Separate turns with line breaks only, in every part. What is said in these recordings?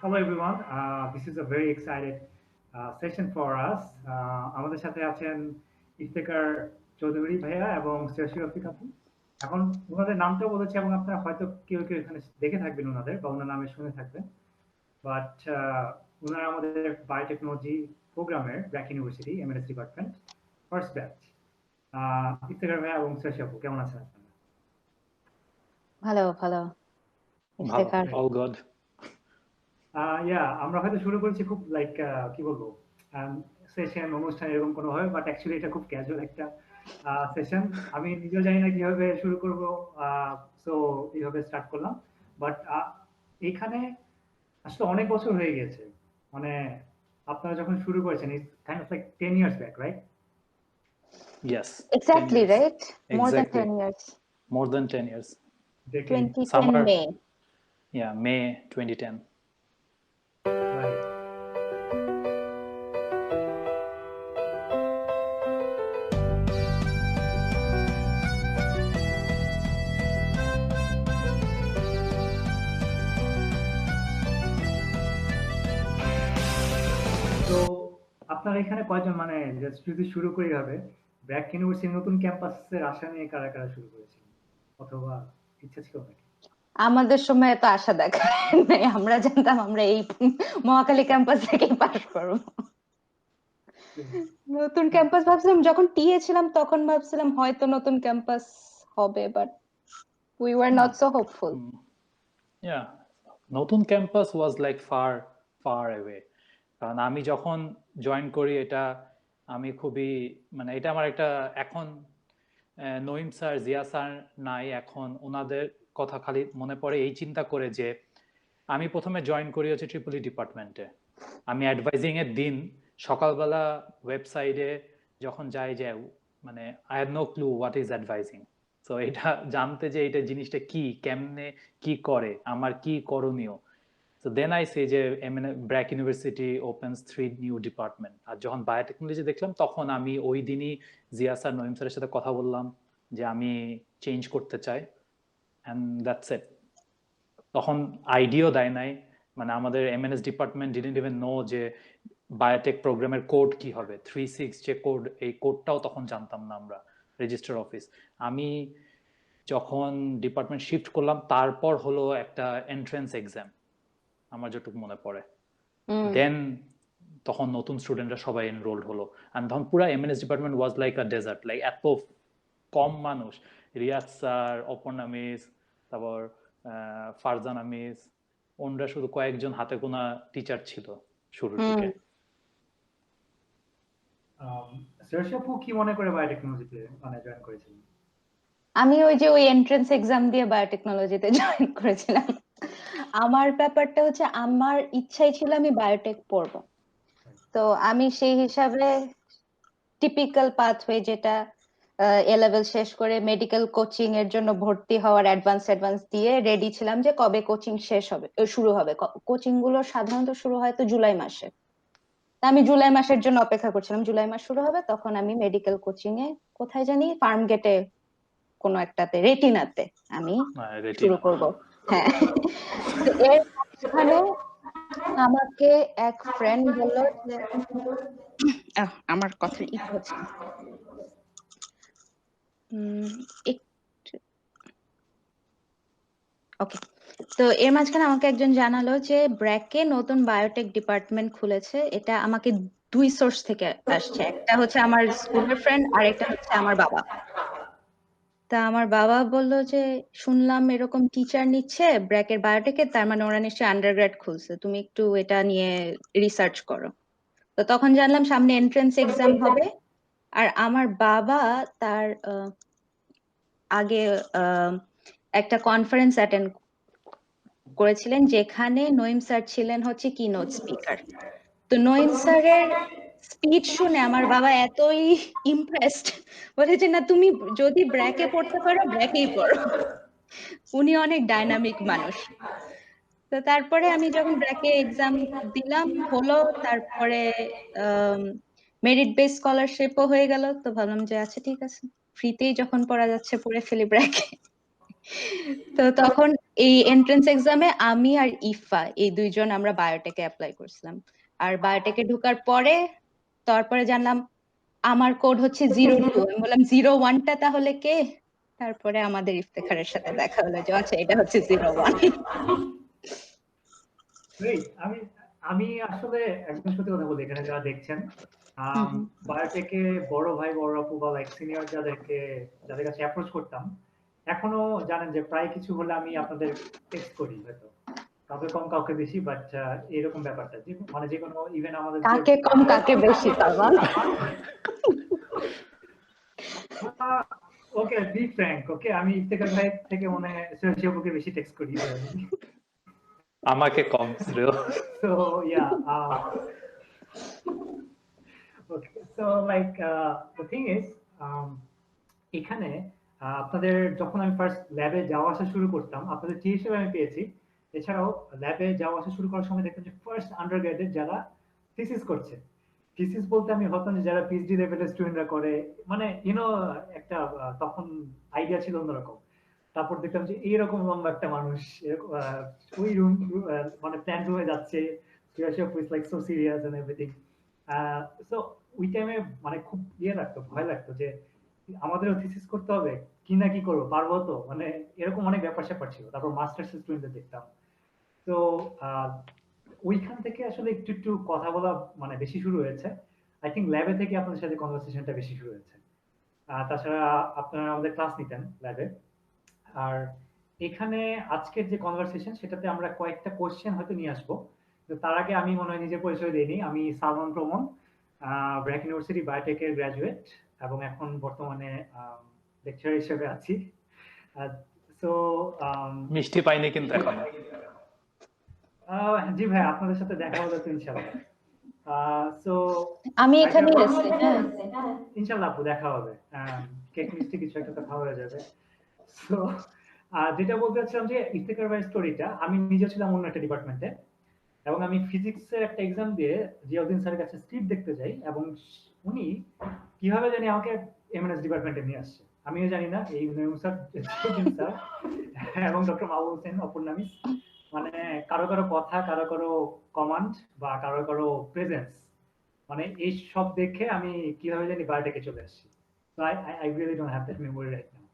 Hello everyone. This is a very excited session for us. আমাদের সাথে আছেন ইফতেখার চৌধুরী ভাইয়া এবং শ্রেয়সী রফিক আপু। এখন ওনাদের নামটাও বলেছি এবং আপনারা হয়তো কেউ কেউ এখানে দেখে থাকবেন ওনাদের বা ওনার নামে শুনে থাকবেন। বাট ওনারা আমাদের বায়োটেকনোলজি প্রোগ্রামের BRAC university MNS department first batch. Iftekhar ভাইয়া এবং শ্রেয়সী আপু কেমন আছেন আপনারা?
ভালো ভালো
ভালো,
ইফতেখার
all good.
আমরা হয়তো শুরু করেছি খুব লাইক কি বলবো সেশন অনুষ্ঠান এরকম কোনো ভাবে, বাট অ্যাকচুয়ালি এটা খুব ক্যাজুয়াল একটা সেশন। আমি নিজেও জানি না কিভাবে শুরু করব, সো এইভাবে স্টার্ট করলাম। বাট এখানে আসলে অনেক বছর হয়ে গেছে, মানে আপনারা যখন শুরু করেছেন it's kind of like 10 years back, right?
Yes. 10
exactly
years.
right more than
Exactly.
10 years
More than 10 years.
2010
Summer.
May
Yeah, May 2010.
Right. তো আপনার এখানে কয়জন, মানে যদি শুরু করি হবে ব্র্যাক ইউনিভার্সিটির নতুন ক্যাম্পাসের আশা নিয়ে কারা কারা শুরু করেছিলেন, অথবা ইচ্ছা ছিল নাকি?
আমাদের সময় এত আশা দেখা নাই, আমরা জানতাম আমরা এই মহাখালী ক্যাম্পাস থেকে পাস করব। নতুন ক্যাম্পাস ভাবছিলাম, যখন টিএ ছিলাম তখন ভাবছিলাম হয়তো নতুন ক্যাম্পাস হবে, but we were not so hopeful.
Yeah. নতুন campus was like far away. কারণ আমি যখন জয়েন করি এটা আমি খুবই মানে এটা আমার একটা এখন নঈম স্যার জিয়া স্যার নাই, এখন ওনাদের কথা খালি মনে পড়ে এই চিন্তা করে যে আমি প্রথমে জয়েন করি হচ্ছে ট্রিপলি ডিপার্টমেন্টে। আমি অ্যাডভাইজিং এর দিন সকালবেলা ওয়েবসাইটে যখন যাই যে মানে I have no clue what is advising. So এটা জানতে যে এটা জিনিসটা কি, কেমনে কি করে, আমার কি করণীয়। So then I say যে BRAC university opens 3 new department। আর যখন বায়োটেকনোলজি দেখলাম তখন আমি ওই দিনই জিয়া স্যার নঈম স্যারের সাথে কথা বললাম যে আমি চেঞ্জ করতে চাই, and that's it। তখন আইডিয়াও দেয় নাই, মানে আমাদের MNS department didn't even know যে বায়োটেক প্রোগ্রামের কোড কি হবে, 36 যে কোড, এই কোডটাও তখন জানতাম না আমরা, রেজিস্টার অফিস। আমি যখন ডিপার্টমেন্ট শিফট করলাম তারপর হলো একটা এন্ট্রান্স এক্সাম আমার যতটুকু মনে পড়ে, দেন তখন নতুন স্টুডেন্টরা সবাই এনরোল্ড হলো। আর তখন পুরো MNS department was like a desert, like এত কম মানুষ, রিয়াজ স্যার, অপর্ণা মিস, তারপর ফারজানা মিস, ওনরা শুধু কয়েকজন হাতে গোনা টিচার ছিল শুরুর দিকে।
শ্রেয়সী আপু কি মনে করে বায়োটেকনোলজিতে মানে জয়েন করেছিলেন?
আমি ওই এন্ট্রান্স এক্সাম দিয়ে বায়োটেকনোলজিতে জয়েন করেছিলাম। আমার ব্যাপারটা হচ্ছে আমার ইচ্ছাই ছিল আমি বায়োটেক পড়বো, তো আমি সেই হিসাবে টিপিক্যাল পাথওয়ে যেটা এ লেভেল শেষ করে মেডিকেল কোচিং এর জন্য ভর্তি হওয়ার অ্যাডভান্স দিয়ে রেডি ছিলাম যে কবে কোচিং শেষ হবে, শুরু হবে। কোচিং গুলো সাধারণত শুরু হয় তো জুলাই মাসে, আমি জুলাই মাসের জন্য অপেক্ষা করছিলাম। জুলাই মাস শুরু হবে, তখন আমি মেডিকেল কোচিং এ কোথায় জানি ফার্ম গেটে কোনো একটাতে, রেটিনাতে আমি শুরু করব। হ্যাঁ, এর মাঝখানে আমাকে এক ফ্রেন্ড বলল যে আমার কথা ইকো হচ্ছে, ওকে। তো এর মাঝখানে আমাকে একজন জানালো যে ব্র্যাকে নতুন বায়োটেক ডিপার্টমেন্ট খুলেছে। এটা আমাকে দুই সোর্স থেকে আসছে, একটা হচ্ছে আমার স্কুলের ফ্রেন্ড আর একটা হচ্ছে আমার বাবা। তা আমার বাবা বললো যে শুনলাম এরকম টিচার নিচ্ছে ব্র্যাকের বায়োটেকে, তার মানে ওরা নিশ্চয়ই আন্ডারগ্রেড খুলছে, তুমি একটু এটা নিয়ে রিসার্চ করো। তো তখন জানলাম সামনে এন্ট্রান্স এক্সাম হবে, আর আমার বাবা তার আগে একটা কনফারেন্স অ্যাটেন্ড করেছিলেন যেখানে নঈম স্যার ছিলেন হচ্ছে কিনোট স্পিকার। তো নঈম স্যারের স্পিচ শুনে আমার বাবা এতই ইমপ্রেসড, বলে যে না তুমি যদি ব্র্যাকে পড়তে পারো ব্র্যাকেই পড়ো, উনি অনেক ডাইনামিক মানুষ। তো তারপরে আমি যখন ব্র্যাকে এক্সাম দিলাম হলো, তারপরে মেরিট বেস স্কলারশিপও হয়ে গেল, তো ভাবলাম যে আচ্ছা ঠিক আছে, ফ্রিতেই যখন পড়া যাচ্ছে পড়ে ফেলি ব্র্যাকে। তো তখন এই এন্ট্রান্স এক্সামে আমি আর ইফা এই দুইজন আমরা বায়োটেকে অ্যাপ্লাই করছিলাম। আর বায়োটেকে ঢোকার পরে তারপরে জানলাম আমার কোড হচ্ছে 02। আমি বললাম 01টা তাহলে কে? তারপরে আমাদের ইফতেখারের সাথে দেখা হলো যে আচ্ছা এটা হচ্ছে 01।
গ্রেট। আমি আমি আসলে একদম সত্যি কথা বলি, এখানে যারা দেখছেন বায়োটেকে বড় ভাই বড় আপু বা লাইক সিনিয়র যাদের কাছে অ্যাপ্রোচ করতাম, এখনো জানেন যে প্রায় কিছু হলে আমি আপনাদের টেক্সট করি হয়তো, কাউকে কম কাউকে বেশি, বাট এরকম ব্যাপারটা মানে যে কোনো ইভেন আমাদের
কাকে কম কাকে বেশি সালমান?
ওকে বি ফ্র্যাঙ্ক, ওকে আমি ইফতেখার ভাই থেকে মনে হয় শ্রেয়সী আপুকে বেশি টেক্সট করি।
আমাকে কম শ্রেয়।
So yeah, okay. So like the thing is, এখানে আপনাদের যখন আমি ফার্স্ট ল্যাবে যাওয়া আসা শুরু করতাম, আপনাদের টি হিসেবে আমি পেয়েছি। এছাড়াও ল্যাবে যাওয়া আসা শুরু করার সময় দেখতাম যে ফার্স্ট আন্ডারগ্রেডের যারা থিসিস করছে, থিসিস বলতে আমি ভাবতাম যে যারা পিএইচডি লেভেলের স্টুডেন্টরা করে, মানে ইউনো একটা তখন আইডিয়া ছিল অন্যরকম। তারপর দেখলাম যে এইরকম লম্বা একটা মানুষ এরকম ওই রুম মানে প্ল্যান রুমে যাচ্ছে, like so serious and everything. So ওই টাইমে মানে খুব লাগতো, ভয় লাগতো যে আমাদেরও থিসিস করতে হবে, কি না কি করবো, পারবো তো, মানে এরকম অনেক ব্যাপার স্যাপার ছিল। তারপর মাস্টার্স স্টুডেন্টদের দেখতাম। তো ওইখান থেকে আসলে একটু একটু কথা বলা মানে বেশি শুরু হয়েছে। আই থিঙ্ক ল্যাবে থেকে আপনাদের সাথে কনভারসেশনটা বেশি শুরু হয়েছে। তাছাড়া আপনারা আমাদের ক্লাস নিতেন ল্যাবে। আর এখানে আজকের যে কনভারসেশন সেটাতে আমরা কয়েকটা কোশ্চেন হয়তো নিয়ে আসবো। তো তার আগে আমি মনে হয় নিজের পরিচয় দিইনি। আমি সালমান প্রমন, ব্র্যাক ইউনিভার্সিটি বায়োটেকের গ্রাজুয়েট এবং এখন বর্তমানে লেকচারার হিসেবে আছি। সো
মিষ্টি পাইনি কিন্তু এখন।
জি ভাই, আপনাদের সাথে দেখা হলো তো ইনশাআল্লাহ। সো
আমি এখানেই আছি। হ্যাঁ
ইনশাআল্লাহ আপু দেখা হবে। কেক মিষ্টি কিছু একটা তো খাওয়া হয়ে যাবে। সো যেটা বলতে চাচ্ছিলাম যে ইফতেখার ভাইয়ের স্টোরিটা, আমি নিজে ছিলাম অন্য একটা ডিপার্টমেন্টে এবং আমি ফিজিক্সের একটা এক্সাম দিয়ে জিয়াউদ্দিন স্যারের কাছে স্ক্রিপ্ট দেখতে যাই এবং উনি কিভাবে জানি আমাকে এমএনএস ডিপার্টমেন্টে নিয়ে আসছে, আমিও জানি না। এই স্যার, জিয়াউদ্দিন স্যার এবং ডক্টর মাহবুব হোসেন অপর নামি, মানে কারো কারো কথা, কারো কারো কমান্ড বা কারো কারো প্রেজেন্স, মানে এই সব দেখে আমি কিভাবে জানি বায়োটেকে চলে আসছি। So I really don't have that memory right now.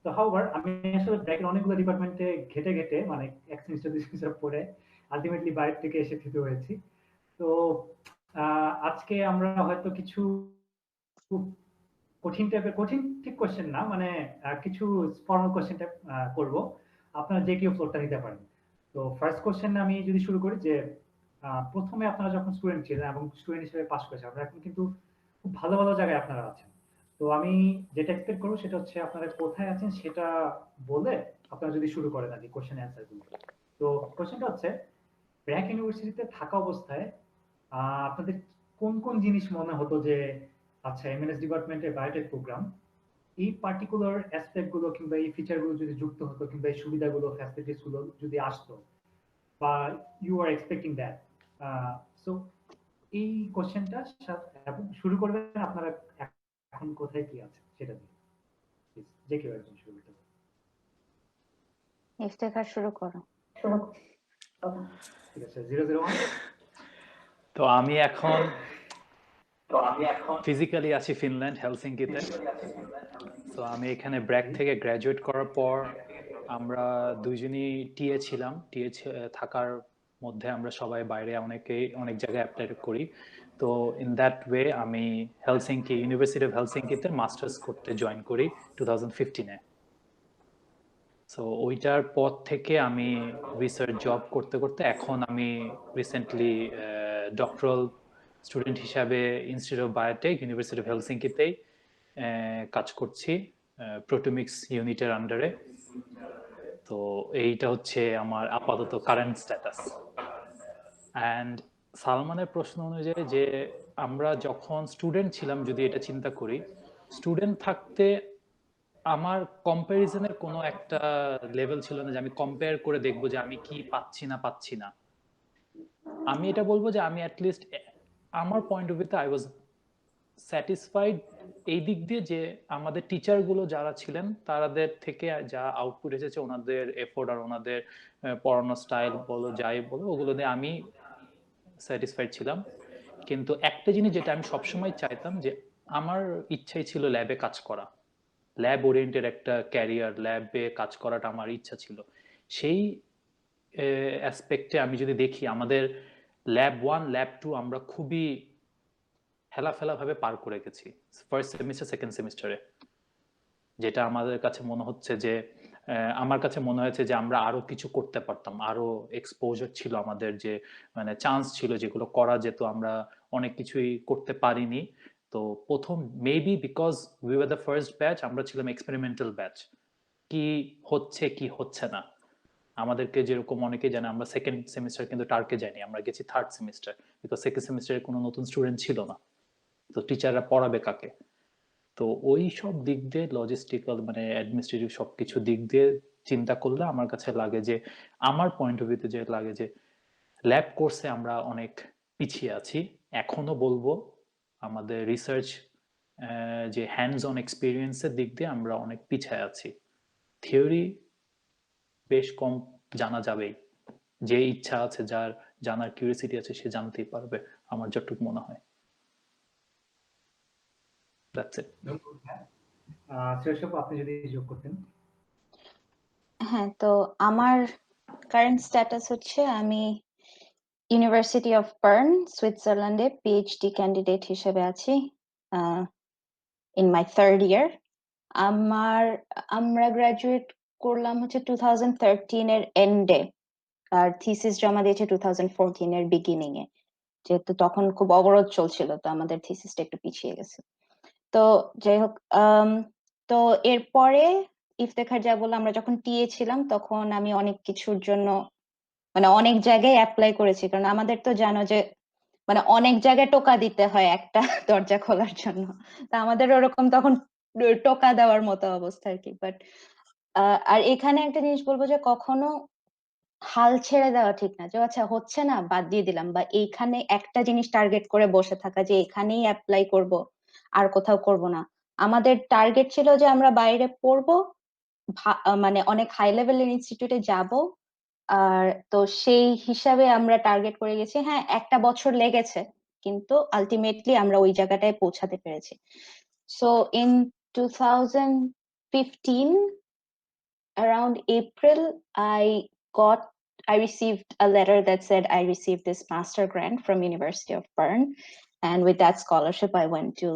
তো হাউভার আমি আসলে ব্র্যাকের অনেকগুলো ডিপার্টমেন্টে ঘেটে ঘেটে মানে এক সেমিস্টার দুই সেমিস্টার পরে আলটিমেটলি বাইরে থেকে এসে থিত হয়েছি। তো আজকে আমরা হয়তো কিছু খুব কঠিন টাইপের, কঠিন ঠিক কোশ্চেন না, মানে কিছু ফর্মাল কোশ্চেন টাইপ করব, আপনারা যে কেউ ফ্লোরটা নিতে পারেন। তো ফার্স্ট কোশ্চেন আমি যদি শুরু করি যে প্রথমে আপনারা যখন স্টুডেন্ট ছিলেন এবং স্টুডেন্ট হিসেবে পাস করেছেন, আপনারা এখন কিন্তু খুব ভালো ভালো জায়গায় আপনারা আছেন। তো আমি যেটা এক্সপেক্ট করবো সেটা হচ্ছে আপনারা কোথায় আছেন সেটা বলে আপনারা যদি শুরু করেন আর কি কোশ্চেন অ্যান্সার গুলো। তো কোশ্চেনটা হচ্ছে ব্র্যাক ইউনিভার্সিটিতে থাকা অবস্থায় আপনাদের কোন কোন জিনিস মনে হতো যে আচ্ছা এমএনএস ডিপার্টমেন্টের বায়োটেক প্রোগ্রাম এই পার্টিকুলার অ্যাসপেক্ট গুলো কিংবা এই ফিচার গুলো যদি যুক্ত হতো কিংবা এই সুবিধাগুলো ফ্যাসিলিটিস গুলো যদি আসতো বা you are expecting that. So এই কোশ্চেনটা শুরু করবেন আপনারা এখন কোথায় কি আছে সেটা দিয়ে। যে কেউ একজন শুরু করতে পারে।
ইফতেখার শুরু করো।
ঠিক আছে, 001।
তো আমি এখন ফিজিক্যালি আছি ফিনল্যান্ড, হেলসিঙ্কিতে। তো আমি এখানে ব্র্যাক থেকে গ্রাজুয়েট করার পর আমরা দুইজনই টিএ ছিলাম। টিএ থাকার মধ্যে আমরা সবাই বাইরে অনেক জায়গায় অ্যাপ্লাই করি। তো ইন দ্যাট ওয়ে আমি হেলসিঙ্কি, ইউনিভার্সিটি অফ হেলসিঙ্কিতে মাস্টার্স করতে জয়েন করি 2015-এ। সো ওইটার পর থেকে আমি রিসার্চ জব করতে করতে এখন আমি রিসেন্টলি ডক্টরাল স্টুডেন্ট হিসাবে institute of biotech, university of হেলসিঙ্কিতেই কাজ করছি প্রোটোমিক্স ইউনিটের আন্ডারে। তো এইটা হচ্ছে আমার আপাতত কারেন্ট স্ট্যাটাস। অ্যান্ড সালমানের প্রশ্ন অনুযায়ী যে আমরা যখন স্টুডেন্ট ছিলাম, যদি এটা চিন্তা করি, স্টুডেন্ট থাকতে আমার কম্প্যারিজনের কোনো একটা লেভেল ছিল না যে আমি কম্পেয়ার করে দেখবো যে আমি কি পাচ্ছি না। আমি এটা বলবো যে আমি অ্যাটলিস্ট আমার পয়েন্ট অফ ভিউতে আই ওয়াজ স্যাটিসফাইড এই দিক দিয়ে যে আমাদের টিচার গুলো যারা ছিলেন তাদের থেকে যা আউটপুট এসেছে, ওনাদের এফোর্ট আর ওনাদের পড়ানোর স্টাইল বলো যাই বলো, ওগুলো দিয়ে আমি স্যাটিসফাইড ছিলাম। কিন্তু একটা জিনিস যেটা আমি সবসময় চাইতাম, যে আমার ইচ্ছাই ছিল ল্যাবে কাজ করা, ল্যাব ওরিয়েন্টেড একটা ক্যারিয়ার, ল্যাবে কাজ করাটা আমার ইচ্ছা ছিল। সেই অ্যাসপেক্টে আমি যদি দেখি, আমাদের ল্যাব 1 ল্যাব 2 আমরা খুবই হেলাফেলা ভাবে পার করে গেছি ফার্স্ট সেমিস্টার সেকেন্ড সেমিস্টারে, যেটা আমাদের কাছে মনে হচ্ছে যে আমার কাছে মনে হয়েছে যে আমরা আরো কিছু করতে পারতাম, আরো এক্সপোজার ছিল আমাদের, যে মানে চান্স ছিল যেগুলো করা যেত, আমরা অনেক কিছুই করতে পারিনি। তো প্রথম maybe because we were the first batch, আমরা ছিলাম এক্সপেরিমেন্টাল ব্যাচ, কি হচ্ছে কি হচ্ছে না। আমাদেরকে যেরকম অনেকে জানে, আমরা সেকেন্ড সেমিস্টার কিন্তু টার্কে যাইনি, আমরা গেছি থার্ড সেমিস্টার, বিকজ সেকেন্ড সেমিস্টারে কোনো নতুন স্টুডেন্ট ছিল না, তো টিচাররা পড়াবে কাকে। তো ওই সব দিক দিয়ে লজিস্টিক্যাল মানে অ্যাডমিনিস্ট্রেটিভ সবকিছু দিক দিয়ে চিন্তা করলে আমার কাছে লাগে যে, আমার পয়েন্ট অফ ভিউতে যে লাগে যে ল্যাব কোর্সে আমরা অনেক পিছিয়ে আছি। এখনো বলবো আমাদের রিসার্চ যে হ্যান্ডস অন এক্সপিরিয়েন্সের দিক দিয়ে আমরা অনেক পিছিয়ে আছি। থিওরি বেশ কম জানা যাবেই, যে ইচ্ছা আছে, যার জানার কিউরিয়াসিটি আছে, সে জানতেই পারবে, আমার যতটুকু মনে হয়। That's it.
শ্রেয়সী, আপনি যদি যোগ করতেন।
হ্যাঁ, তো আমার কারেন্ট স্ট্যাটাস হচ্ছে আমি ইউনিভার্সিটি অফ বার্ন সুইজারল্যান্ডে পিএইচডি ক্যান্ডিডেট হিসেবে আছি ইন মাই থার্ড ইয়ার। আমরা গ্রাজুয়েট করলাম হচ্ছে 2013 এর এন্ডে, আর থিসিস জমা দিয়েছে 2014 এর বিগিনিং এ, যেহেতু তখন খুব অবরোধ চলছিল, তো আমাদের থিসিসটা একটু পিছিয়ে গেছে। তো যাই হোক, তো এরপরে ইফতেখার যা বললো, আমরা যখন টিএ ছিলাম তখন আমি অনেক কিছুর জন্য মানে অনেক জায়গায় অ্যাপ্লাই করেছি, কারণ আমাদের তো জানো যে মানে অনেক জায়গায় টোকা দিতে হয় একটা দরজা খোলার জন্য। তা আমাদের ওরকম তখন টোকা দেওয়ার মতো অবস্থা আর কি। বাট আর এখানে একটা জিনিস বলবো যে কখনো হাল ছেড়ে দেওয়া ঠিক না, যে আচ্ছা হচ্ছে না বাদ দিয়ে দিলাম, বা এইখানে একটা জিনিস টার্গেট করে বসে থাকা যে এখানেই অ্যাপ্লাই করব আর কোথাও করব না। আমাদের টার্গেট ছিল যে আমরা বাইরে পড়বো, মানে অনেক হাই লেভেলের ইনস্টিটিউটে যাব। আর তো সেই হিসাবে আমরা টার্গেট করে গেছি। হ্যাঁ, একটা বছর লেগেছে, কিন্তু আলটিমেটলি আমরা ওই জায়গাটায় পৌঁছাতে পেরেছি। So in 2015 around April, I received a letter that said I received this master grant from University of Bern, and with that scholarship I went to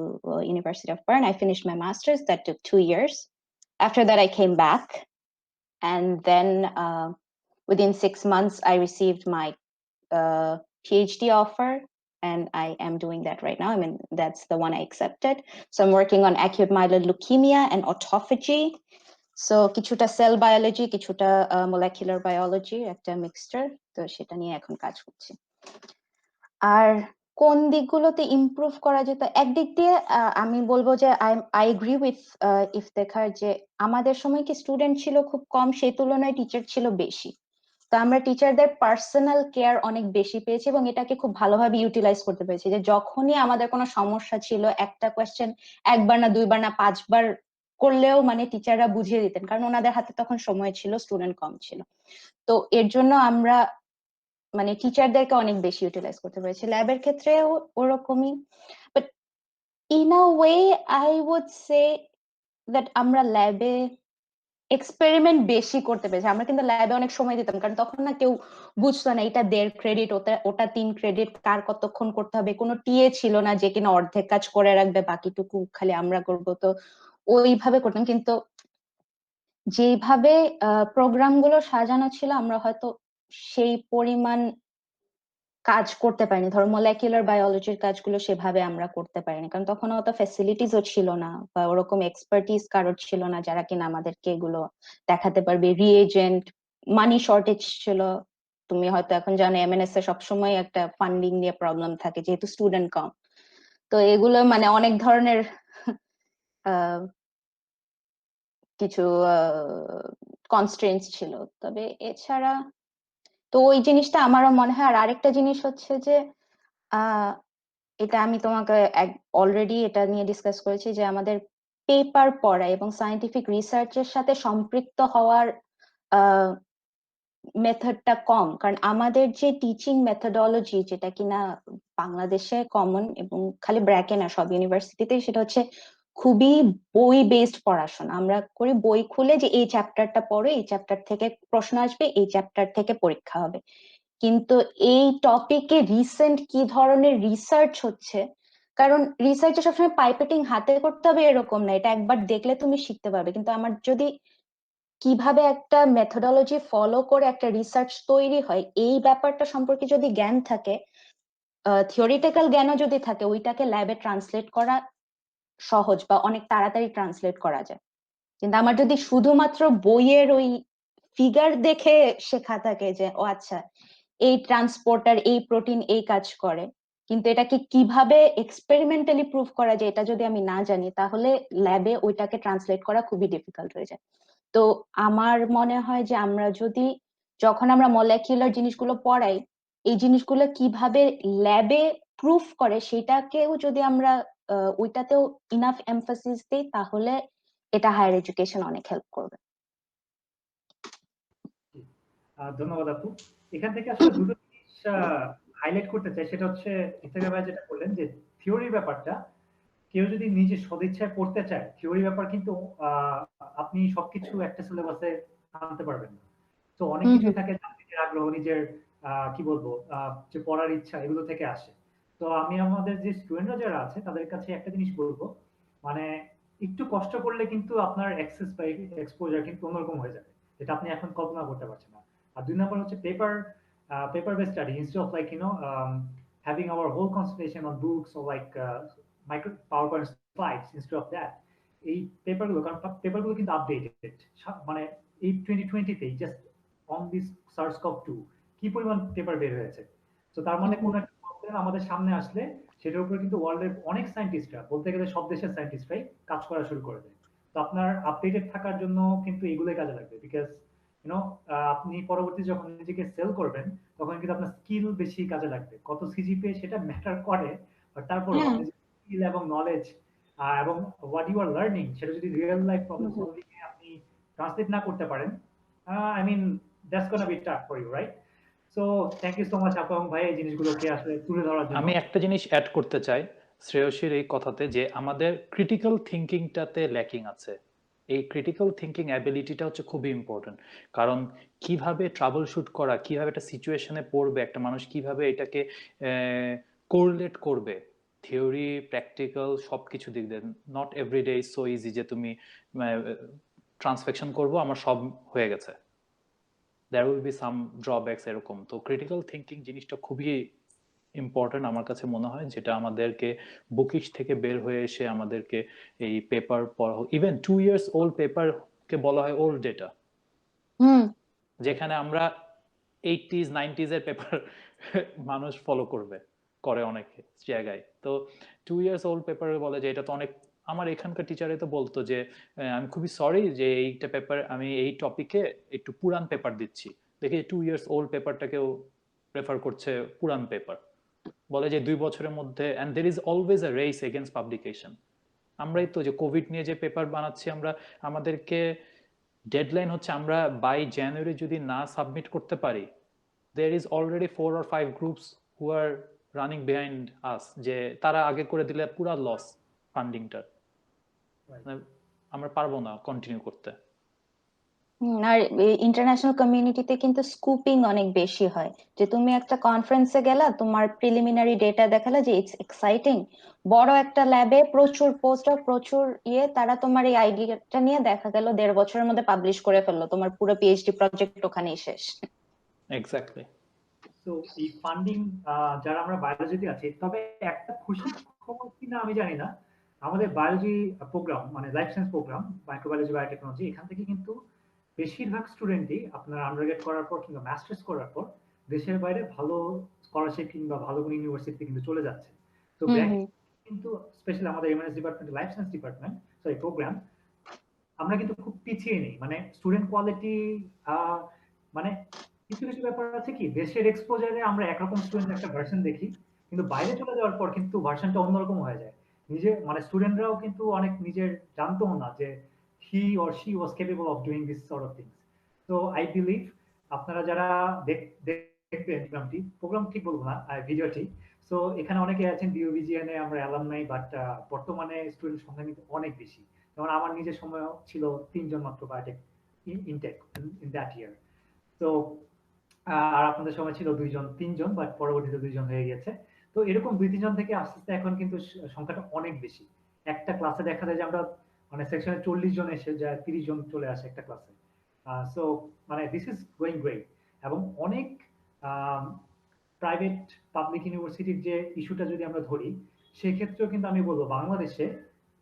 University of Bern. I finished my master's. That took 2 years. After that I came back, and then within 6 months I received my PhD offer, and I am doing that right now. I mean, that's the one I accepted. So I'm working on acute myeloid leukemia and autophagy. So কিছুটা sell biology, কিছুটা molecular biology, একটা mixture, তো সেটা নিয়ে এখন কাজ করছি। আর কোন দিকগুলোতে ইমপ্রুভ করা যেত, একদিক দিয়ে আমি বলবো যে আই এগ্রি উইথ ইফতেখার, যে আমাদের সময় কি স্টুডেন্ট ছিল খুব কম, সেই তুলনায় টিচার ছিল বেশি। তো আমরা টিচারদের পার্সোনাল কেয়ার অনেক বেশি পেয়েছি এবং এটাকে খুব ভালোভাবে ইউটিলাইজ করতে পেরেছি, যে যখনই আমাদের কোনো সমস্যা ছিল, একটা কোয়েশ্চেন একবার না দুইবার না 5 বার করলেও মানে টিচাররা বুঝিয়ে দিতেন, কারণ ওনাদের হাতে তখন সময় ছিল, স্টুডেন্ট কম ছিল। তো এর জন্য আমরা মানে টিচারদেরকে অনেক বেশি ইউটিলাইজ করতে পেরেছি। ল্যাবের ক্ষেত্রেও ওরকমই, but in a way I would say that আমরা ল্যাবে এক্সপেরিমেন্ট বেশি করতে পেরেছি। আমরা কিন্তু ল্যাবে অনেক সময় দিতাম, কারণ তখন না কেউ বুঝতো না এটা 1.5 ক্রেডিট, ওটা 3 ক্রেডিট, কার কতক্ষণ করতে হবে। কোনো টিএ ছিল না যে কিনা অর্ধেক কাজ করে রাখবে, বাকিটুকু খালি আমরা করবো। তো ওইভাবে করতাম, কিন্তু যেভাবে প্রোগ্রাম গুলো সাজানো ছিল আমরা হয়তো সেই পরিমাণ কাজ করতে পারিনি। ধরো মলিকুলার বায়োলজির কাজগুলো সেভাবে আমরা করতে পারিনি, কারণ তখন অত ফ্যাসিলিটিসও ছিল না, বা ওরকম এক্সপার্টিস কারোর ছিল না যারা কিনা আমাদেরকে এগুলো দেখাতে পারবে। রিএজেন্ট, মানি শর্টেজ ছিল। তুমি হয়তো এখন জানো এমএনএস এ সবসময় একটা ফান্ডিং নিয়ে প্রবলেম থাকে, যেহেতু স্টুডেন্ট কম। তো এগুলো মানে অনেক ধরনের কিছু কনস্ট্রেন্টস ছিল। তবে এছাড়া তো ওই জিনিসটা আমারও মনে হয়। আর আরেকটা জিনিস হচ্ছে যে এটা আমি তোমাকে অলরেডি এটা নিয়ে ডিসকাস করেছি যে আমাদের পেপার পড়া এবং সায়েন্টিফিক রিসার্চের সাথে সম্পৃক্ত হওয়ার মেথডটা কম, কারণ আমাদের যে টিচিং মেথডোলজি যেটা কিনা বাংলাদেশে কমন এবং খালি ব্র্যাকে না সব ইউনিভার্সিটিতে, সেটা হচ্ছে খুবই বই বেসড পড়াশোনা। আমরা করি বই খুলে যে এই চ্যাপ্টারটা পড়ো, এই চ্যাপ্টার থেকে প্রশ্ন আসবে, এই চ্যাপ্টার থেকে পরীক্ষা হবে। কিন্তু এই টপিকে রিসেন্ট কি ধরনের রিসার্চ হচ্ছে, কারণ রিসার্চে সবসময় পাইপেটিং হাতে করতে হবে এরকম না, এটা একবার দেখলে তুমি শিখতে পারবে। কিন্তু আমার যদি কিভাবে একটা মেথোডোলজি ফলো করে একটা রিসার্চ তৈরি হয় এই ব্যাপারটা সম্পর্কে যদি জ্ঞান থাকে, থিওরিটিক্যাল জ্ঞানও যদি থাকে, ওইটাকে ল্যাবে ট্রান্সলেট করা সহজ বা অনেক তাড়াতাড়ি ট্রান্সলেট করা যায়। কিন্তু আমার যদি শুধুমাত্র বইয়ের ওই ফিগার দেখে শেখা থাকে যে ও আচ্ছা এই ট্রান্সপোর্টার এই প্রোটিন এই কাজ করে, কিন্তু এটাকে কিভাবে এক্সপেরিমেন্টালি প্রুভ করা যায় এটা যদি আমি না জানি, তাহলে ল্যাবে ওইটাকে ট্রান্সলেট করা খুবই ডিফিকাল্ট হয়ে যায়। তো আমার মনে হয় যে আমরা যদি যখন আমরা মলিকিউলার জিনিসগুলো পড়াই, এই জিনিসগুলো কিভাবে ল্যাবে প্রুফ করে সেটাকেও যদি আমরা ওইটাতেও ইনাফ এমফাসিস দিই, তাহলে এটা হায়ার এডুকেশন অনেক হেল্প করবে।
ধন্যবাদ আপু। এখান থেকে আসলে দুটো জিনিস হাইলাইট করতে চাই, সেটা হচ্ছে ইফতেখার ভাই যেটা বললেন যে থিওরি ব্যাপারটা, কেউ যদি নিজে সদিচ্ছায় পড়তে চায়, থিওরি ব্যাপার কিন্তু আপনি সবকিছু একটা সিলেবাসে আনতে পারবেন না। তো অনেক কিছুই থাকে নিজের আগ্রহ, নিজের কি বলবো যে পড়ার ইচ্ছা, এগুলো থেকে আসে। তো আমি আমাদের যে স্টুডেন্টরা যারা আছে তাদের কাছে একটা জিনিস বলবো, মানে একটু কষ্ট করলে কিন্তু আপনার অ্যাক্সেস বা এক্সপোজার কিন্তু অন্যরকম হয়ে যাবে, যেটা আপনি এখন কল্পনা করতে পারছেন না। আর দুই নম্বর হচ্ছে paper based study instead of like having our whole concentration on books or like micro PowerPoint slides. Instead of that, এই পেপারগুলো, কারণ পেপারগুলো কিন্তু আপডেটেড, মানে এই 2020 তেই জাস্ট অন দিস SARS-CoV-2 কি পরিমাণ পেপার বের হয়েছে। তো তার মানে কোন একটা প্রবলেম আমাদের সামনে আসলে সেটার উপরে কিন্তু ওয়ার্ল্ডের অনেক সায়েন্টিস্টরা, বলতে গেলে সব দেশের সায়েন্টিস্টরাই কাজ করা শুরু করে দেয়। তো আপনার আপডেটেড থাকার জন্য কিন্তু এগুলোই কাজে লাগবে, বিকজ আপনি পরবর্তী যখন নিজেকে সেল করবেন তখন কিন্তু আপনার স্কিল বেশি কাজে লাগবে। কত সিজিপিএ সেটা ম্যাটার করে, বাট তারপরও আপনি স্কিল এবং নলেজ এবং হোয়াট ইউ আর লার্নিং সেটা যদি রিয়েল লাইফ প্রবলেম সলভিং এ আপনি ট্রান্সলেট না করতে পারেন, I mean that's gonna be tough for you, right? So thank you so much আপু এবং ভাই এই জিনিসগুলোকে আসলে তুলে ধরার জন্য।
আমি একটা জিনিস অ্যাড করতে চাই শ্রেয়সীর এই কথাতে, যে আমাদের ক্রিটিক্যাল থিঙ্কিংটাতে ল্যাকিং আছে। এই ক্রিটিক্যাল থিঙ্কিং অ্যাবিলিটিটা হচ্ছে খুবই ইম্পর্টেন্ট। কারণ কিভাবে ট্রাবল শুট করা, কিভাবে একটা সিচুয়েশনে পড়বে একটা মানুষ, কিভাবে এটাকে কোরিলেট করবে, থিওরি প্র্যাকটিক্যাল সবকিছু দিক দিয়ে। Not everyday is so easy যে তুমি ট্রান্সফেকশন করবো আমার সব হয়ে গেছে, there will be some drawbacks এরকম। তো ক্রিটিক্যাল থিঙ্কিং জিনিসটা খুবই ইম্পর্টেন্ট আমার কাছে মনে হয়, যেটা আমাদেরকে বুকিশ থেকে বের হয়ে এসে আমাদেরকে এই পেপার পড়া, ইভেন 2 years ওল্ড পেপারকে বলা হয় ওল্ড ডেটা, যেখানে আমরা 80s 90s এর পেপার মানুষ ফলো করে অনেক জায়গায়। তো 2 years ওল্ড পেপার বলে যে এটা তো অনেক। আমার এখানকার টিচারে তো বলতো যে আমি খুবই সরি যে এইটা পেপার আমি এই টপিকে একটু পুরান পেপার দিচ্ছি, দেখি 2 years ওল্ড পেপারটাকেও প্রেফার করছে পুরান পেপার। বলে যে 2 বছরের মধ্যে, and there is always a race against publication. আমরাই তো যে কোভিড নিয়ে যে পেপার বানাচ্ছি, আমাদেরকে ডেডলাইন হচ্ছে আমরা বাই জানুয়ারি যদি না সাবমিট করতে পারি, there is already 4 or 5 groups who are running behind us, যে তারা আগে করে দিলে পুরা লস ফান্ডিংটা, আমরা পারবো না কন্টিনিউ করতে।
আর ইন্টারন্যাশনাল কমিউনিটিতে কিন্তু স্কুপিং অনেক বেশি হয়, যে তুমি একটা কনফারেন্সে গেলা, তোমার প্রিলিমিনারি ডেটা দেখালা যে ইটস এক্সাইটিং, বড় একটা ল্যাবে প্রচুর পোস্টডক প্রচুর তারা তোমার এই আইডিয়াটা নিয়ে দেখা গেল 1.5 বছরের মধ্যে পাবলিশ করে ফেললো, তোমার পুরো পিএইচডি প্রজেক্ট ওখানেই শেষ।
এক্স্যাক্টলি।
তো এই ফান্ডিং যারা আমরা বায়োলজিতে আছি, তবে একটা খুশির খবর কিনা আমি জানি না, আমাদের বায়োলজি প্রোগ্রাম মানে life science program, microbiology biotechnology, এখান থেকে কিন্তু বেশিরভাগ স্টুডেন্টই আপনার আন্ডারগ্রেড করার পর কিংবা মাস্টার্স করার পর দেশের বাইরে ভালো স্কলারশিপ কিংবা ভালো কোনো ইউনিভার্সিটিতে কিন্তু চলে যাচ্ছে। তো ব্র্যাক কিন্তু স্পেশালি আমাদের MNS department, life science department, sorry program, আমরা কিন্তু খুব পিছিয়ে নেই, মানে স্টুডেন্ট কোয়ালিটি, মানে কিছু কিছু ব্যাপার আছে কি দেশের এক্সপোজারে আমরা একরকম স্টুডেন্ট একটা ভার্সন দেখি, কিন্তু বাইরে চলে যাওয়ার পর কিন্তু ভার্সনটা অন্যরকম হয়ে যায়। নিজে মানে স্টুডেন্টরাও কিন্তু অনেক নিজের জানতো না যে he or she was capable of doing this sort of things. So I believe আপনারা যারা দেখবেন প্রোগ্রাম ঠিক বলবো না, ভিডিওটি। সো এখানে অনেকে আছেন বিওবিজিএন এ আমরা অ্যালামনাই, বাট বর্তমানে স্টুডেন্ট সংখ্যা কিন্তু অনেক বেশি। যেমন আমার নিজের সময় ছিল 3 জন মাত্র biotech intact in that year. তো আর আপনাদের সময় ছিল 2 জন 3 জন, বাট পরবর্তীতে 2 জন হয়ে গেছে। তো এরকম 2-3 জন থেকে আস্তে আস্তে এখন কিন্তু সংখ্যাটা অনেক বেশি। একটা ক্লাসে দেখা যায় যে আমরা মানে সেকশনে 40 জন এসে যায় 30 জন চলে আসে একটা ক্লাসে। সো মানে দিস ইজ গোয়িং গ্রেট। এবং অনেক প্রাইভেট পাবলিক ইউনিভার্সিটির যে ইস্যুটা যদি আমরা ধরি, সেক্ষেত্রেও কিন্তু আমি বলবো বাংলাদেশে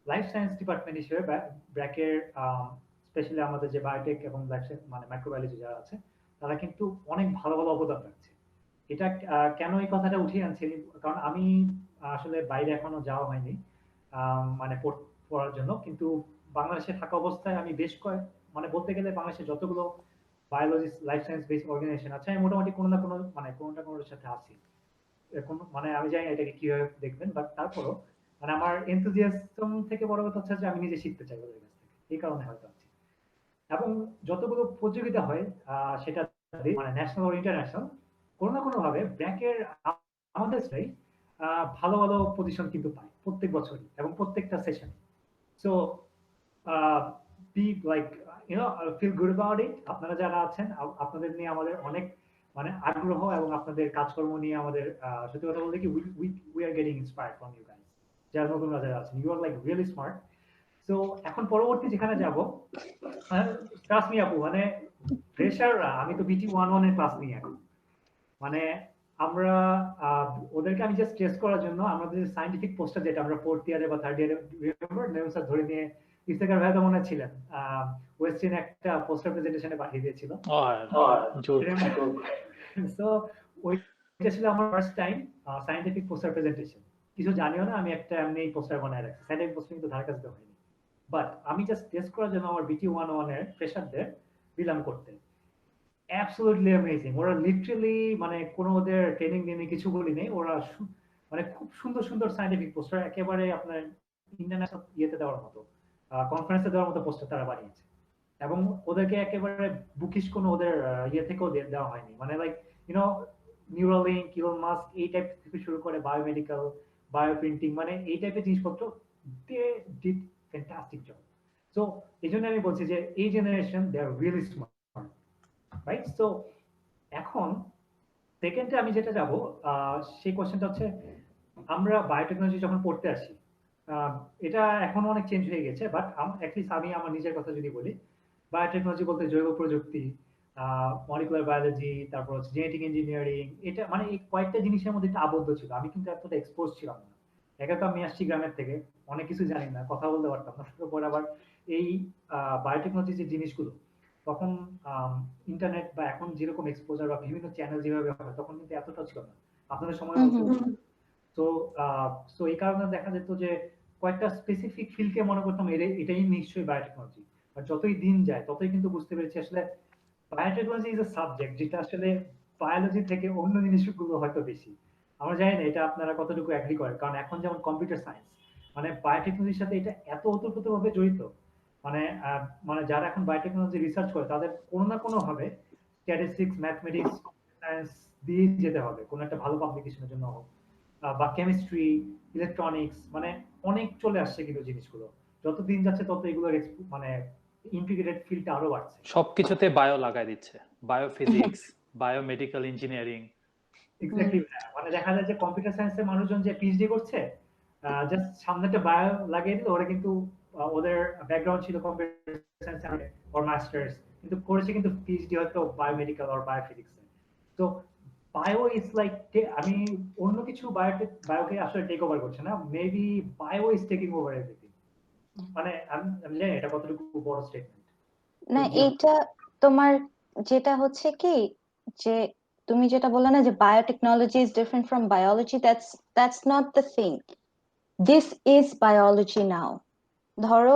লাইফ সায়েন্স ডিপার্টমেন্ট হিসেবে ব্র্যাকের স্পেশালি আমাদের যে বায়োটেক এবং মানে মাইক্রোবায়োলজি যারা আছে তারা কিন্তু অনেক ভালো ভালো অবদান রাখছে। এটা কেন এই কথাটা উঠিয়ে আনছি, কারণ আমি আসলে বাইরে এখনো যাওয়া হয়নি মানে পড়ার জন্য, কিন্তু বাংলাদেশে থাকা অবস্থায় আমি বেশ মানে বলতে গেলে বাংলাদেশে যতগুলো biology life science base organization আছে আমি মোটামুটি কোনো না কোনো মানে কোনোটা কোনোর সাথে আছি। মানে আমি জানি না এটাকে কিভাবে দেখবেন, বাট তারপরও মানে আমার এনথুজিয়াজম থেকে বড় কথা হচ্ছে যে আমি নিজে শিখতে চাই ওদের কাছ থেকে, এই কারণে হয়তো আছি। এবং যতগুলো প্রতিযোগিতা হয় সেটা মানে ন্যাশনাল ও ইন্টারন্যাশনাল, কোনো না কোনো ভাবে ব্র্যাকের আমাদের ভালো ভালো পজিশন কিন্তু পায় প্রত্যেক বছরই এবং প্রত্যেকটা সেশনে। So be like feel good about it. আপনারা যারা আছেন আপনাদের নিয়ে আমাদের অনেক মানে আগ্রহ, এবং আপনাদের কাজকর্ম নিয়ে আমাদের সত্যি কথা বলতে কি we are getting inspired from you guys, যারা নতুন যারা আছেন। You are like really smart. So এখন পরবর্তী যেখানে যাব, ট্রাস্ট মি আপু, মানে ফ্রেশাররা, আমি তো বিটি 1-1 এর ক্লাস নিই এখন। মানে আমরা ওদেরকে আমি জাস্ট টেস্ট করার জন্য আমাদের সায়েন্টিফিক পোস্টার যেটা আমরা 4th ইয়ারে বা 3rd ইয়ারে রিমেম্বার নেম স্যার ধরে নিয়ে ইফতেখার ভাই তো মনে ছিলেন ওয়েস্টার্ন একটা পোস্টার প্রেজেন্টেশনে পাঠিয়ে দিয়েছিল। সো ওইটা ছিল আমার first time scientific poster presentation. কিছু জানিও না, আমি একটা এমনি পোস্টার বানায় রাখছি। সায়েন্টিফিক পোস্টার কিন্তু ধার কাছে হয়নি, বাট আমি জাস্ট টেস্ট করার জন্য আমার বিটি 1-1 এর ফ্রেশারদের দিলাম করতে। Absolutely amazing. ওরা লিটারালি মানে কোনো ওদের ট্রেনিং নিয়ে কিছু বলি নেই, ওরা মানে খুব সুন্দর সুন্দর সায়েন্টিফিক পোস্টার একেবারে আপনার ইন্টারন্যাশনাল ইয়েতে দেওয়ার মতো, কনফারেন্সে দেওয়ার মতো পোস্টার তারা বানিয়েছে। এবং ওদেরকে একেবারে বুকিশ কোনো ওদের ইয়ে থেকেও দেওয়া হয়নি, মানে like you know Neuralink, Elon Musk এই টাইপ থেকে শুরু করে বায়োমেডিক্যাল, বায়োপ্রিন্টিং, মানে এই টাইপের জিনিসপত্র they did fantastic job. So এই জন্য আমি বলছি যে এই generation they are really smart, right? So এখন সেকেন্ডে আমি যেটা যাব সেই কোশ্চেনটা হচ্ছে আমরা বায়োটেকনোলজি যখন পড়তে আসি, এটা এখন অনেক চেঞ্জ হয়ে গেছে, বাট অ্যাটলিস্ট আমি আমার নিজের কথা যদি বলি, বায়োটেকনোলজি বলতে জৈব প্রযুক্তি, মলিকুলার বায়োলজি, তারপর হচ্ছে জেনেটিক ইঞ্জিনিয়ারিং, এটা মানে এই কয়েকটা জিনিসের মধ্যে একটা আবদ্ধ ছিল। আমি কিন্তু এতটা এক্সপোজ ছিলাম না। একা তো আমি আসছি গ্রামের থেকে, অনেক কিছু জানি না, কথা বলতে পারতাম না। তারপর আবার এই বায়োটেকনোলজি যে জিনিসগুলো তখন ইন্টারনেট বা এখন যেরকম এক্সপোজার বা বিভিন্ন চ্যানেল যেভাবে হয় তখন কিন্তু এতটা ছিল না, আপনাদের সময় হচ্ছে। তো সো এই কারণে দেখা যেত যে কয়েকটা স্পেসিফিক ফিল্ডকে মনে করতাম এটাই নিশ্চয়ই বায়োটেকনোলজি। আর যতই দিন যায় ততই কিন্তু বুঝতে পেরেছি আসলে বায়োটেকনোলজি ইজ এ সাবজেক্ট যেটা আসলে বায়োলজি থেকে অন্য জিনিসগুলো হয়তো বেশি। আমরা জানি না এটা আপনারা কতটুকু এগ্রি করেন, কারণ এখন যেমন কম্পিউটার সায়েন্স মানে বায়োটেকনোলজির সাথে এটা এত ওতপ্রোতভাবে জড়িত। মানে মানে যারা এখন বায়োটেকনোলজি রিসার্চ করে তাদের কোনো না কোনো ভাবে স্ট্যাটিস্টিক্স, ম্যাথমেটিক্স, সায়েন্স দিয়ে যেতে হবে কোনো একটা ভালো পাবলিকেশনের জন্য হোক, বা কেমিস্ট্রি, ইলেকট্রনিক্স, মানে অনেক চলে আসছে কিন্তু জিনিসগুলো। যত দিন যাচ্ছে তত এগুলোর মানে ইন্টিগ্রেটেড ফিল্ডটা আরো বাড়ছে।
সবকিছুতে বায়ো লাগাই দিচ্ছে, বায়োফিজিক্স, বায়োমেডিক্যাল ইঞ্জিনিয়ারিং।
এক্স্যাক্টলি, মানে দেখা যায় যে কম্পিউটার সায়েন্সের মানুষজন যে পিএইচডি করছে জাস্ট সামনে একটা বায়ো লাগিয়ে দিল, ওরা কিন্তু ওদের ব্যাকগ্রাউন্ড ছিল কম্পিউটার সায়েন্স অর মাস্টার্স, কিন্তু করেছে কিন্তু পিএইচডি হয়তো বায়োমেডিক্যাল অর বায়োফিজিক্স। তো বায়ো ইজ লাইক, আমি অন্য কিছু বায়োকে আসলে টেক ওভার করছে না, maybe bio is taking over everything. মানে আমি জানি এটা কতটুকু বড় স্টেটমেন্ট
না, এটা তোমার যেটা হচ্ছে কি যে তুমি যেটা বললে না যে biotechnology is different from biology, that's not the thing. This is biology now. ধরো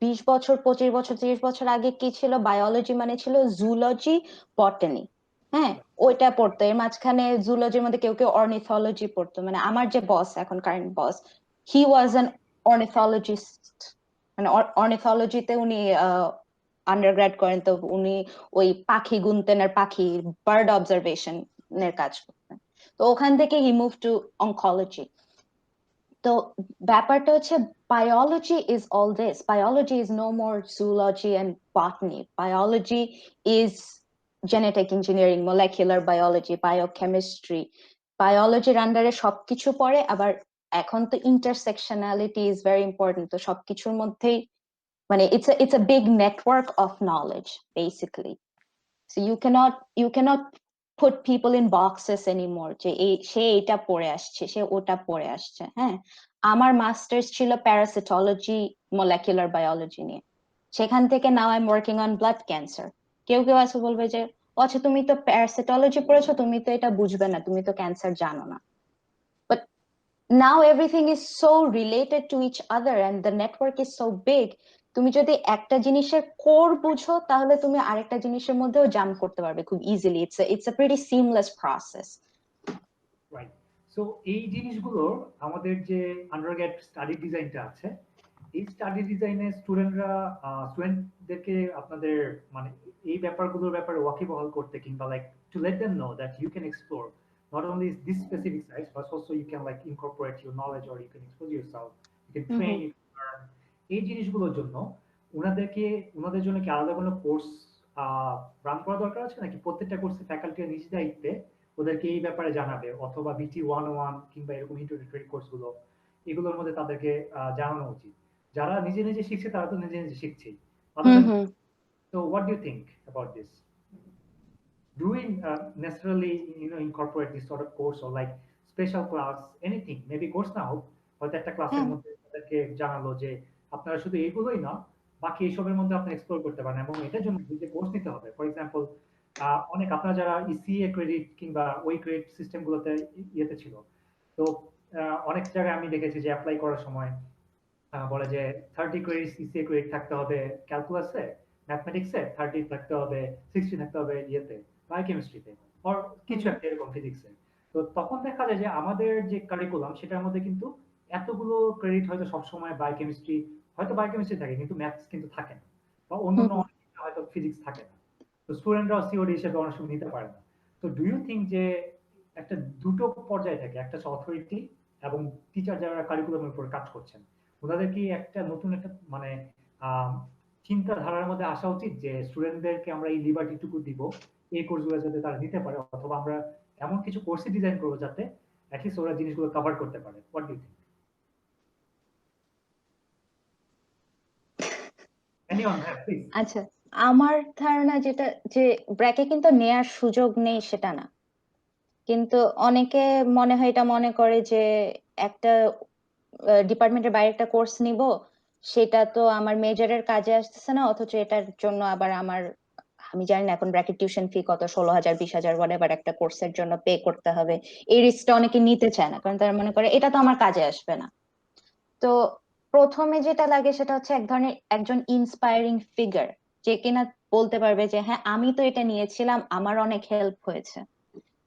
20 বছর, 25 বছর, 30 বছর আগে কি ছিল? বায়োলজি মানে ছিল জুলজি, বটানি। হ্যাঁ ওইটা পড়তো, এর মাঝখানে জুলজির মধ্যে কেউ কেউ অর্নিথোলজি পড়তো, মানে আমার যে বস এখন current boss, he was an অর্নিথোলজিস্ট, মানে অর্নিথোলজিতে উনি আন্ডারগ্রেড করেন, তো উনি ওই পাখি গুনতেন আর পাখি বার্ড অবজারভেশন এর কাজ করতেন, তো ওখান থেকে হি মুভ টু অনকোলজি। তো ব্যাপারটা হচ্ছে biology is all this. Biology is no more zoology and botany. Biology is genetic engineering, molecular biology, biochemistry. Biologyর আন্ডারে সবকিছু পড়ে, আবার এখন তো intersectionality is very important, তো সবকিছুর মধ্যেই মানে it's a big network of knowledge basically. So you cannot put people in boxes anymore, যে সে এটা পড়ে আসছে, সে ওটা পড়ে আসছে। হ্যাঁ, আমার মাস্টার্স ছিল প্যারাসিটোলজি মলিকুলার বায়োলজি নিয়ে, সেখান থেকে now I am working on blood cancer. কেউ কেউ আছে বলবে যে আচ্ছা তুমি তো প্যারাসিটোলজি পড়েছো, তুমি তো এটা বুঝবে না, তুমি তো ক্যান্সার জানো না। But now everything is so related to each other and the network is so big, তুমি যদি একটা জিনিসের কোর বুঝো তাহলে তুমি আরেকটা জিনিসের মধ্যেও জাম্প করতে পারবে খুব easily. it's a pretty seamless process.
Right. So এই জিনিসগুলো আমাদের যে আন্ডারগ্রেড স্টাডি ডিজাইনটা আছে, এই স্টাডি ডিজাইনে স্টুডেন্টদেরকে আপনাদের মানে এই ব্যাপারগুলোর ব্যাপারে ওয়াকিবহাল করতে, কিংবা like to let them know that you can explore not only this specific sites, but also you can like incorporate your knowledge, or you can expose yourself, you can train, you can learn. এই জিনিসগুলোর জন্য ওনাদের জন্য কি আলাদা কোনো course run করা দরকার আছে নাকি প্রত্যেকটা কোর্সে ফ্যাকাল্টির নিজ দায়িত্বে ওদেরকে এই ব্যাপারে জানাবে, অথবা BT 101 কিংবা এরকম ইন্ট্রোডাক্টরি কোর্সগুলো এগুলোর মধ্যে তাদেরকে জানানো উচিত? যারা নিজে নিজে শিখছে তারা তো নিজে নিজে শিখছেই। So what do you think about this? Do we necessarily incorporate this sort of course, or like special class, anything, maybe course না হোক, হয়তো একটা ক্লাসের মধ্যে তাদেরকে জানালো যে আপনারা শুধু এইগুলোই না, বাকি এইসবের মধ্যে আপনি এক্সপ্লোর করতে পারেন, এবং এটার জন্য যে কোর্স নিতে হবে। ফর এক্সাম্পল অনেক আপনারা যারা ইসিএ ক্রেডিট কিংবা ওই ক্রেডিট সিস্টেম গুলোতে ইয়েতে ছিল, তো অনেক জায়গায় আমি দেখেছি যে অ্যাপ্লাই করার সময় বলে যে 30 ক্রেডিট ইসিএ ক্রেডিট থাকতে হবে ক্যালকুলাসে, ম্যাথমেটিক্সে 30 থাকতে হবে, 60 থাকতে হবে ইয়েতে বায়োকেমিস্ট্রিতে, আর কিছু একটা এরকম ফিজিক্সে। তো তখন দেখা যায় যে আমাদের যে কারিকুলাম সেটার মধ্যে কিন্তু এতগুলো ক্রেডিট হয়তো সবসময় বায়োকেমিস্ট্রি, হয়তো বায়োকেমিস্ট্রি থাকে কিন্তু ম্যাথস কিন্তু থাকে না, বা অন্যান্য হয়তো ফিজিক্স থাকে না, তো স্টুডেন্টরাও সিওডি হিসেবে অনেক সময় নিতে পারে না। তো ডু ইউ থিঙ্ক যে একটা দুটো পর্যায়ে থাকে, একটা হচ্ছে অথরিটি এবং টিচার যারা কারিকুলামের উপর কাজ করছেন, ওনাদের কি একটা নতুন একটা মানে চিন্তাধারার মধ্যে আসা উচিত যে স্টুডেন্টদেরকে আমরা এই লিবার্টিটুকু দিব এই কোর্সগুলো যাতে তারা নিতে পারে, অথবা আমরা এমন কিছু কোর্সই ডিজাইন করবো যাতে অ্যাটলিস্ট ওরা জিনিসগুলো কভার করতে পারে? What do you think? Anyone, হ্যাঁ প্লিজ।
আচ্ছা, আমার ধারণা যেটা, যে ব্র্যাকে কিন্তু নেয়ার সুযোগ নেই সেটা না, কিন্তু অনেকে মনে হয় এটা মনে করে যে একটা ডিপার্টমেন্টের বাইরে একটা কোর্স নিব, সেটা তো আমার মেজরের কাজে আসতেছে না, অথচ এটার জন্য আবার আমি জানি না এখন ব্র্যাকেট টিউশন ফি কত, 16,000 20,000 whatever একটা কোর্সের জন্য পে করতে হবে। এই রিস্কটা অনেকে নিতে চায় না, কারণ তারা মনে করে এটা তো আমার কাজে আসবে না। তো প্রথমে যেটা লাগে সেটা হচ্ছে এক ধরনের একজন ইন্সপায়ারিং ফিগার, যে কিনা বলতে পারবে যে হ্যাঁ আমি তো এটা নিয়েছিলাম, আমার অনেক হেল্প হয়েছে,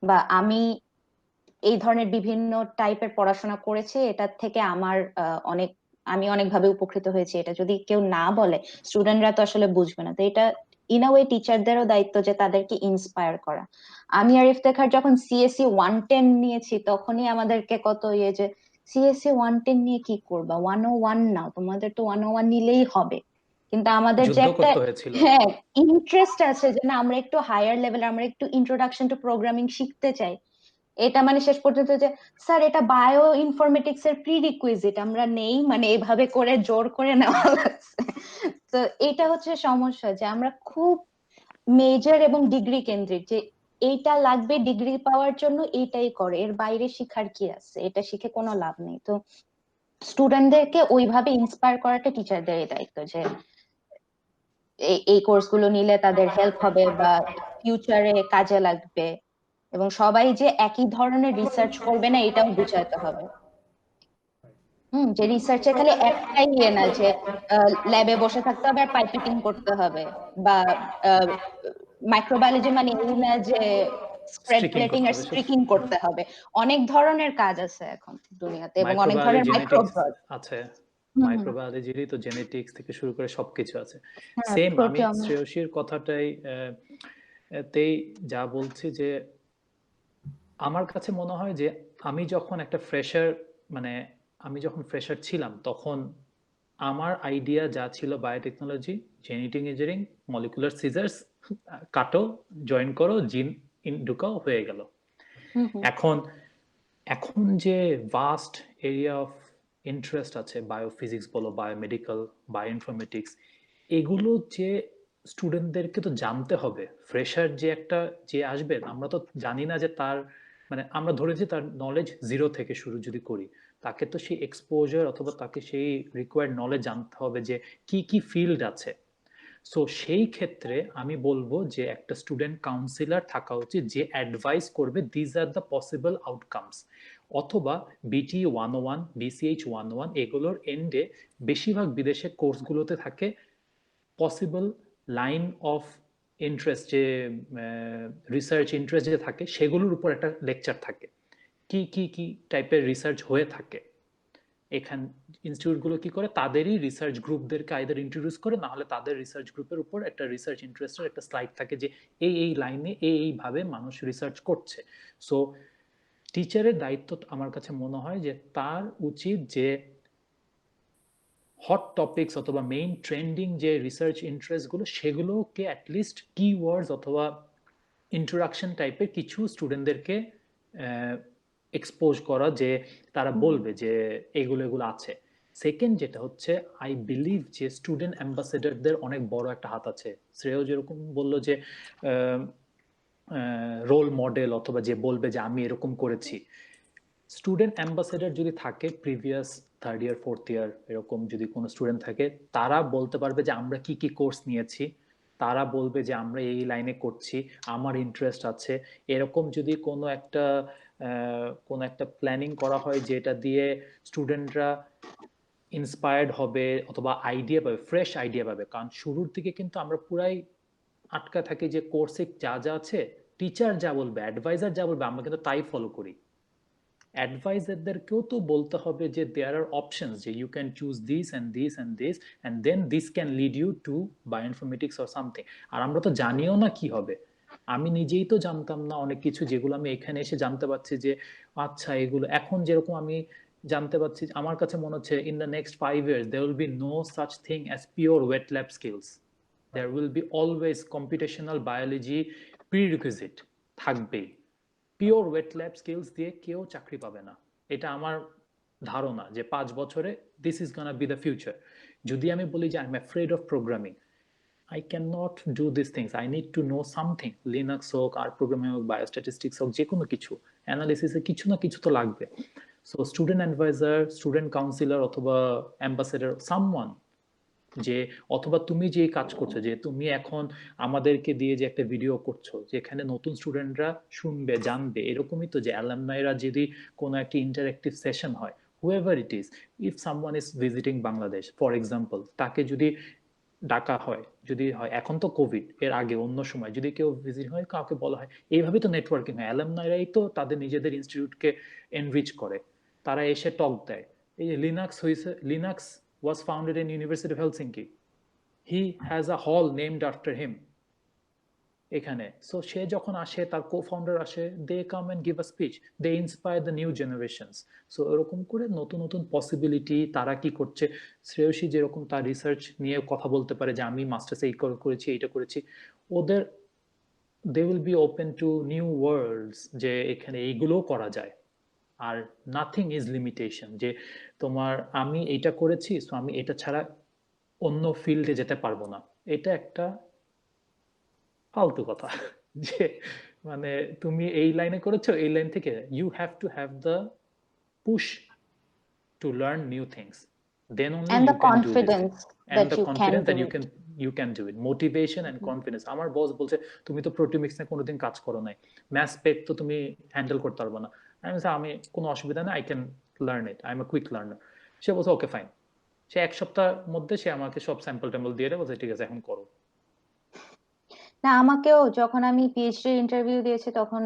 বা আমি এই ধরনের বিভিন্ন টাইপের পড়াশোনা করেছি, এটার থেকে আমি অনেকভাবে উপকৃত হয়েছি। এটা যদি কেউ না বলে, স্টুডেন্টরা তো আসলে বুঝবে না। তো এটা ইন আ ওয়ে টিচারদেরও দায়িত্ব যে তাদেরকে ইন্সপায়ার করা। আমি আর ইফতেখার যখন সিএসসি 110 নিয়েছি, তখনই আমাদেরকে কত যে সিএসসি 110 নিয়ে কি করবা, 101 নাও, তোমাদের তো 101 নিলেই হবে। কিন্তু আমাদের যে একটা হ্যাঁ ইন্টারেস্ট আছে যে না আমরা একটু হায়ার লেভেল, আমরা একটু ইন্ট্রোডাকশন টু প্রোগ্রামিং শিখতে চাই, এটা মানে শেষ পর্যন্ত যে স্যার এটা বায়ো ইনফরমেটিক্স এর প্রিরিকুইজিট, আমরা নেই, মানে এভাবে করে জোর করে নেওয়া লাগছে। তো এটা হচ্ছে সমস্যা, যে আমরা খুব মেজর এবং ডিগ্রি কেন্দ্রিক, যে এইটা লাগবে ডিগ্রি পাওয়ার জন্য, এইটাই করে, এর বাইরে শিখার কি আছে, এটা শিখে কোনো লাভ নেই। তো স্টুডেন্টদেরকে ওইভাবে ইন্সপায়ার করাটা টিচারদেরই দায়িত্ব, যে এই কোর্সগুলো নিলে তাদের হেল্প হবে বা ফিউচারে কাজে লাগবে, এবং সবাই যে একই ধরনের রিসার্চ করবে না এটাও বুঝাতে হবে। যে রিসার্চে খালি একটাই ইয়ে না যে ল্যাবে বসে থাকতে হবে আর পাইপিটিং করতে হবে, বা মাইক্রোবায়োলজি মানে এই না যে স্প্রেড
Streaking
প্লেটিং
করতে
আর
হবে শুধু।
স্ট্রিকিং করতে হবে, অনেক ধরনের কাজ আছে এখন দুনিয়াতে এবং অনেক
মাইক্রোবায়োলজি,
ধরনের
জেনেটিক্স
মাইক্রোব
আছে।
হুম হুম
মাইক্রোবায়োলজিরই তো জেনেটিক্স থেকে শুরু করে সবকিছু আছে।
হ্যাঁ
সেম আমি
প্রোটিওম
শ্রেয়সীর কথাটাই তেই যা বলছি যে আমার কাছে মনে হয় যে আমি যখন একটা ফ্রেশার মানে আমি যখন ফ্রেশার ছিলাম তখন আমার আইডিয়া যা ছিল biotechnology, genetic engineering, molecular scissors, কাটো, জয়েন করো, জিন ঢুকাও, হয়ে গেল।
হুম হুম
এখন এখন যে ভাস্ট এরিয়া অফ ইন্টারেস্ট আছে, বায়োফিজিক্স বলো, বায়োমেডিক্যাল, বায়োইনফরমেটিক্স, এগুলো যে স্টুডেন্টদেরকে তো জানতে হবে। ফ্রেশার যে একটা যে আসবে, আমরা তো জানি না যে তার মানে আমরা ধরেছি তার নলেজ জিরো থেকে শুরু যদি করি, তাকে তো সেই এক্সপোজার অথবা তাকে সেই রিকোয়ার্ড নলেজ জানতে হবে যে কি কি ফিল্ড আছে। সো সেই ক্ষেত্রে আমি বলবো যে একটা স্টুডেন্ট কাউন্সিলর থাকা উচিত যে অ্যাডভাইস করবে these are the possible outcomes, অথবা বিটি 101, বিসিএইচ 101 এগুলোর এন্ডে বেশিরভাগ বিদেশে কোর্সগুলোতে থাকে পসিবল লাইন অফ ইন্টারেস্ট, যে রিসার্চ ইন্টারেস্ট যে থাকে সেগুলোর উপর একটা লেকচার থাকে, কি কি কি টাইপের রিসার্চ হয়ে থাকে। এখান ইনস্টিটিউটগুলো কি করে তাদেরই রিসার্চ গ্রুপদেরকে আইদার ইন্ট্রোডিউস করে, না হলে তাদের রিসার্চ গ্রুপের উপর একটা রিসার্চ ইন্টারেস্টের একটা স্লাইড থাকে যে এই লাইনে এইভাবে মানুষ রিসার্চ করছে। সো টিচারের দায়িত্ব আমার কাছে মনে হয় যে তার উচিত যে হট টপিকস অথবা মেইন ট্রেন্ডিং যে রিসার্চ ইন্টারেস্টগুলো সেগুলোকে অ্যাটলিস্ট কিওয়ার্ডস অথবা ইন্ট্রোডাকশন টাইপের কিছু স্টুডেন্টদেরকে এক্সপোজ করা, যে তারা বলবে যে এগুলো এগুলো আছে। সেকেন্ড যেটা হচ্ছে, আই বিলিভ যে স্টুডেন্ট অ্যাম্বাসেডারদের অনেক বড় একটা হাত আছে। শ্রেয় যেরকম বললো যে রোল মডেল অথবা যে বলবে যে আমি এরকম করেছি, স্টুডেন্ট অ্যাম্বাসেডার যদি থাকে previous third year fourth year এরকম যদি কোনো স্টুডেন্ট থাকে, তারা বলতে পারবে যে আমরা কি কি কোর্স নিয়েছি, তারা বলবে যে আমরা এই লাইনে করছি, আমার ইন্টারেস্ট আছে। এরকম যদি কোনো একটা প্ল্যানিং করা হয় যেটা দিয়ে স্টুডেন্টরা ইন্সপায়ার্ড হবে অথবা আইডিয়া পাবে, ফ্রেশ আইডিয়া পাবে। কারণ শুরুর দিকে কিন্তু আমরা পুরাই আটকা থাকি যে কোর্সে যা যা আছে, টিচার যা বলবে, অ্যাডভাইজার যা বলবে, আমরা কিন্তু তাই ফলো করি। অ্যাডভাইজারদেরকেও তো বলতে হবে যে দেয়ার আর অপশনস, যে you can choose this and this and this and then this can lead you to bioinformatics or something. আর আমরা তো জানিও না কি হবে। আমি নিজেই তো জানতাম না অনেক কিছু, যেগুলো আমি এখানে এসে জানতে পারছি যে আচ্ছা এগুলো এখন যেরকম আমি জানতে পারছি। আমার কাছে মনে হচ্ছে in the next 5 years there will be no such thing as pure wet lab skills. There will be always computational biology prerequisite থাকবেই। পিওর ওয়েট ল্যাব স্কিলস দিয়ে কেউ চাকরি পাবে না, এটা আমার ধারণা যে 5 বছরে this is gonna be the future. যদি আমি বলি যে I am afraid of programming, I cannot do these things. I need to know something. Linux হোক, আর প্রোগ্রামিং হোক, বায়োস্ট্যাটিস্টিক্স হোক, যে কোনো কিছু অ্যানালিসিসে কিছু না কিছু তো লাগবে। So student advisor, student counsellor অথবা অ্যাম্বাসেডার, সামওয়ান, যে অথবা তুমি যে কাজ করছো, যে তুমি এখন আমাদেরকে দিয়ে যে একটা ভিডিও করছো যেখানে নতুন স্টুডেন্টরা শুনবে, জানবে, এরকমই তো যে অ্যালামনাইরা যদি কোনো একটা ইন্টারেক্টিভ সেশন হয়, whoever it is, if someone is visiting Bangladesh for example, তাকে যদি ডাকা হয়, যদি হয়, এখন তো কোভিড, এর আগে অন্য সময় যদি কেউ ভিজিট হয়, কাউকে বলা হয়, এইভাবে তো নেটওয়ার্কিং হয়। অ্যালামনাইরাই তো তাদের নিজেদের ইনস্টিটিউটকে এনরিচ করে, তারা এসে টক দেয়। এই যে লিনাক্স হয়েছে, Linux was founded in University of Helsinki. He has a hall named after him এখানে। সো সে যখন আসে, তার কো-ফাউন্ডার আসে, they come and give a speech, they inspire the new generations. So এরকম করে নতুন নতুন পসিবিলিটি, তারা কি করছে, শ্রেয়সী যেরকম তার রিসার্চ নিয়ে কথা বলতে পারে যে আমি মাস্টার্স এই করেছি, এইটা করেছি, ওদের they will be open to new worlds, যে এখানে এইগুলোও করা যায়। আর নাথিং ইজ লিমিটেশন, যে তোমার আমি এইটা করেছি সো আমি এটা ছাড়া অন্য ফিল্ডে যেতে পারবো না, এটা একটা ফালতু কথা। যে মানে তুমি এই লাইনে করেছো, এই লাইন থেকে you have to have the push to learn new things, then only
and
you
the
can do this thing,
confidence
and
that
the
you can
confidence
do
that
it.
you can do it, motivation and confidence. আমার বস বলছে তুমি তো প্রোটিমিক্স নিয়ে কোনোদিন কাজ করো নাই, math পেক তো তুমি হ্যান্ডেল করতে পারবো না। আমি কোনো অসুবিধা নেই, I can learn it, I am a quick learner. সে বলছে ওকে ফাইন। সে 1 সপ্তাহের মধ্যে সে আমাকে সব স্যাম্পল ট্যাম্পল দিয়ে দেয়, বলছে ঠিক আছে এখন করো।
না, আমাকেও যখন আমি পিএইচডি ইন্টারভিউ দিয়েছি তখন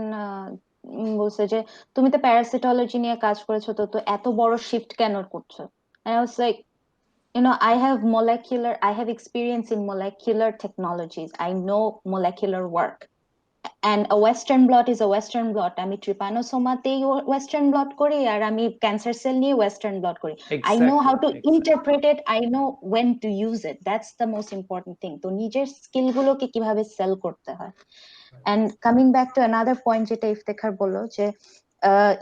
বলছে যে তুমি তো প্যারাসিটোলজি নিয়ে কাজ করেছো, তো তো এত বড় শিফট কেন করছো? And I was like, I have experience in molecular technologies. I know molecular work. And a western blot is a western blot. আমি trypanosomaতেই western blot করি, আর আমি ক্যান্সার সেল নিয়ে western blot করি. I know how to interpret it. I know when to use it. That's the most important thing. তো নিজের skill গুলোকে কিভাবে sell করতে হয়. And coming back to another point যেটা ইফতেখার বললো, যে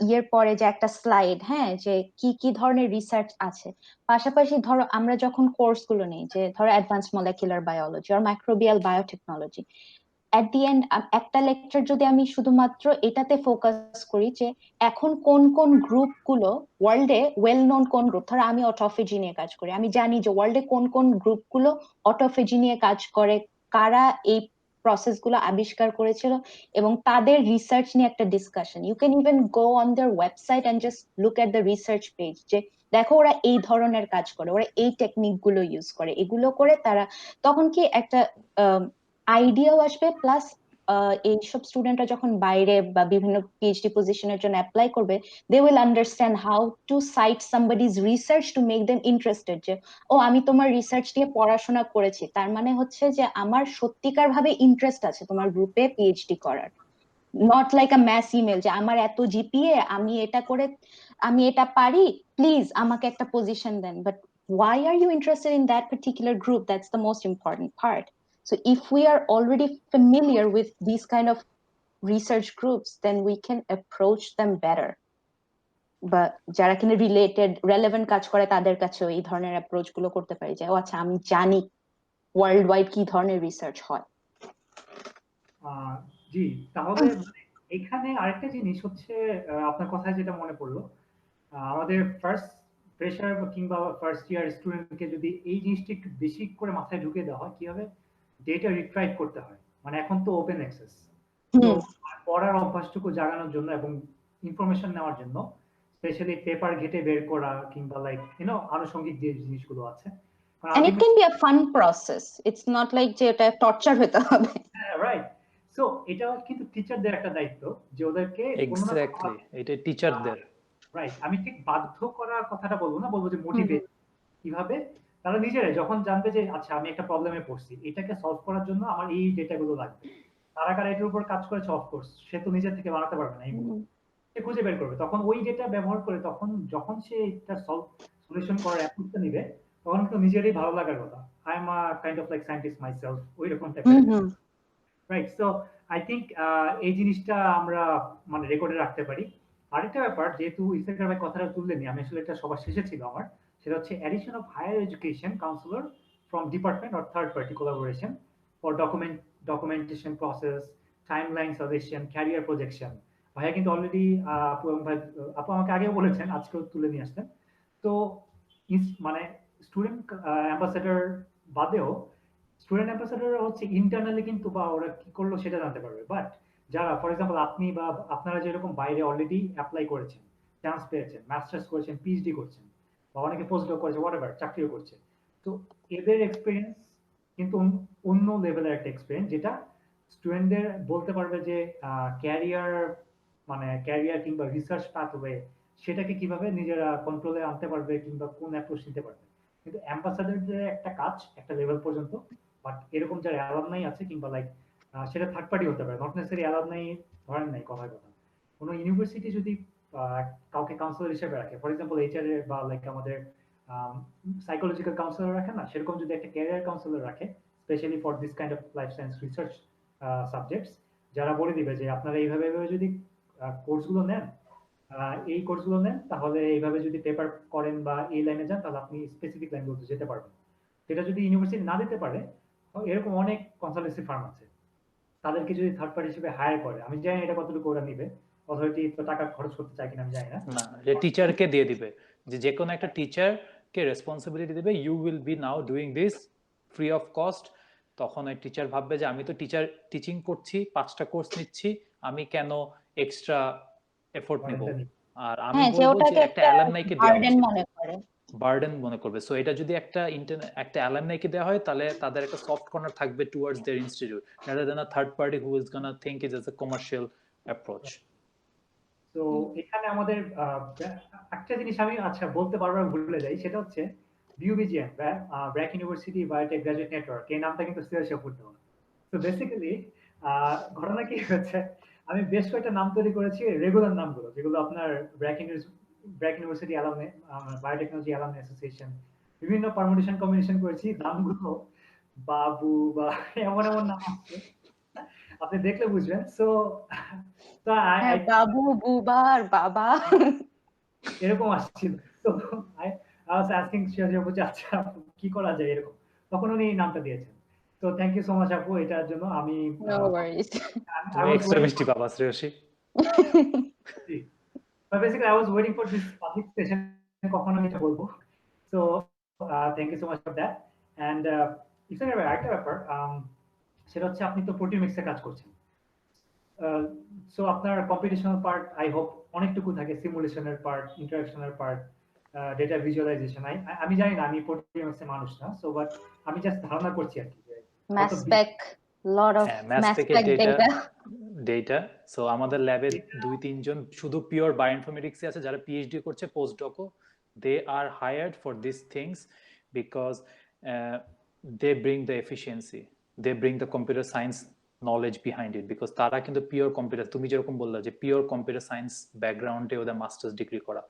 ইয়ের পরে যে একটা স্লাইড, হ্যাঁ, যে কি কি ধরনের রিসার্চ আছে, পাশাপাশি ধরো আমরা যখন কোর্স গুলো নেই, যে ধরো অ্যাডভান্স মলিকুলার বায়োলজি আর microbial biotechnology, at the end একটা লেকচার যদি আমি শুধুমাত্র এটাতে ফোকাস করি যে এখন কোন কোন গ্রুপ গুলো ওয়ার্ল্ডে ওয়েল নোন, কোন গ্রুপ, ধরো আমি অটোফেজি নিয়ে কাজ করি, আমি জানি যে ওয়ার্ল্ডে কোন কোন গ্রুপ গুলো অটোফেজি নিয়ে কাজ করে, কারা এই প্রসেস গুলো আবিষ্কার করেছিল, এবং তাদের রিসার্চ নিয়ে একটা discussion. You can even go on their website and just look at the research page, যে দেখো ওরা এই ধরনের কাজ করে, ওরা এই টেকনিক গুলো ইউজ করে, এগুলো করে তারা, তখন কি একটা আইডিয়াও আসবে, প্লাস এইসব স্টুডেন্টরা যখন বাইরে বা বিভিন্ন পিএইচডি পজিশনের জন্য অ্যাপ্লাই করবে, they will understand how to cite somebody's research to make them interested, যে ও আমি তোমার রিসার্চ নিয়ে পড়াশোনা করেছি, তার মানে হচ্ছে যে আমার সত্যিকার ভাবে ইন্টারেস্ট আছে তোমার গ্রুপে পিএইচডি করার, not like a mass email যে আমার এত জিপিএ, আমি এটা করে, আমি এটা পারি, প্লিজ আমাকে একটা পজিশন দেন। But why are you interested in that particular group? That's the most important part. So if we are already familiar with these kind of research groups, then we can approach them better. But যারা কিনা related relevant কাজ করে তাদের কাছেও এই ধরনের approach গুলো করতে পারি, যে ও আচ্ছা আমি জানি ওয়ার্ল্ড ওয়াইড কি ধরনের রিসার্চ হয়।
জি, তাহলে এখানে আরেকটা জিনিস হচ্ছে, আপনার কথায় যেটা মনে পড়লো, আমাদের ফার্স্ট ফ্রেশার কিংবা ফার্স্ট ইয়ার স্টুডেন্টকে যদি এই জিনিসটা একটু বেশি করে মাথায় ঢুকে দেওয়া হয়, কি হবে, ডেটা রিট্রাইভ করতে হয়, মানে এখন তো ওপেন অ্যাক্সেস, তো পড়ার অভ্যাসটুকু জাগানোর জন্য এবং ইনফরমেশন নেওয়ার জন্য স্পেশালি পেপার ঘেটে বের করা কিংবা লাইক আনুষঙ্গিক যে জিনিসগুলো আছে,
And it can be a fun process. It's not like যে এটা টর্চার হতে হবে।
রাইট। সো এটা কিন্তু টিচারদের একটা দায়িত্ব, যে ওদেরকে
এক্স্যাক্টলি, এটা টিচারদের।
রাইট, আমি ঠিক বাধ্য করার কথাটা বলবো না, বলবো যে মোটিভেট, কিভাবে তারা নিজেরাই যখন জানবে যে আচ্ছা আমি একটা প্রবলেমে পড়ছি, এটাকে সলভ করার জন্য আমার এই ডেটাগুলো লাগবে, তারা কারা এটার উপর কাজ করেছে, অফকোর্স সে তো নিজে থেকে বানাতে পারবে না, এইগুলো সে খুঁজে বের করবে, তখন ওই ডেটা ব্যবহার করে তখন যখন সে এটা সলিউশন করার অ্যাপ্রোচটা নিবে, তখন তো নিজেরই ভালো লাগার কথা, I am a kind of like scientist myself, ওই রকম টাইপের, রাইট। সো আই থিংক এই জিনিসটা আমরা মানে রেকর্ডে রাখতে পারি। আরেকটা ব্যাপার, যেহেতু ইফতেখার ভাই কথাটা তুললেনি, আমি আসলে এটা সবার শেষে ছিল আমার, সেটা হচ্ছে addition of higher education counsellor from department or third party collaboration for documentation process, timeline suggestion, career projection. ভাইয়া কিন্তু অলরেডি আপু আমাকে আগেও বলেছেন, আজকেও তুলে নিয়ে আসতেন। তো মানে স্টুডেন্ট অ্যাম্বাসেডর বাদেও স্টুডেন্ট অ্যাম্বাসেডর হচ্ছে ইন্টারনালি কিন্তু বা ওরা কি করলো সেটা জানতে পারবে, বাট যারা ফর এক্সাম্পল আপনি বা আপনারা যেরকম বাইরে অলরেডি অ্যাপ্লাই করেছেন, চান্স পেয়েছেন, মাস্টার্স করেছেন, পিএইচডি করছেন, বা অনেকে পোস্টডক করেছে, হোয়াটএভার চাকরিও করছে, তো এদের এক্সপিরিয়েন্স কিন্তু অন্য লেভেলের একটা এক্সপিরিয়েন্স, যেটা স্টুডেন্টদের বলতে পারবে যে ক্যারিয়ার মানে ক্যারিয়ার কিংবা রিসার্চ পাথওয়ে সেটাকে কিভাবে নিজেরা কন্ট্রোলে আনতে পারবে কিংবা কোন অ্যাপ্রোচ নিতে পারবে। কিন্তু অ্যাম্বাসাডারদের একটা কাজ একটা লেভেল পর্যন্ত, বাট এরকম যারা অ্যালামনাই আছে কিংবা লাইক সেটা থার্ড পার্টি হতে পারে, নট নেসেসারি অ্যালামনাই, ধরেন নাই কথার কথা, কোনো ইউনিভার্সিটি যদি কাউকে কাউন্সিলর হিসেবে রাখে, ফর এক্সাম্পল এইচআর বা লাইক আমাদের সাইকোলজিক্যাল কাউন্সিলর রাখে না, সেরকম যদি একটা ক্যারিয়ার কাউন্সিলর রাখে specially for this kind of life science research subjects, যারা বলে দিবে যে আপনারা এইভাবে যদি কোর্সগুলো নেন, এই কোর্সগুলো নেন, তাহলে এইভাবে যদি পেপার করেন বা এই লাইনে যান, তাহলে আপনি স্পেসিফিক লাইনগুলোতে যেতে পারবেন। সেটা যদি ইউনিভার্সিটি না দিতে পারে, এরকম অনেক কনসালটেন্সি ফার্ম আছে, তাদেরকে যদি থার্ড পার্টি হিসেবে হায়ার করে, আমি জানি এটা কতটুকু ওরা নিবে, অথরিটি তো টাকা খরচ করতে চায় কিনা আমি জানি না,
না যে টিচারকে দিয়ে দিবে, যে কোনো একটা টিচারকে রেসপন্সিবিলিটি দিবে, you will be now doing this free of cost. তখন ওই টিচার ভাববে যে আমি তো টিচিং করছি, 5টা কোর্স নিচ্ছি, আমি কেন এক্সট্রা এফোর্ট নিব। আর আমি বলবো যে একটা অ্যালামনাইকে দেওয়া উচিত। বার্ডেন মনে করবে। সো এটা যদি একটা একটা অ্যালামনাইকে দেওয়া হয় তাহলে তাদের একটা সফট কর্নার থাকবে towards their institute rather than a third party who is going to think it as a commercial approach.
তো এখানে আমাদের একটা জিনিস আমি আচ্ছা বলতে বারবার ভুলে যাই, সেটা হচ্ছে BUBGN BRAC university biotech graduate network, এই নামটা কিন্তু সিরিয়াসলি পড়তে হবে। তো বেসিক্যালি ঘটনা কি হচ্ছে, আমি বেশ কয়েকটা নাম তৈরি করেছি রেগুলার নামগুলো, যেগুলো আপনার ব্র্যাক ইউনিভার্সিটি অ্যালামনে, বায়োটেকনোলজি অ্যালামনে অ্যাসোসিয়েশন, বিভিন্ন পারমুটেশন কম্বিনেশন করেছি, নামগুলো বাবু বা এমন এমন নাম আছে, আপনি দেখলে বুঝবেন। সো তো
হ্যাঁ, বাবু, বুবার, বাবা।
এরকম আসছিল। তো আই ওয়াজ আস্কিং শিয়াজি আপু যে আচ্ছা কি করা যায় এরকম। তখন উনি এই নামটা দিয়েছেন। তো থ্যাংক ইউ সো মাচ আপু এটার জন্য। আমি
নো ওয়ারিজ।
I
তুমি
was
এক্সট্রা
waiting
মিষ্টি পাবা Shreyasi.
but basically I was waiting for this public session কখন আমি এটা বলবো। So thank you so much for that. And it's একটা ব্যাপার, সেটা হচ্ছে আপনি তো প্রোটিওমিক্সে কাজ করছেন। সো আপনার কম্পিটিশনাল পার্ট আই হোপ অনেকটুকু থাকে, সিমুলেশনের পার্ট, ইন্টারাকশনের পার্ট, ডেটা ভিজুয়ালাইজেশন। আমি জানি না, আমি প্রোটিওমিক্সের মানুষ না, সো বাট আমি জাস্ট ধারণা করছি আর কি,
mass spec, lot of mass spec
data. So আমাদের ল্যাবে 2-3 জন শুধু পিওর বায়োইনফরমেটিক্সে আছে যারা পিএইচডি করছে, পোস্টডকও। They are hired for this things because they bring the efficiency, they bring the computer science knowledge behind it, because তারা কিন্তু পিওর কম্পিউটার, তুমি যেরকম বললা যে পিওর কম্পিউটার সায়েন্স ব্যাকগ্রাউন্ডে ওদের মাস্টার্স ডিগ্রি করা,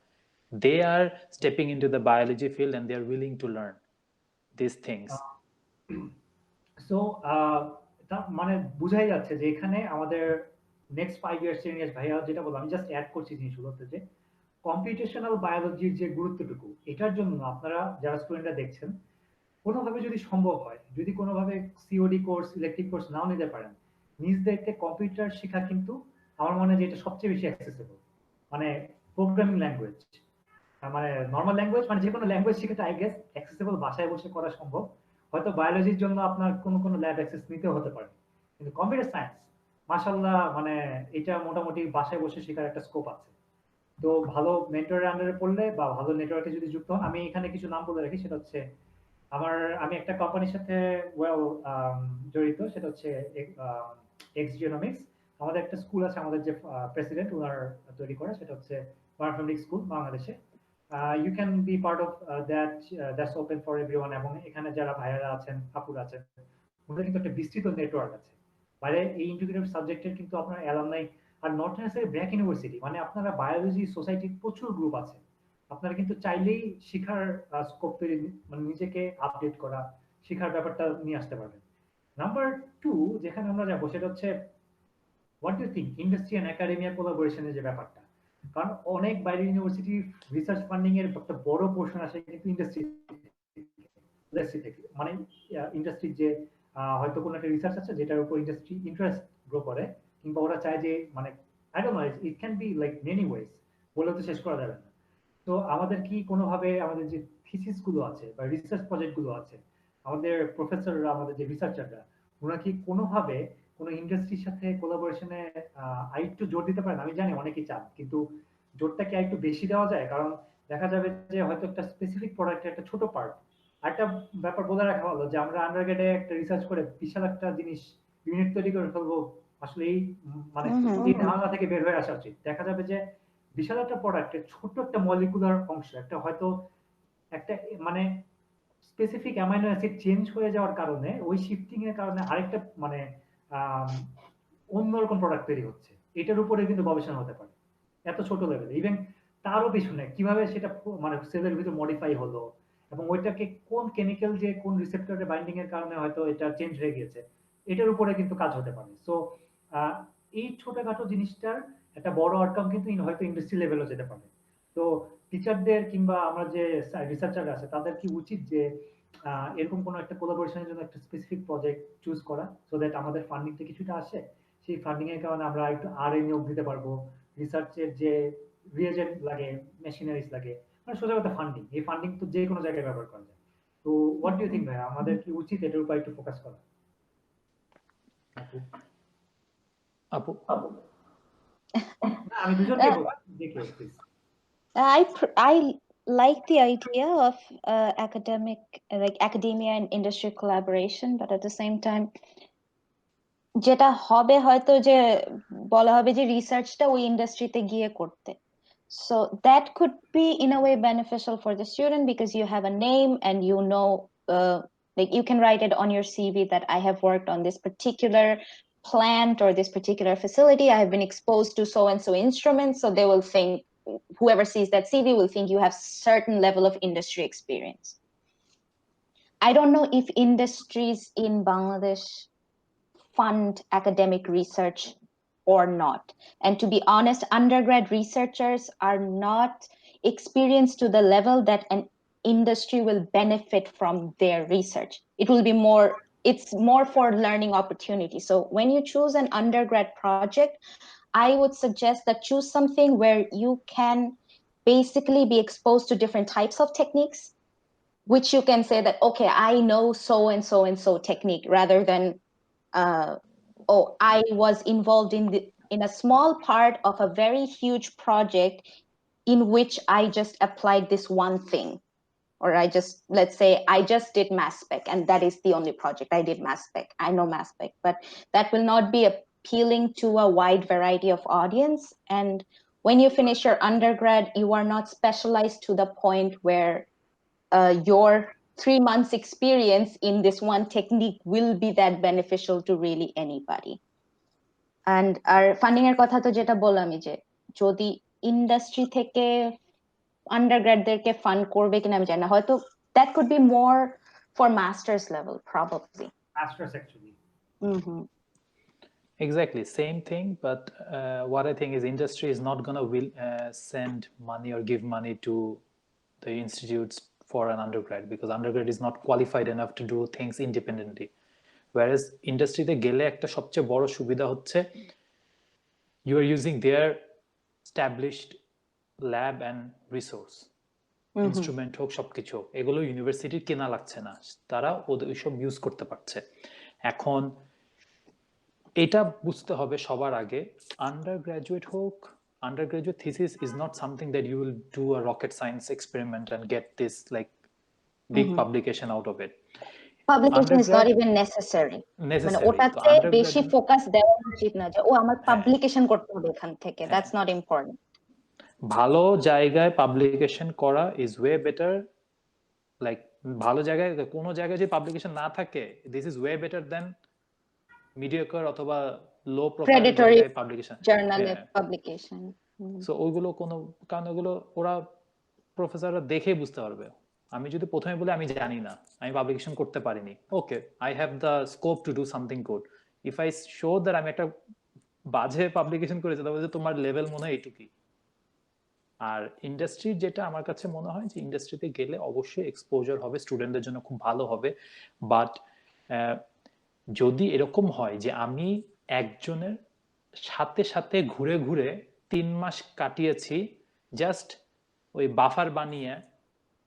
they are stepping into the biology field and they are willing to learn these things.
So মানে বুঝাই যাচ্ছে যে এখানে আমাদের নেক্সট 5 ইয়ার্স 10 ইয়ার্স, ভাইয়া যেটা বললাম, আমি জাস্ট অ্যাড করছি জিনিসগুলোতে, যে কম্পিউটেশনাল বায়োলজির যে গুরুত্বটুকু, এটার জন্য আপনারা যারা স্টুডেন্টরা দেখছেন, কোনোভাবে যদি সম্ভব হয়, যদি কোনোভাবে সিওডি কোর্স, ইলেকট্রিক কোর্স নাও নিতে পারেন, নিজ দায়িত্বে কম্পিউটার শেখা কিন্তু আমার মনে হয় যে এটা সবচেয়ে বেশি অ্যাক্সেসিবল। মানে প্রোগ্রামিং ল্যাঙ্গুয়েজ, মানে নরমাল ল্যাঙ্গুয়েজ, মানে যে কোনো ল্যাঙ্গুয়েজ শেখাটা আই গেস অ্যাক্সেসিবল, বাসায় বসে করা সম্ভব। হয়তো বায়োলজির জন্য আপনার কোনো ল্যাব অ্যাক্সেস নিতে হতে পারে, কিন্তু কম্পিউটার সায়েন্স মাশাআল্লাহ, মানে এটা মোটামুটি বাসায় বসে শেখার একটা স্কোপ আছে। তো ভালো মেন্টরের আন্ডারে পড়লে বা ভালো নেটওয়ার্কে যদি যুক্ত হন, আমি এখানে কিছু নাম বলে রাখি, সেটা হচ্ছে আমি একটা কোম্পানির সাথে জড়িত, সেটা হচ্ছে এক্স জিনোমিক্স। আমাদের একটা স্কুল আছে, আমাদের যে প্রেসিডেন্ট ওনার তৈরি করা, সেটা হচ্ছে বায়োইনফরমেটিক্স স্কুল বাংলাদেশে। You can be part of that's open for everyone. এবং এখানে যারা ভাইয়ারা আছেন, আপুরা আছেন, ওদের কিন্তু একটা বিস্তৃত নেটওয়ার্ক আছে। বাইরে এই ইন্টিগ্রেটেড সাবজেক্টের কিন্তু আপনার alumni, are not necessary BRAC university, মানে আপনারা বায়োলজি সোসাইটির প্রচুর গ্রুপ আছে, আপনারা কিন্তু চাইলেই শেখার স্কোপ তৈরি, মানে নিজেকে আপডেট করা, শেখার ব্যাপারটা নিয়ে আসতে পারবেন। নাম্বার 2 যেখানে আমরা যাবো, সেটা হচ্ছে what do think industry and academia কোলাবোরেশনের যে ব্যাপারটা। কারণ অনেক বাইরের ইউনিভার্সিটি রিসার্চ ফান্ডিং এর একটা বড় পোর্শন আসে কিন্তু ইন্ডাস্ট্রি থেকে, মানে ইন্ডাস্ট্রির যে হয়তো কোনো একটা রিসার্চ আছে যেটার উপর ইন্ডাস্ট্রি ইন্টারেস্ট গ্রো করে, কিংবা ওরা চায় যে, মানে I don't know, it can be like many ways, বলে তো শেষ করা যাবে না। তো আমাদের কি কোনোভাবে আমাদের যে থিসিস গুলো আছে বা রিসার্চ প্রজেক্ট গুলো আছে, আমাদের প্রফেসররা, আমাদের যে রিসার্চাররা, ওরা কি কোনোভাবে কোনো ইন্ডাস্ট্রির সাথে কোলাবোরেশনে আরেকটু জোর দিতে পারেন? আমি জানি অনেকেই চান, কিন্তু জোরটা কি আরেকটু বেশি দেওয়া যায়? কারণ দেখা যাবে যে হয়তো একটা স্পেসিফিক প্রোডাক্টের একটা ছোট পার্ট। আরেকটা ব্যাপার বলে রাখা হলো যে আমরা আন্ডারগ্রেডে একটা রিসার্চ করে বিশাল একটা জিনিস ইউনিট তৈরি করে ফেলবো, আসলে এই মানে এই ধারণা থেকে বের হয়ে আসা উচিত। দেখা যাবে যে বিশাল একটা প্রোডাক্টের ছোট্ট একটা মলিকুলার অংশ, একটা হয়তো একটা মানে স্পেসিফিক অ্যামাইনো অ্যাসিড চেঞ্জ হয়ে যাওয়ার কারণে, ওই শিফটিং এর কারণে আরেকটা মানে অন্যরকম প্রোডাক্ট তৈরি হচ্ছে, এটার উপরে কিন্তু গবেষণা হতে পারে এত ছোট লেভেলে। ইভেন তারও পিছনে কিভাবে সেটা মানে সেলের ভিতরে মডিফাই হলো, এবং ওইটাকে কোন কেমিক্যাল যে কোন রিসেপ্টরে বাইন্ডিং এর কারণে হয়তো এটা চেঞ্জ হয়ে গিয়েছে, এটার উপরে কিন্তু কাজ হতে পারে। সো এই ছোটখাটো জিনিসটার একটা বড় আউটকাম কিন্তু হয়তো ইন্ডাস্ট্রি লেভেলও যেতে পারে। তো টিচারদের কিংবা আমরা যে রিসার্চার আছে, তাদের কি উচিত যে এরকম কোনো একটা কোলাবোরেশনের জন্য একটা স্পেসিফিক প্রজেক্ট চুজ করা, সো দ্যাট আমাদের ফান্ডিংটা কিছুটা আসে, সেই ফান্ডিং এর কারণে আমরা একটু আরএ নিয়োগ দিতে পারবো, রিসার্চের যে রিয়েজেন্ট লাগে, মেশিনারিজ লাগে, মানে সোজা কথা ফান্ডিং, এই ফান্ডিং তো যে কোনো জায়গায় ব্যবহার করা যায়। তো হোয়াট ডু ইউ থিঙ্ক ভাই, আমাদের কি উচিত এটার উপর একটু ফোকাস করা?
আপু
না, আমি দুজনকে বলছি, দেখে please.
I like the idea of academia and industry collaboration, but at the same time, যেটা হবে হয়তো যে বলা হবে যে রিসার্চটা ওই ইন্ডাস্ট্রিতে গিয়ে করতে, so that could be in a way beneficial for the student because you have a name and you know, like you can write it on your CV that I have worked on this particular plant or this particular facility. I have been exposed to so and so instruments, so they will think, whoever sees that CV will think you have certain level of industry experience. I don't know if industries in Bangladesh fund academic research or not. And to be honest, undergrad researchers are not experienced to the level that an industry will benefit from their research. It will be more, it's more for learning opportunity. So when you choose an undergrad project, I would suggest that choose something where you can basically be exposed to different types of techniques, which you can say that, okay, I know so and so and so technique, rather than oh, I was involved in a small part of a very huge project in which I just applied this one thing. Or let's say I just did mass spec and that is the only project I did mass spec. I know mass spec, but that will not be appealing to a wide variety of audience. And when you finish your undergrad, you are not specialized to the point where your 3 months experience in this one technique will be that beneficial to really anybody. And our funding এর কথা তো যেটা বললামই, যে যদি industry থেকে আন্ডারগ্রেডদেরকে fund করবে কিনা আমি জানি না, হয়তো that could be more for master's level probably.
Masters actually.
Exactly, same thing, but what I think is industry is not going to send money or give money to the institutes for an undergrad, because undergrad is not qualified enough to do things independently. Whereas industryতে গেলে একটা সবচেয়ে বড় সুবিধা হচ্ছে you are using their established lab and resource, instrument হোক সবকিছু হোক, এগুলো ইউনিভার্সিটির কেনা লাগছে না, তারা ওদের সব ইউজ করতে পারছে। এখন এটা বুঝতে হবে সবার আগে, undergraduate thesis is not something that you will do a rocket science experiment and get this like big publication out of it.
Publication is not even necessary. মানে ওটাতে বেশি ফোকাস দেওয়া উচিত না যে ও আমার পাবলিকেশন করতে হবে এখান থেকে, that's not important.
ভালো জায়গায় পাবলিকেশন করা is way better, like ভালো জায়গায়, কোনো জায়গায় যদি পাবলিকেশন না থাকে, this is way better than mediocre অথবা লো প্রোফাইল জায়গায় পাবলিকেশন,
জার্নালে পাবলিকেশন।
সো ওইগুলো কোনো, কারণ ওগুলো ওরা প্রফেসররা দেখে বুঝতে পারবে। আমি যদি প্রথমে বলি আমি জানি না, আমি পাবলিকেশন করতে পারিনি, okay, I have the scope to do something good. If I show that আমি একটা বাজে পাবলিকেশন করেছি, তাহলে তোমার লেভেল মনে হয় এইটুকুই। আর ইন্ডাস্ট্রির যেটা আমার কাছে মনে হয় যে ইন্ডাস্ট্রিতে গেলে অবশ্যই এক্সপোজার হবে, স্টুডেন্টদের জন্য খুব ভালো হবে। বাট যদি এরকম হয় যে আমি একজনের সাথে সাথে ঘুরে ঘুরে 3 মাস কাটিয়েছি জাস্ট ওই বাফার বানিয়ে,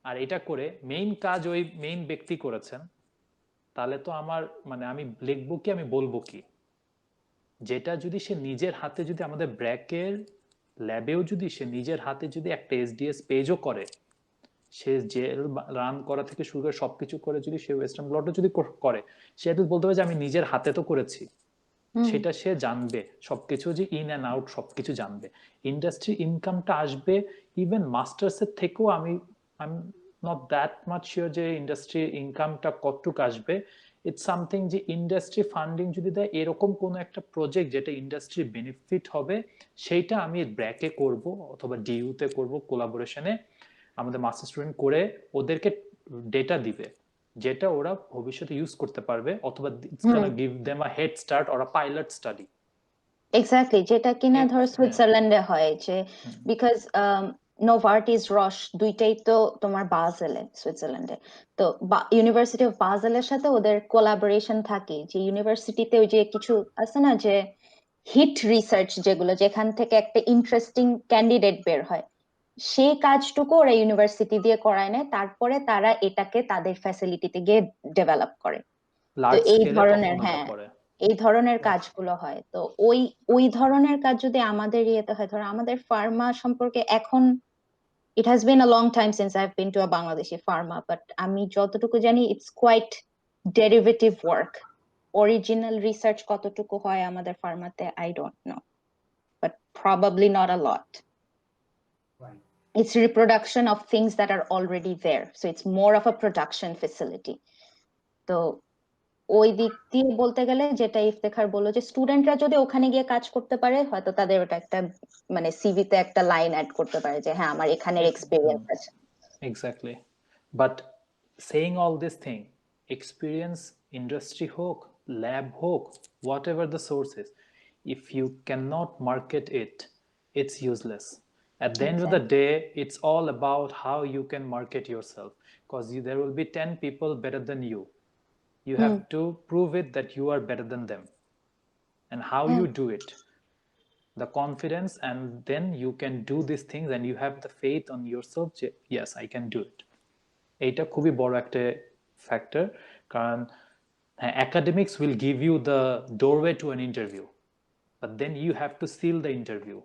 আর এটা করে মেইন কাজ ওই মেইন ব্যক্তি করেছেন, তাহলে তো আমার মানে আমি লিখবো কি, আমি বলবো কি? যেটা যদি সে নিজের হাতে, যদি আমাদের ব্র্যাকের ল্যাবেও যদি সে নিজের হাতে যদি একটা এসডিএস পেজও করে, সে জেল রান করা থেকে শুরু করে সবকিছু করে, যদি সে ওয়েস্টার্ন ব্লটও যদি করে, সে একটু বলতে হবে যে আমি নিজের হাতে তো করেছি, সেটা সে জানবে, সবকিছু যে ইন অ্যান্ড আউট সবকিছু জানবে। ইন্ডাস্ট্রি ইনকামটা আসবে ইভেন মাস্টার্স এর থেকেও, আমি নট দ্যাট মাচ শিওর যে ইন্ডাস্ট্রি ইনকামটা কতটুকু আসবে। ইটস সামথিং যে ইন্ডাস্ট্রি ফান্ডিং যদি দেয়, এরকম কোনো একটা প্রজেক্ট যেটা ইন্ডাস্ট্রি বেনিফিট হবে, সেইটা আমি ব্র্যাকে করব অথবা ডিইউতে করব, কোলাবোরেশনে আমাদের মাস্টার স্টুডেন্ট করে ওদেরকে ডেটা দিবে, যেটা ওরা ভবিষ্যতে ইউজ করতে পারবে, অথবা it's gonna give them a head start or a pilot study.
Exactly, যেটা কিনা ধর সুইজারল্যান্ডে হয়, যে বিকজ নোভার্টিস রশ দুইটাই তো তোমার বাজেলে, সুইজারল্যান্ডে। তো ইউনিভার্সিটি অফ বাজেলের সাথে ওদের কোলাবোরেশন থাকে, যে ইউনিভার্সিটিতে ওই যে কিছু আছে না যে হিট রিসার্চ, যেগুলো যেখান থেকে একটা ইন্টারেস্টিং ক্যান্ডিডেট বের হয়, সেই কাজটুকু ওরা ইউনিভার্সিটি দিয়ে করায় নেয়, তারপরে তারা এটাকে তাদের ফ্যাসিলিটিতে গিয়ে ডেভেলপ করে। তো এই ধরনের, হ্যাঁ, এই ধরনের কাজগুলো হয়। তো ওই ধরনের কাজ যদি আমাদের ইয়েতে হয়, ধরো আমাদের ফার্মা সম্পর্কে এখন It has been a long time since I've been to a Bangladeshi pharma, but আমি যতটুকু জানি it's quite derivative work. Original research কতটুকু হয় আমাদের ফার্মাতে I don't know, but probably not a lot.
Right.
It's reproduction of things that are already there, so it's more of a production facility. তো ওই দিক দিয়ে বলতে গেলে যেটা ইফতেখার বললো যে স্টুডেন্টরা যদি ওখানে গিয়ে কাজ করতে পারে হয়তো তাদের ওটা একটা মানে সিভিতে একটা লাইন অ্যাড করতে পারে যে হ্যাঁ আমার এখানের এক্সপেরিয়েন্স আছে।
Exactly. But saying all this thing, experience, industry hook, lab hook, whatever the source is, if you cannot market it, it's useless. At the end of the day, it's all about how you can market yourself, because there will be 10 people better than you. You have to prove it that you are better than them. And how you do it, the confidence, and then you can do these things and you have the faith on yourself. Yes, I can do it. এটা খুবই বড় একটা factor, কারণ academics will give you the doorway to an interview, but then you have to seal the interview.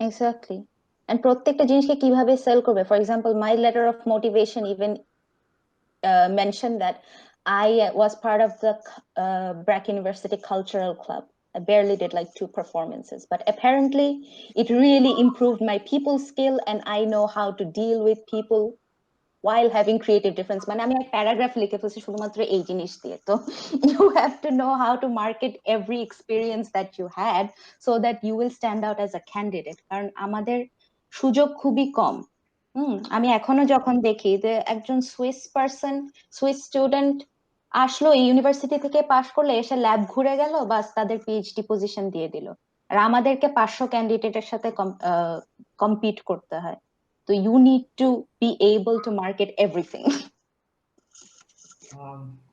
Exactly. And প্রত্যেকটা জিনিসকে কিভাবে sell করবে, for example my letter of motivation even mentioned that I was part of the BRAC University Cultural Club. I barely did like 2 performances, but apparently it really improved my people skill and I know how to deal with people while having creative difference. মানে আমি এক paragraph লিখে ফেলছি শুধুমাত্র এই জিনিস দিয়ে। তো you have to know how to market every experience that you had so that you will stand out as a candidate, কারণ আমাদের সুযোগ খুবই কম। আমি এখনো যখন দেখি যে একজন সুইস স্টুডেন্ট আসলো ইউনিভার্সিটি থেকে পাশ করলে এসে ল্যাব ঘুরে গেল, বাস তাদের পিএইচডি পজিশন দিয়ে দিল, আর আমাদেরকে 500 ক্যান্ডিডেটের সাথে কম্পিট করতে হয়। So you need to be able to market everything.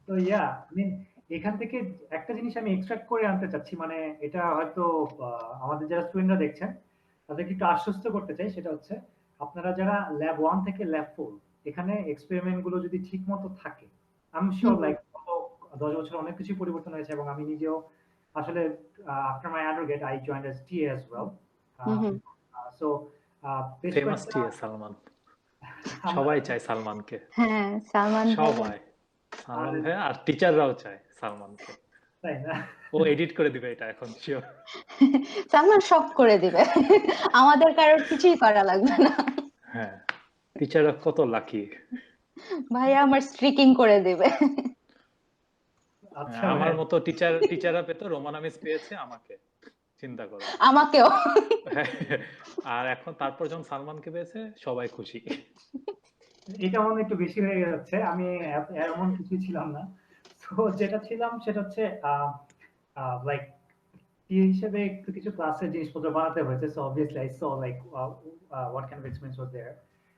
So yeah, I mean এখান থেকে একটা জিনিস আমি এক্সট্রাক্ট করে আনতে চাচ্ছি, মানে এটা হয়তো আমাদের যারা স্টুডেন্টরা দেখছেন তাদেরকে একটু আশ্বস্ত করতে চাই, সেটা হচ্ছে আপনারা যারা ল্যাব 1 থেকে ল্যাব 4 এখানে এক্সপেরিমেন্ট গুলো যদি ঠিকমতো থাকে, আই এম শিওর লাইক 10 বছর অনেক কিছু পরিবর্তন হয়েছে, এবং আমি নিজেও আসলে after my undergrad I joined as TA as well. So
famous TA Salman, সবাই চায় সালমানকে।
হ্যাঁ, সালমান
সবাই, সালমান ভাই আর টিচাররাও চায় সালমানকে।
তাই না?
ও এডিট করে দিবে এটা এখন শিওর।
সালমান সব করে দিবে, আমাদের কারোর কিছুই করা লাগবে না।
হ্যাঁ, টিচাররা কত লাকি।
ভাইয়া আমার স্ট্রিকিং করে দিবে।
আচ্ছা,
আমার মতো টিচাররা পেতো, রোমানা মিস পেয়েছে আমাকে, চিন্তা করো।
আমাকেও।
আর এখন তারপর যখন সালমানকে পেয়েছে সবাই খুশি।
এটা মনে একটু বেশি হয়ে যাচ্ছে, আমি এমন কিছু ছিলাম না। তো যেটা ছিলাম সেটা হচ্ছে লাইক হিসেবে একটু কিছু ক্লাসের জিনিসপত্র বানাতে হয়েছে, so obviously I saw like what kind of experience was there.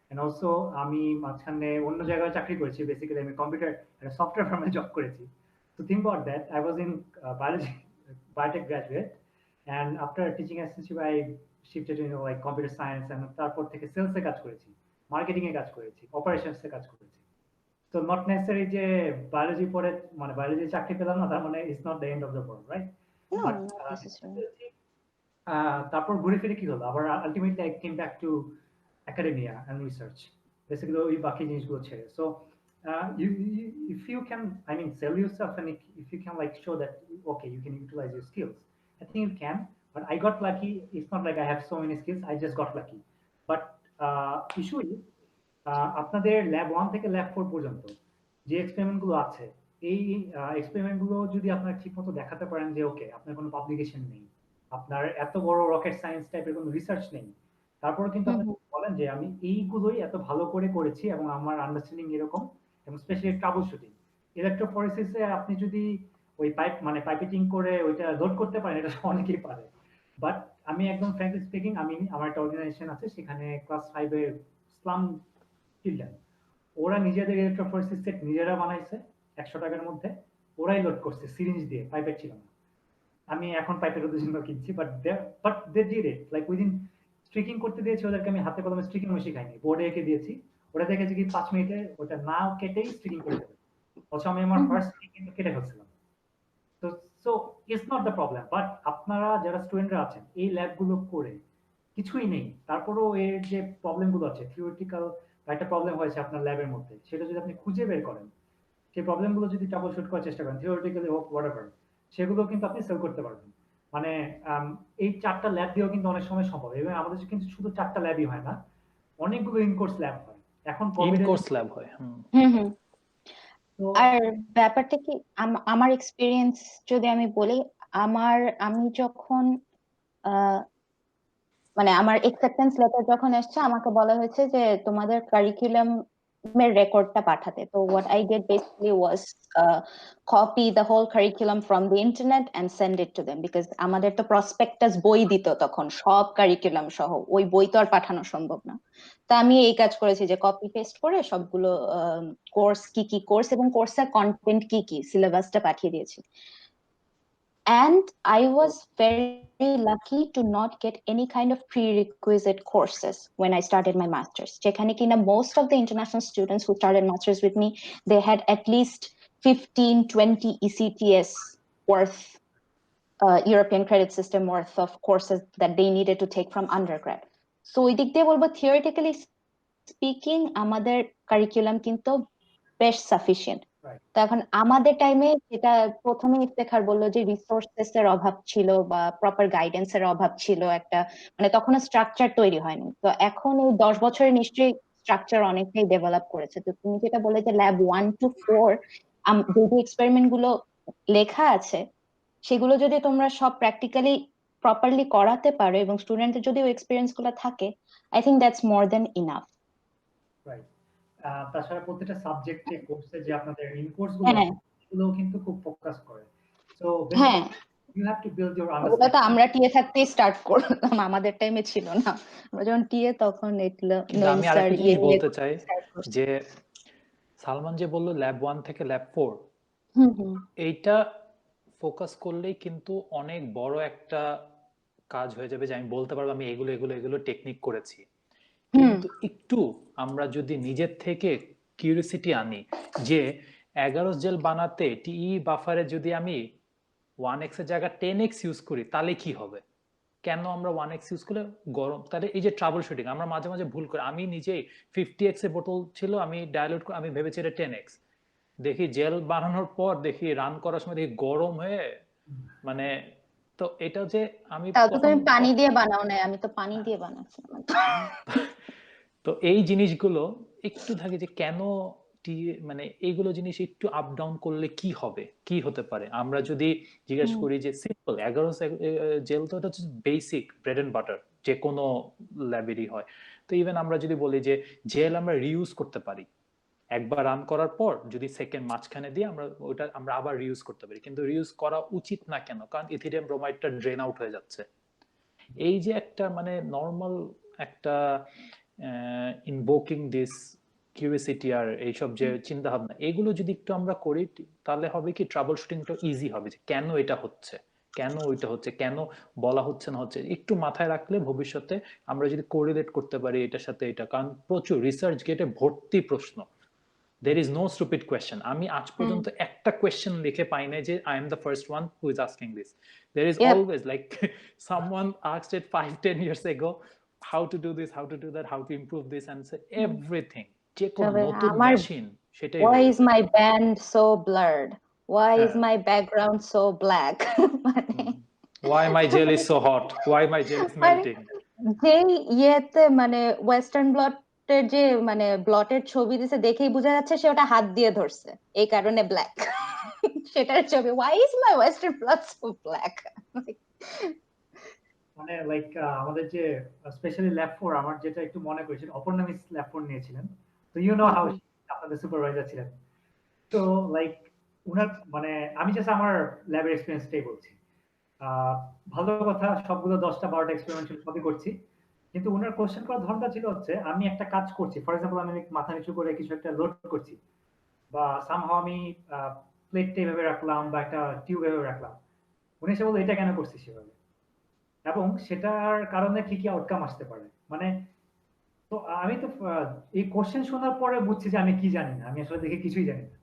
And also আমি মাঝখানে অন্য জায়গায় চাকরি করেছি, বেসিক্যালি আমি কম্পিউটার একটা সফটওয়্যার ফার্মে জব করেছি। So think about that. I was in biotech graduate, and after teaching assistantship, I shifted to like computer science, and তারপর থেকে সেলস এ কাজ করেছি, মার্কেটিং এ কাজ করেছি, অপারেশনস এ কাজ করেছি। So not necessary যে বায়োলজি পড়ে মানে বায়োলজি চাকরি পেলাম না তার মানে it's not the end of the world, right?
No,
But
not necessarily.
তারপর ঘুরে ফিরে কি হলো, আবার ultimately I came back to academia and research, basically ওই বাকি জিনিসগুলো ছেড়ে। So if you can, I mean, sell yourself, and if you can like show that okay you can utilize your skills, I think you can. But I got lucky. It's not like I have so many skills, I just got lucky. But issue is আপনাদের lab 1 থেকে lab 4 পর্যন্ত যে experiment গুলো আছে, এই experiment গুলো যদি আপনারা ঠিকমতো দেখাতে পারেন যে ওকে আপনার কোনো পাবলিকেশন নেই, আপনার এত বড় রকেট সায়েন্স টাইপের কোনো রিসার্চ নেই, তারপরে কিন্তু আপনি বলেন যে আমি এইগুলোই এত ভালো করে করেছি এবং আমার আন্ডারস্ট্যান্ডিং এরকম, এবং স্পেশালি ট্রাবল শুটিং ইলেকট্রোফরেসিসে আপনি যদি ওই পাইপেটিং করে ওইটা লোড করতে পারেন, এটা অনেকেই পারে। বাট আমি একদম ফ্র্যাঙ্কলি স্পিকিং, আমি আমার একটা অর্গানাইজেশন আছে, সেখানে ক্লাস 5 এর স্লাম চিলড্রেন, ওরা নিজেদের ইলেকট্রোফরেসিস সেট নিজেরা বানাইছে 100 টাকার মধ্যে, ওরাই লোড করছে সিরিঞ্জ দিয়ে, পাইপেট ছিল না। আমি এখন পাইপের জন্য কিনছি, but they did it like within. স্ট্রিকিং করতে দিয়েছি ওদেরকে, আমি হাতে কলমে স্ট্রিকিং শেখাইনি, বোর্ডে এঁকে দিয়েছি, ওরা দেখেছে কি 5 মিনিটে ওটা না কেটেই স্ট্রিকিং করে দেবে। অথচ আমি আমার ফার্স্ট স্ট্রিকিং কেটে ফেলছিলাম। তো it's not the problem. But আপনারা যারা স্টুডেন্টরা আছেন এই ল্যাবগুলো করে কিছুই নেই, তারপরেও এর যে প্রবলেমগুলো আছে থিওরিটিক্যাল একটা প্রবলেম হয়েছে আপনার ল্যাবের মধ্যে, সেটা যদি আপনি খুঁজে বের করেন, সেই প্রবলেমগুলো যদি ট্রাবল শুট করার চেষ্টা করেন থিওরিটিক্যালি হোক হোয়াটএভার, সেগুলো কিন্তু আপনি সলভ করতে পারবেন। মানে এই 4টা ল্যাব দিয়েও কিন্তু অনেক সময় সম্ভব, এবং আমাদের কিন্তু শুধু 4টা ল্যাবই হয় না, অনেকগুলো ইনকোর্স ল্যাব হয় এখন
ইন
কোভিড
কোর্স ল্যাব হয়।
হুম।
তো
আর ব্যাপারটা কি, আমার এক্সপিরিয়েন্স যদি আমি বলি, আমি যখন মানে আমার অ্যাকসেপ্টেন্স লেটার যখন এসেছে, আমাকে বলা হয়েছে যে তোমাদের কারিকুলাম এর রেকর্ডটা পাঠাতে। তো what I did basically was copy the whole curriculum from the internet and send it to them, because আমাদের তো প্রসপেক্টাস বই দিত তখন সব কারিকুলাম সহ, ওই বই তো আর পাঠানো সম্ভব না। তা আমি এই কাজ করেছি যে কপি পেস্ট করে সবগুলো কোর্স কি কি কোর্স এবং কোর্সের কন্টেন্ট কি কি সিলেবাসটা পাঠিয়ে দিয়েছি। And I was very lucky to not get any kind of prerequisite courses when I started my master's. যেখানে কিনা most of the international students who started masters with me, they had at least 15-20 ECTS worth, European credit system worth of courses that they needed to take from undergrad. So ওই দিক দিয়ে বলবো, theoretically speaking আমাদের curriculum কিন্তু বেশ sufficient. তো এখন আমাদের টাইমে যেটা প্রথমে ইফতেখার বললো যে রিসোর্সেস এর অভাব ছিল বা প্রপার গাইডেন্স এর অভাব ছিল, একটা মানে তখন স্ট্রাকচার তৈরি হয়নি। তো এখন এই 10 বছরে নিশ্চয়ই স্ট্রাকচার অনেকটাই ডেভেলপ করেছে। তো তুমি যেটা বলে যে ল্যাব 1 to 4 যে এক্সপেরিমেন্ট গুলো লেখা আছে, সেগুলো যদি তোমরা সব প্র্যাকটিক্যালি প্রপারলি করাতে পারো এবং স্টুডেন্টের যদি ওই এক্সপিরিয়েন্স গুলো থাকে, I think that's more then enough.
Right. তাছাড়া প্রত্যেকটা সাবজেক্টে কোর্সে যে আপনাদের ইন কোর্স গুলো
হ্যাঁ,
এগুলো কিন্তু খুব ফোকাস করে। সো
হ্যাঁ,
basically you have to build your
ওগুলো তো
আন্ডারস্ট্যান্ডিং।
আমরা টিএ থাকতেই স্টার্ট করলাম, আমাদের টাইমে ছিল না। আমরা যখন টিএ তখন এগুলো
কিন্তু
নইম
আমি
স্যার
আরেকটা জিনিস বলতে
এগুলো
চাই
স্টার্ট করছে।
যে সালমান যে বললো ল্যাব 1 থেকে ল্যাব 4,
হুম।
এইটা ফোকাস করলেই কিন্তু অনেক বড় একটা কাজ হয়ে যাবে, যে আমি বলতে পারবো আমি এগুলো এগুলো এগুলো টেকনিক করেছি।
হুম।
কিন্তু একটু আমরা যদি নিজের থেকে কিউরিওসিটি আনি যে 11 জেল বানাতে টিই বাফারে যদি আমি 1x এর জায়গায় 10x ইউজ করি তাহলে কি হবে, কেন আমরা 1x ইউজ করলে গরম, তাহলে এই যে ট্রাবল শুটিং আমরা মাঝে মাঝে ভুল করি। আমি নিজেই 50x এর বোতল ছিল, আমি ডায়ালুট আমি ভেবেছি এটা 10x, দেখি জেল বানানোর পর দেখি রান করার সময় দেখি গরম হয়ে মানে, তো এটা যে আমি
তাও তো
কখন
তুমি পানি দিয়ে বানাও নাই, আমি তো পানি দিয়ে বানাচ্ছিলাম।
তো এই জিনিসগুলো একটু থাকে যে কেন মানে এইগুলো জিনিস একটু আপ ডাউন করলে কি হবে, কি হতে পারে। আমরা যদি জিজ্ঞেস করি যে সিম্পল 11 জেল তো এটা হচ্ছে বেসিক ব্রেড এন্ড বাটার, যে কোনো ল্যাবেরই হয়। তো ইভেন আমরা যদি বলি যে জেল আমরা রিউজ করতে পারি, একবার রান করার পর যদি সেকেন্ড মাঝখানে দিয়ে আমরা আবার রিউজ করতে পারি, কিন্তু রিউজ করা উচিত না কেন, কারণ ইথিলিয়াম ব্রোমাইডটা ড্রেন আউট হয়ে যাচ্ছে। এই যে একটা মানে নর্মাল একটা ইনভোকিং দিস কিউরিওসিটি আর এইসব যে চিন্তা ভাবনা, এগুলো যদি একটু আমরা করি তাহলে হবে কি ট্রাবল শুটিংটা ইজি হবে, যে কেন এটা হচ্ছে, কেন ওইটা হচ্ছে, কেন বলা হচ্ছে না হচ্ছে, একটু মাথায় রাখলে ভবিষ্যতে আমরা যদি কোরিলেট করতে পারি এটার সাথে এটা, কারণ প্রচুর রিসার্চ গেটে ভর্তি প্রশ্ন। There is no stupid question. আমি আজ পর্যন্ত একটা কোয়েশ্চেন লিখে পাই নাই যে I am the first one who is asking this. There is
Yep.
always like someone asked it 5-10 years ago, how to do this, how to do that, how to improve this, and say everything. যে কোনো
তবে
নতুন
আমার
machine সেটাই
why
হয়ে
is
যাবে।
my band so blurred, why is
হ্যাঁ,
my background so black, মানে
why my gel is so hot, why my gel is
মানে
melting.
যেই ইয়েতে মানে ওয়েস্টার্ন ব্লটের যে মানে ব্লটের ছবি দিছে দেখেই বোঝা যাচ্ছে সে ওটা হাত দিয়ে ধরছে, এই কারণে ব্ল্যাক। সেটার ছবি why is my western blood so black,
মানে লাইক আমাদের যে স্পেশালি ল্যাব 4, আমার যেটা একটু মনে করেছিল অপর্ণা মিস ল্যাব 4 নিয়েছিলেন। তো ইউ নো হাউ আপনাদের সুপারভাইজার ছিলেন। তো লাইক উনার মানে আমি জাস্ট আমার ল্যাবের এক্সপেরিয়েন্সটাই বলছি। ভালো কথা, সবগুলো 10টা 12টা এক্সপেরিমেন্ট সবই করছি। কিন্তু উনার কোশ্চেন করার ধরনটা ছিল হচ্ছে আমি একটা কাজ করছি, ফর এক্সাম্পল আমি মাথা নিচু করে কিছু একটা লোড করছি, বা সামহাও আমি প্লেটটা এভাবে রাখলাম বা একটা টিউব এভাবে রাখলাম। উনি এসে বললো এটা কেন করছিস সেভাবে, এবং সেটার কারণে কি কি আউটকাম আসতে পারে। মানে তো আমি তো এই কোশ্চেন শোনার পরে বুঝছি যে আমি কি জানি না, আমি আসলে দেখে কিছুই জানি না।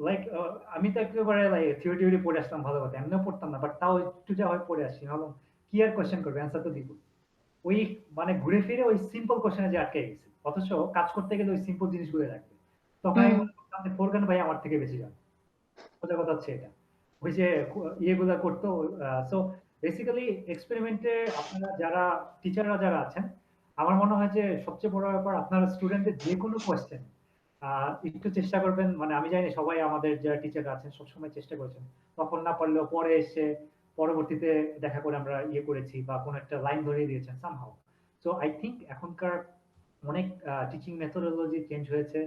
লাইক আমি তো একেবারে থিওরি পড়ে আসলাম, ভালো কথা এমনিও পড়তাম না, বাট তাও একটু যা হয় পড়ে আসছি, ভাবলাম কি আর কোশ্চেন করবে, অ্যান্সার তো দিব। ওই মানে ঘুরে ফিরে ওই সিম্পল কোশ্চেনে যে আটকে গেছে, অথচ কাজ করতে গেলে ওই সিম্পল জিনিসগুলো লাগবে। তখন আমি মনে করতাম যে ফোরকান ভাই আমার থেকে বেশি জানে। সোজা কথা হচ্ছে এটা। ওই যে ইয়েগুলা করতো। সো বেসিক্যালি এক্সপেরিমেন্টে আপনারা যারা টিচাররা যারা আছেন, আমার মনে হয় যে সবচেয়ে বড় ব্যাপার আপনারা স্টুডেন্টদের যে কোনো কোয়েশ্চেন একটু চেষ্টা করবেন। মানে আমি জানি সবাই আমাদের যারা টিচাররা আছেন সবসময় চেষ্টা করেছেন, তখন না পারলেও পরে এসে পরবর্তীতে দেখা করে আমরা ইয়ে করেছি বা কোনো একটা লাইন ধরিয়ে দিয়েছেন সামহাউ। সো আই থিঙ্ক এখনকার অনেক টিচিং মেথোডোলজি চেঞ্জ হয়েছে,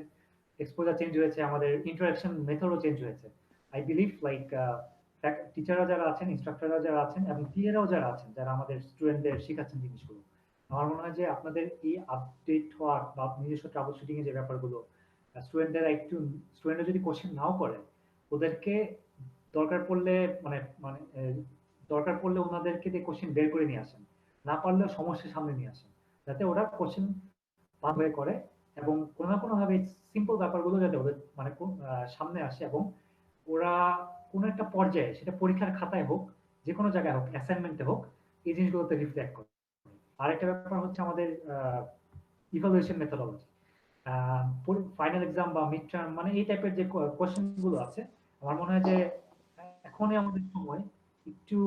এক্সপোজার চেঞ্জ হয়েছে, আমাদের ইন্টারাকশন মেথডও চেঞ্জ হয়েছে। আই বিলিভ লাইক টিচাররা যারা আছেন, ইনস্ট্রাক্টররা যারা আছেন এবং টিএরাও যারা আছেন, যারা আমাদের স্টুডেন্টদের শেখাচ্ছেন জিনিসগুলো, আমার মনে হয় যে আপনাদের এই আপডেট হওয়া বা নিজস্ব ট্রাবল শুটিং এর যে ব্যাপারগুলো, স্টুডেন্টরা যদি কোশ্চেন নাও করে, ওদেরকে দরকার পড়লে মানে মানে দরকার পড়লে ওনাদেরকে দিয়ে কোশ্চেন বের করে নিয়ে আসেন, না পারলেও সমস্যার সামনে নিয়ে আসেন, যাতে ওরা কোশ্চেন বাদ হয়ে করে এবং কোনো না কোনো ভাবে সিম্পল ব্যাপারগুলো যাতে ওদের মানে সামনে আসে এবং ওরা কোনো একটা পর্যায়ে, সেটা পরীক্ষার খাতায় হোক, যে কোনো জায়গায় হোক, অ্যাসাইনমেন্টে হোক, এই জিনিসগুলোতে রিফ্লেক্ট করে। আরেকটা ব্যাপার হচ্ছে আমাদের ইভালুয়েশন মেথোডলজি, ফাইনাল এক্সাম বা মিড টার্ম, মানে এই টাইপের যে কোশ্চেন গুলো আছে, আমার মনে হয় যে এখনই আমাদের সময় একটু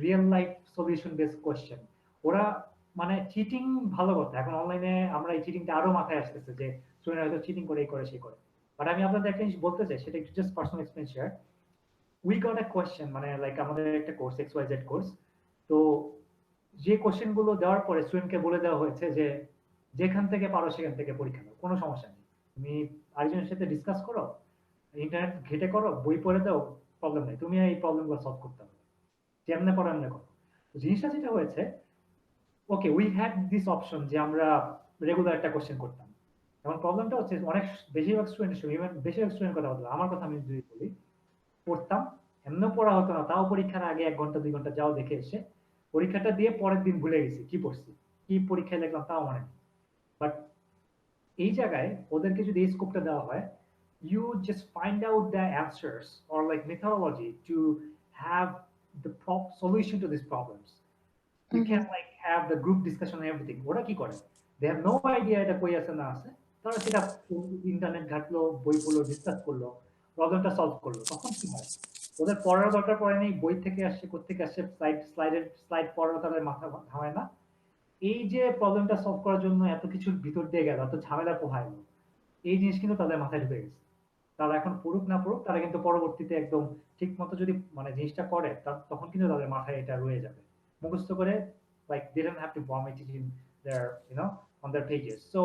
real life solution base question. ওরা মানে চিটিং ভালো কথা, এখন অনলাইনে আমরা এই চিটিংটা আরো মাথায় আসতেছে যে স্টুডেন্ট হয়তো চিটিং করে, এই করে, সেই করে। বাট আমি আপনাদের একটা জিনিস বলতে চাই, সেটা একটু just personal experience share. We got a question, মানে লাইক আমাদের একটা কোর্স XYZ কোর্স, তো যে কোশ্চেন গুলো দেওয়ার পরে স্টুডেন্টকে বলে দেওয়া হয়েছে যে যেখান থেকে পারো সেখান থেকে পরীক্ষা দাও, কোনো সমস্যা নেই, তুমি আরেকজনের সাথে ডিসকাস করো, ইন্টারনেট ঘেটে করো, বই পড়ে দাও, প্রবলেম নেই, তুমি এই প্রবলেম গুলো সলভ করতে হবে, যেমনে পারো এমনি করো। জিনিসটা যেটা হয়েছে, okay we had this option যে আমরা রেগুলার একটা কোশ্চেন করতাম। এখন প্রবলেমটা হচ্ছে অনেক বেশিরভাগ স্টুডেন্টের সঙ্গে, ইভেন বেশিরভাগ স্টুডেন্ট কথা বললাম, আমার কথা আমি যদি বলি, পড়তাম, এমনও পড়া হতো না, তাও পরীক্ষার আগে 1 ঘন্টা 2 ঘন্টা যাও দেখে এসে পরীক্ষাটা দিয়ে পরের দিন ভুলে গেছি কি পড়ছি, কি পরীক্ষায় লিখলাম তাও মনে নেই। বাট এই জায়গায় ওদেরকে যদি এই স্কোপটা দেওয়া হয়, you just find out the answers or like methodology to have the solution to these problems. You can like have the group discussion and everything. ওরা কি করে, they have no idea এটা কই আছে না আছে, তারা সেটা ইন্টারনেট ঘাটলো, বই পড়লো, ডিসকাস করলো, প্রবলেমটা সলভ করলো। তখন কি হয়, ওদের পড়ার দরকার পড়ে নেই, বই থেকে আসছে, কোত্থেকে আসছে, স্লাইড পড়ানো তাদের মাথা ঘামায় না। এই যে প্রবলেমটা সলভ করার জন্য এত কিছুর ভিতর দিয়ে গেল, এত ঝামেলা পোহাইল, এই জিনিস কিন্তু তাদের মাথায় ঢুকে গেছে। তারা এখন পড়ুক না পড়ুক, তারা কিন্তু পরবর্তীতে একদম ঠিক মতো যদি মানে জিনিসটা করে, তখন কিন্তু তাদের মাথায় এটা রয়ে যাবে, মুখস্থ করে, like they don't have to vomit it in their on their pages. So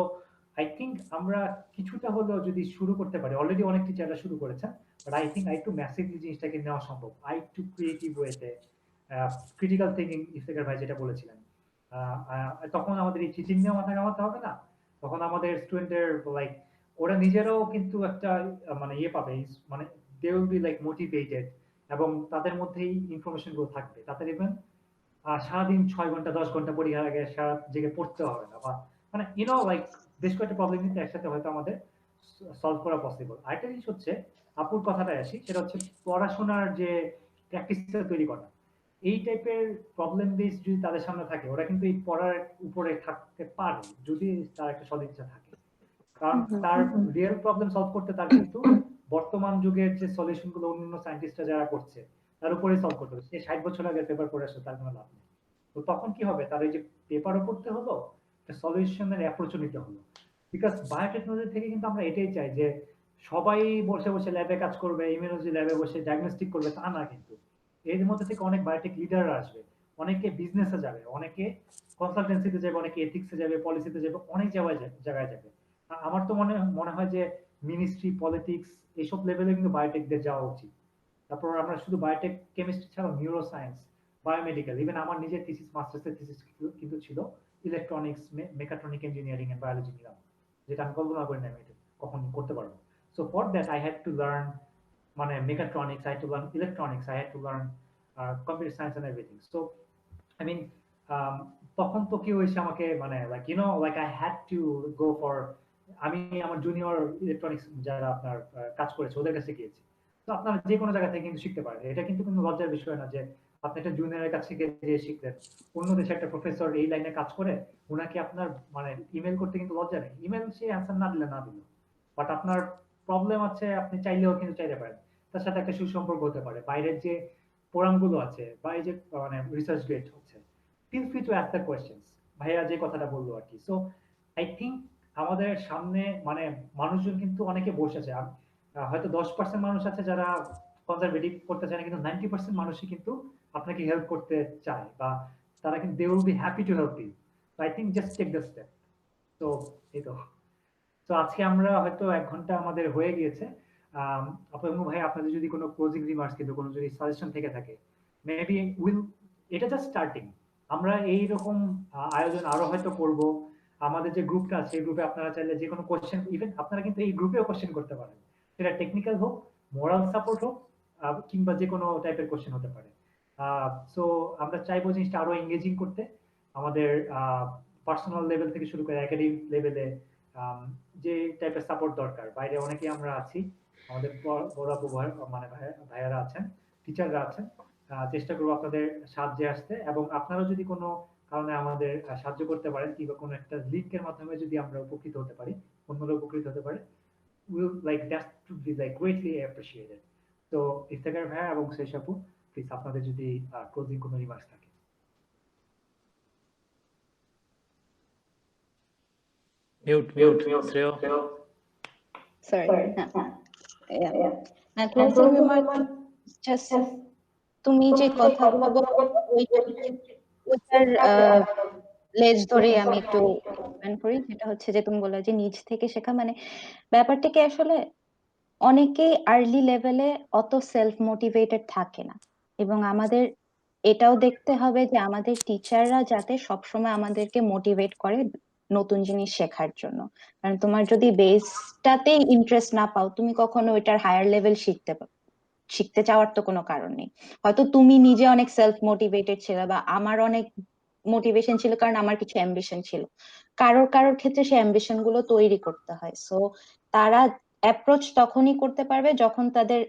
I think আমরা কিছুটা হলেও যদি শুরু করতে পারি, অলরেডি অনেক টিচাররা শুরু করেছেন, বাট আই থিঙ্ক আই একটু ম্যাসিভলি জিনিসটাকে নেওয়া সম্ভব, আই একটু ক্রিয়েটিভ ওয়েতে, ক্রিটিক্যাল থিঙ্কিং ইফতেখার ভাই যেটা বলেছিলেন, তখন আমাদের এই চিচিং নিয়ে মাথা ঘামাতে হবে না, তখন আমাদের স্টুডেন্টের লাইক ওরা নিজেরাও কিন্তু একটা মানে ইয়ে পাবে, মানে they will be like motivated এবং তাদের মধ্যেই ইনফরমেশন গুলো থাকবে, তাদের ইভেন সারাদিন 6 ঘন্টা 10 ঘন্টা পরীক্ষার আগে সারা জেগে পড়তে হবে না, বা মানে লাইক বেশ কয়েকটা প্রবলেম কিন্তু একসাথে হয়তো আমাদের সলভ করা পসিবল। আরেকটা জিনিস হচ্ছে, আপুর কথাটায় আসি, সেটা হচ্ছে পড়াশোনার যে প্র্যাকটিসটা তৈরি করা। এই টাইপের প্রবলেম বেস যদি তাদের সামনে থাকে, ওরা কিন্তু এই পড়ার উপরে থাকতে পারে যদি তার একটা সদিচ্ছা থাকে। কারণ তার রিয়েল প্রবলেম সলভ করতে তার কিন্তু বর্তমান যুগের যে সলিউশন গুলো অন্যান্য সায়েন্টিস্টরা যারা করছে তার উপরে সলভ করতে হবে। সে 60 বছর আগে পেপার পড়ে আসছে, তার কোনো লাভ নেই। তো তখন কি হবে, তার এই যে পেপারও পড়তে হলো, একটা সলিউশনের অ্যাপ্রোচও নিতে হলো। বিকজ বায়োটেকনোলজি থেকে কিন্তু আমরা এটাই চাই যে সবাই বসে বসে ল্যাবে কাজ করবে, ইমিউনোলজি ল্যাবে বসে ডায়াগনস্টিক করবে, তা না। কিন্তু এর মধ্যে থেকে অনেক বায়োটেক লিডাররা আসবে, অনেকে বিজনেসে যাবে, অনেকে কনসালটেন্সিতে যাবে, অনেকে এথিক্সে যাবে, পলিসিতে যাবে, অনেক জায়গায় যাবে। আমার তো মনে হয় যে মিনিস্ট্রি, পলিটিক্স এইসব লেভেলে কিন্তু বায়োটেকদের যাওয়া উচিত। তারপর আমরা শুধু বায়োটেক কেমিস্ট্রি ছাড়াও নিউরো সায়েন্স, বায়োমেডিক্যাল, ইভেন আমার নিজের থিসিস, মাস্টার্সের থিসিস কিন্তু ছিল electronics, mechatronic engineering and biology নিলাম, যেটা আমি কল্পনা করি না আমি এটা কখন করতে পারবো। So for that I had to learn মানে mechatronics, I had to learn electronics, I had to learn computer science and everything. So I mean, তখন তো কেউ এসে আমাকে মানে like I had to go for, আমি আমার জুনিয়র ইলেকট্রনিক্স যারা আপনার কাজ করেছে ওদের কাছে গিয়েছি। তো আপনারা যে কোনো জায়গা থেকে কিন্তু শিখতে পারেন, এটা কিন্তু কোনো লজ্জার বিষয় না যে আপনি একটা জুনিয়রের কাছ থেকে যে শিখলেন, অন্য দেশে একটা প্রফেসর এই লাইনে কাজ করে, উনাকে আপনার মানে ইমেল করতে কিন্তু লজ্জা নেই। ইমেল সে অ্যান্সার না দিলে না দিল। বাট আপনার প্রবলেম আছে, আপনি চাইলেও কিন্তু চাইতে পারেন। তার সাথে একটা সুসম্পর্ক হতে পারে। বাইরের যে ফোরামগুলো আছে বা এই যে মানে রিসার্চ গেট হচ্ছে, feel free to ask the questions. ভাইয়া যে কথাটা বললো আরকি। সো আই থিংক আমাদের সামনে মানে মানুষজন কিন্তু অনেকে বসে আছে। হয়তো 10% মানুষ আছে যারা কনজারভেটিভ করতে চায় না, কিন্তু 90% মানুষই কিন্তু আপনাকে হেল্প করতে চায় বা তারা কিন্তু they will be happy to help you. So I think just take the step. তো এই তো। তো আজকে আমরা হয়তো 1 ঘন্টা আমাদের হয়ে গিয়েছে। আপু ভাই আপনাদের যদি কোনো ক্লোজিং রিমার্কস কিন্তু কোনো যদি সাজেশন থেকে থাকে, মেবি উইল, এটা জাস্ট স্টার্টিং। আমরা এইরকম আয়োজন আরো হয়তো করব। আমাদের যে গ্রুপটা আছে, এই গ্রুপে আপনারা চাইলে যে কোনো কোশ্চেন, ইভেন আপনারা কিন্তু এই গ্রুপেও কোশ্চেন করতে পারেন। সেটা টেকনিক্যাল হোক, মোরাল সাপোর্ট হোক, কিংবা যে কোনো টাইপের কোশ্চেন হতে পারে। সো আমরা চাইবো জিনিসটা আরো এঙ্গেজিং করতে। আমাদের পার্সোনাল লেভেল থেকে শুরু করে একাডেমিক লেভেলে যে টাইপের সাপোর্ট দরকার, বাইরে অনেকে আমরা আছি, আমাদের বড় আপু মানে ভাইয়ারা আছেন, টিচাররা আছেন। চেষ্টা করবো আপনাদের সাহায্যে আসতে, এবং আপনারা যদি কোনো কারণে আমাদের সাহায্য করতে পারেন কিংবা কোনো একটা লিঙ্কের মাধ্যমে যদি আমরা উপকৃত হতে পারি, অন্যরা উপকৃত হতে পারে, will like that to be like greatly appreciated. তো ইফতেখার ভাইয়া এবং শেষ আপু, প্লিজ আপনাদের যদি ক্লোজিং কোনো রিমার্কস থাকে।
মিউট শ্রেয়।
সরি, হ্যাঁ, ক্লোজিং রিমার্ক জাস্ট তুমি যে কথাগুলো বলছো ওইটার লেজ ধরে আমি একটু এক্সপ্লেন করি। যেটা হচ্ছে যে তুমি বললে যে নিজ থেকে শেখা, মানে ব্যাপারটা কি আসলে অনেকেই আর্লি লেভেলে অত সেলফ মোটিভেটেড থাকে না, এবং আমাদের এটাও দেখতে হবে যে আমাদের টিচাররা যাতে সবসময় আমাদেরকে মোটিভেট করে নতুন জিনিস শেখার জন্য। কারণ তোমার যদি বেসটাতেই ইন্টারেস্ট না পাও, তুমি কখনো ওইটার হায়ার লেভেল শিখতে চাওয়ার তো কোনো কারণ নেই। হয়তো তুমি নিজে অনেক সেলফ মোটিভেটেড ছিলে, বা আমার অনেক মোটিভেশন ছিল কারণ আমার কিছু অ্যাম্বিশন ছিল। কারোর ক্ষেত্রে সেই অ্যাম্বিশন গুলো তৈরি করতে হয়। সো তারা অ্যাপ্রোচ তখনই করতে পারবে যখন তাদের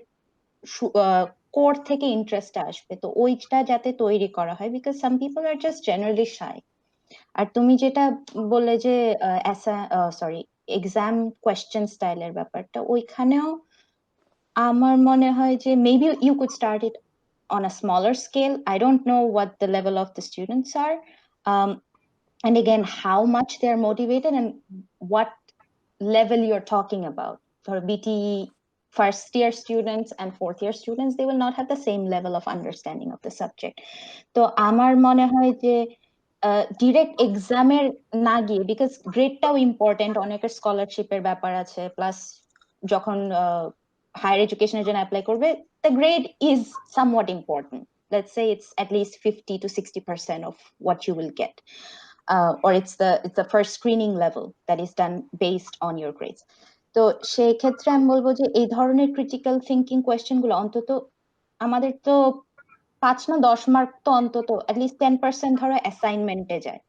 কোর থেকে ইন্টারেস্ট আসবে। তো ওইটা যাতে তৈরি করা হয়, because some people are just generally shy. আর তুমি যেটা বললে যে সরি, এক্সাম কোয়েশ্চেন স্টাইলের ব্যাপারটা, ওইখানেও আমার মনে হয় যে maybe you could start it on a smaller scale. I don't know what the level of the students are, and again how much they're motivated and what level you're talking about. For BTE first year students and fourth year students, they will not have the same level of understanding of the subject. তো আমার মনে হয় যে direct এক্সামের না গিয়ে, because গ্রেডটাও important, অনেকের স্কলারশিপের ব্যাপার আছে, প্লাস যখন হায়ার এডুকেশনের জন্য অ্যাপ্লাই করবে, the grade is somewhat important. Let's say it's at least 50 to 60% of what you will get, or it's the first screening level that is done based on your grades. তো সেই ক্ষেত্রে আমি বলবো যে এই ধরনের ক্রিটিক্যাল থিঙ্কিং কোয়েশ্চেন গুলো অন্তত আমাদের তো 5 না 10 মার্ক তো অন্তত অ্যাটলিস্ট 10% ধরো অ্যাসাইনমেন্টে যায়।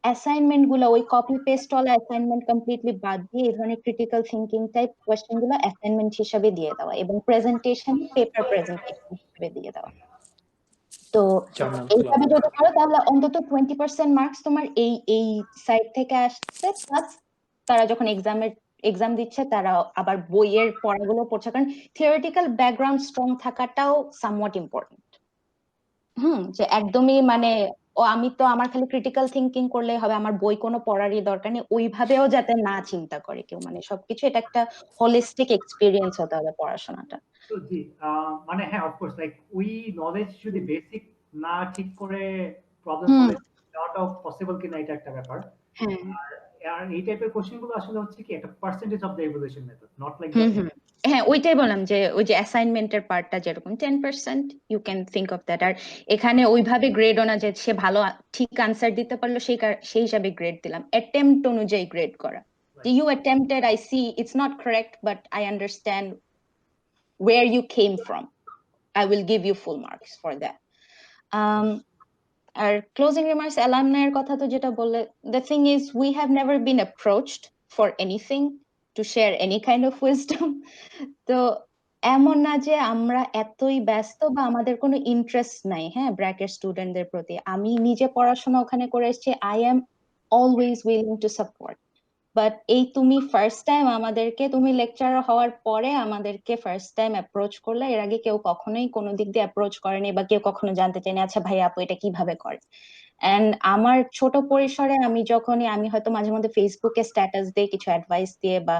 অ্যাসাইনমেন্ট গুলো ওই কপি পেস্ট ওয়ালা অ্যাসাইনমেন্ট কমপ্লিটলি বাদ দিয়ে এই ধরনের ক্রিটিক্যাল থিঙ্কিং টাইপ কোয়েশ্চেন গুলো অ্যাসাইনমেন্ট হিসাবে দিয়ে দেওয়া, এবং প্রেজেন্টেশন পেপার প্রেজেন্টেশন হিসেবে দিয়ে দেওয়া। তো এইভাবে যদি করো তাহলে অন্তত 20% মার্কস তোমার এই সাইড থেকে আসছে, প্লাস তারা যখন এক্সাম দিচ্ছে তারা আবার বইয়ের পড়াগুলো পড়ছে, কারণ থিওরিটিক্যাল ব্যাকগ্রাউন্ড স্ট্রং থাকাটাও সামওয়াট ইম্পর্টেন্ট। যে একদমই মানে আমি তো আমার খালি ক্রিটিক্যাল থিঙ্কিং করলে হবে, আমার বই কোনো পড়ারই দরকার নেই, ওইভাবেও যাতে না চিন্তা করে কেউ, মানে সবকিছু এটা একটা হোলিস্টিক এক্সপিরিয়েন্স হতে হবে পড়াশোনাটা।
তো জি, মানে হ্যাঁ অফকোর্স লাইক ওই নলেজ যদি বেসিক না ঠিক করে প্রবলেম সলভ করাটাও পসিবল কিনা এটা একটা ব্যাপার। আর এই টাইপের কোশ্চেন গুলো আসলে হচ্ছে কি একটা percentage of the evaluation method, not like
হ্যাঁ, ওইটাই বললাম যে ওই যে অ্যাসাইনমেন্টের পার্টটা যেরকম 10% you can think of that. আর এখানে ওইভাবে গ্রেডও না যে সে ভালো ঠিক আনসার দিতে পারলো সেই হিসাবে গ্রেড দিলাম, অ্যাটেম্পট অনুযায়ী গ্রেড করা। You attempted, I see it's not correct, but I understand where you came from. I will give you full marks for that. R closing remarks, alumni এর কথা তো যেটা বললে, the thing is we have never been approached for anything to share any kind of wisdom. তো এমন না যে আমরা এতই ব্যস্ত বা আমাদের কোনো ইন্টারেস্ট নাই হ্যাঁ ব্র্যাকের স্টুডেন্টদের প্রতি। আমি নিজে পড়াশোনা ওখানে করে এসেছি, I am always willing to support. But এই তুমি ফার্স্ট টাইম আমাদেরকে, তুমি লেকচারার হওয়ার পরে আমাদেরকে ফার্স্ট টাইম অ্যাপ্রোচ করলে, এর আগে কেউ কখনোই কোনো দিক দিয়ে অ্যাপ্রোচ করেনি বা কেউ কখনো জানতে চায়নি আচ্ছা ভাই আপু এটা কিভাবে করে। এন্ড আমার ছোট পরিসরে আমি হয়তো মাঝে মধ্যে ফেসবুকে স্ট্যাটাস দিয়ে কিছু অ্যাডভাইস দিয়ে বা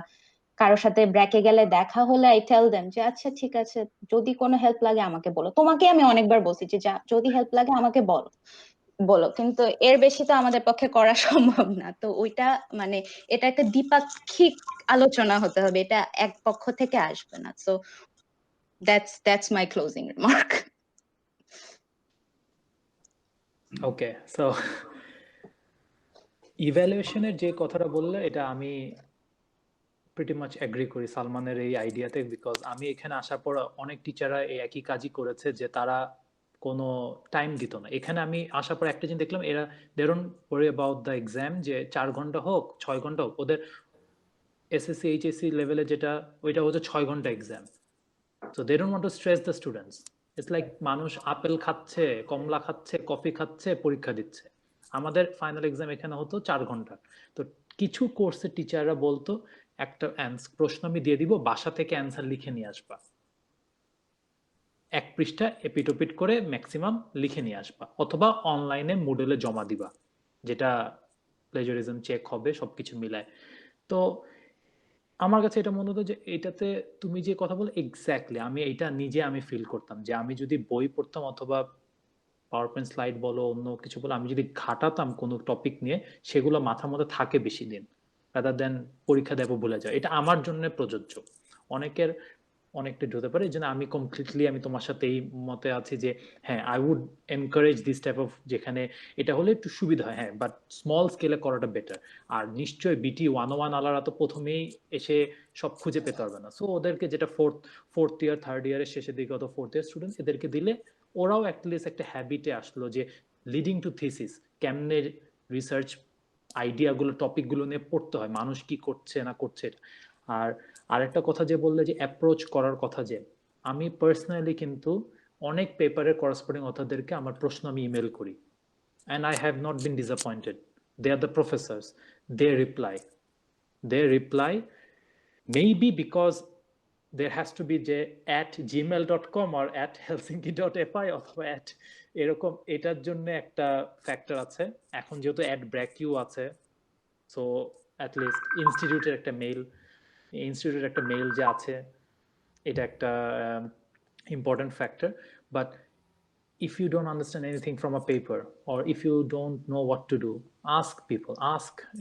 কারোর সাথে ব্র্যাকে গেলে দেখা হলে আই টেল দেম যে আচ্ছা ঠিক আছে যদি কোনো হেল্প লাগে আমাকে বলো। তোমাকে আমি অনেকবার বলছি যে যদি হেল্প লাগে আমাকে বলো বলো, কিন্তু এর বেশি তো আমাদের পক্ষে করা সম্ভব না। তো ওইটা মানে এটা একটা দ্বিপাক্ষিক আলোচনা হতে হবে, এটা এক পক্ষ থেকে আসবে না। So that's my closing remark.
Okay, so ইভ্যালুয়েশনের যে কথাটা বললে এটা আমি প্রিটি মাচ এগ্রি করি সালমানের এই আইডিয়াতে, বিকজ আমি এখানে আসার পর অনেক টিচাররা এই একই কাজই করেছে যে তারা কোনো টাইম দিত না। এখানে আমি আসার পর একটা জিনিস দেখলাম, এরা they don't worry about the exam, যে 4 ঘন্টা হোক 6 ঘন্টা হোক, ওদের এসএসসি এইচএসসি লেভেলে যেটা ওইটা হচ্ছে 6 ঘন্টা exam. So they don't want to stress the students. It's like মানুষ আপেল খাচ্ছে, কমলা খাচ্ছে, কফি খাচ্ছে, পরীক্ষা দিচ্ছে। আমাদের ফাইনাল এক্সাম এখানে হতো 4 ঘন্টা। তো কিছু কোর্সের টিচাররা বলতো একটা প্রশ্ন আমি দিয়ে দিব, বাসা থেকে অ্যান্সার লিখে নিয়ে আসবা, 1 পৃষ্ঠা এপিটোপিট করে ম্যাক্সিমাম লিখে নিয়ে আসবা, অথবা অনলাইনে মুডেলে জমা দিবা, যেটা প্লেজারিজম চেক হবে সবকিছু মিলায়। তো আমার কাছে এটা মনে হতো যে এটাতে তুমি যে কথা বলে এক্স্যাক্টলি আমি এটা নিজে আমি ফিল করতাম, যে আমি যদি বই পড়তাম অথবা পাওয়ার পয়েন্ট স্লাইড বলো অন্য কিছু বলো, আমি যদি ঘাটাতাম কোনো টপিক নিয়ে, সেগুলো মাথার মধ্যে থাকে বেশি দিন, রাদার দেন পরীক্ষা দেবো ভুলে যায়। এটা আমার জন্য প্রযোজ্য, অনেকের অনেকটা হতে পারে। এই জন্য আমি কমপ্লিটলি আমি তোমার সাথে এই মতে আছি যে হ্যাঁ I would encourage this type of, যেখানে এটা হলে একটু সুবিধা হয়, হ্যাঁ, বাট স্মল স্কেলে করাটা বেটার। আর নিশ্চয়ই বিটি 101 আলারা তো প্রথমেই এসে সব খুঁজে পেতে পারবে না। সো ওদেরকে যেটা ফোর্থ ইয়ার থার্ড ইয়ারের শেষের দিকে অথবা ফোর্থ ইয়ার স্টুডেন্টস, এদেরকে দিলে ওরাও অ্যাটলিস্ট একটা হ্যাবিটে আসলো যে লিডিং টু থিসিস কেমনে রিসার্চ আইডিয়াগুলো টপিকগুলো নিয়ে পড়তে হয়, মানুষ কি করছে না করছে। আর আরেকটা কথা যে বললে যে অ্যাপ্রোচ করার কথা, যে আমি পার্সোনালি কিন্তু অনেক পেপারের করেসপন্ডিং অথরদেরকে আমার প্রশ্ন আমি ইমেল করি, and I have not been disappointed. They are the professors. They reply maybe because there has to be যে at gmail.com or at helsinki.fi অথবা at এরকম, এটার জন্য একটা ফ্যাক্টর আছে। এখন যেহেতু at ব্র্যাকিউ আছে, সো অ্যাট লিস্ট ইনস্টিটিউটের একটা মেইল যে আছে, এটা একটা important factor. But if you don't understand anything from a paper, or if you don't know what to do, ask people,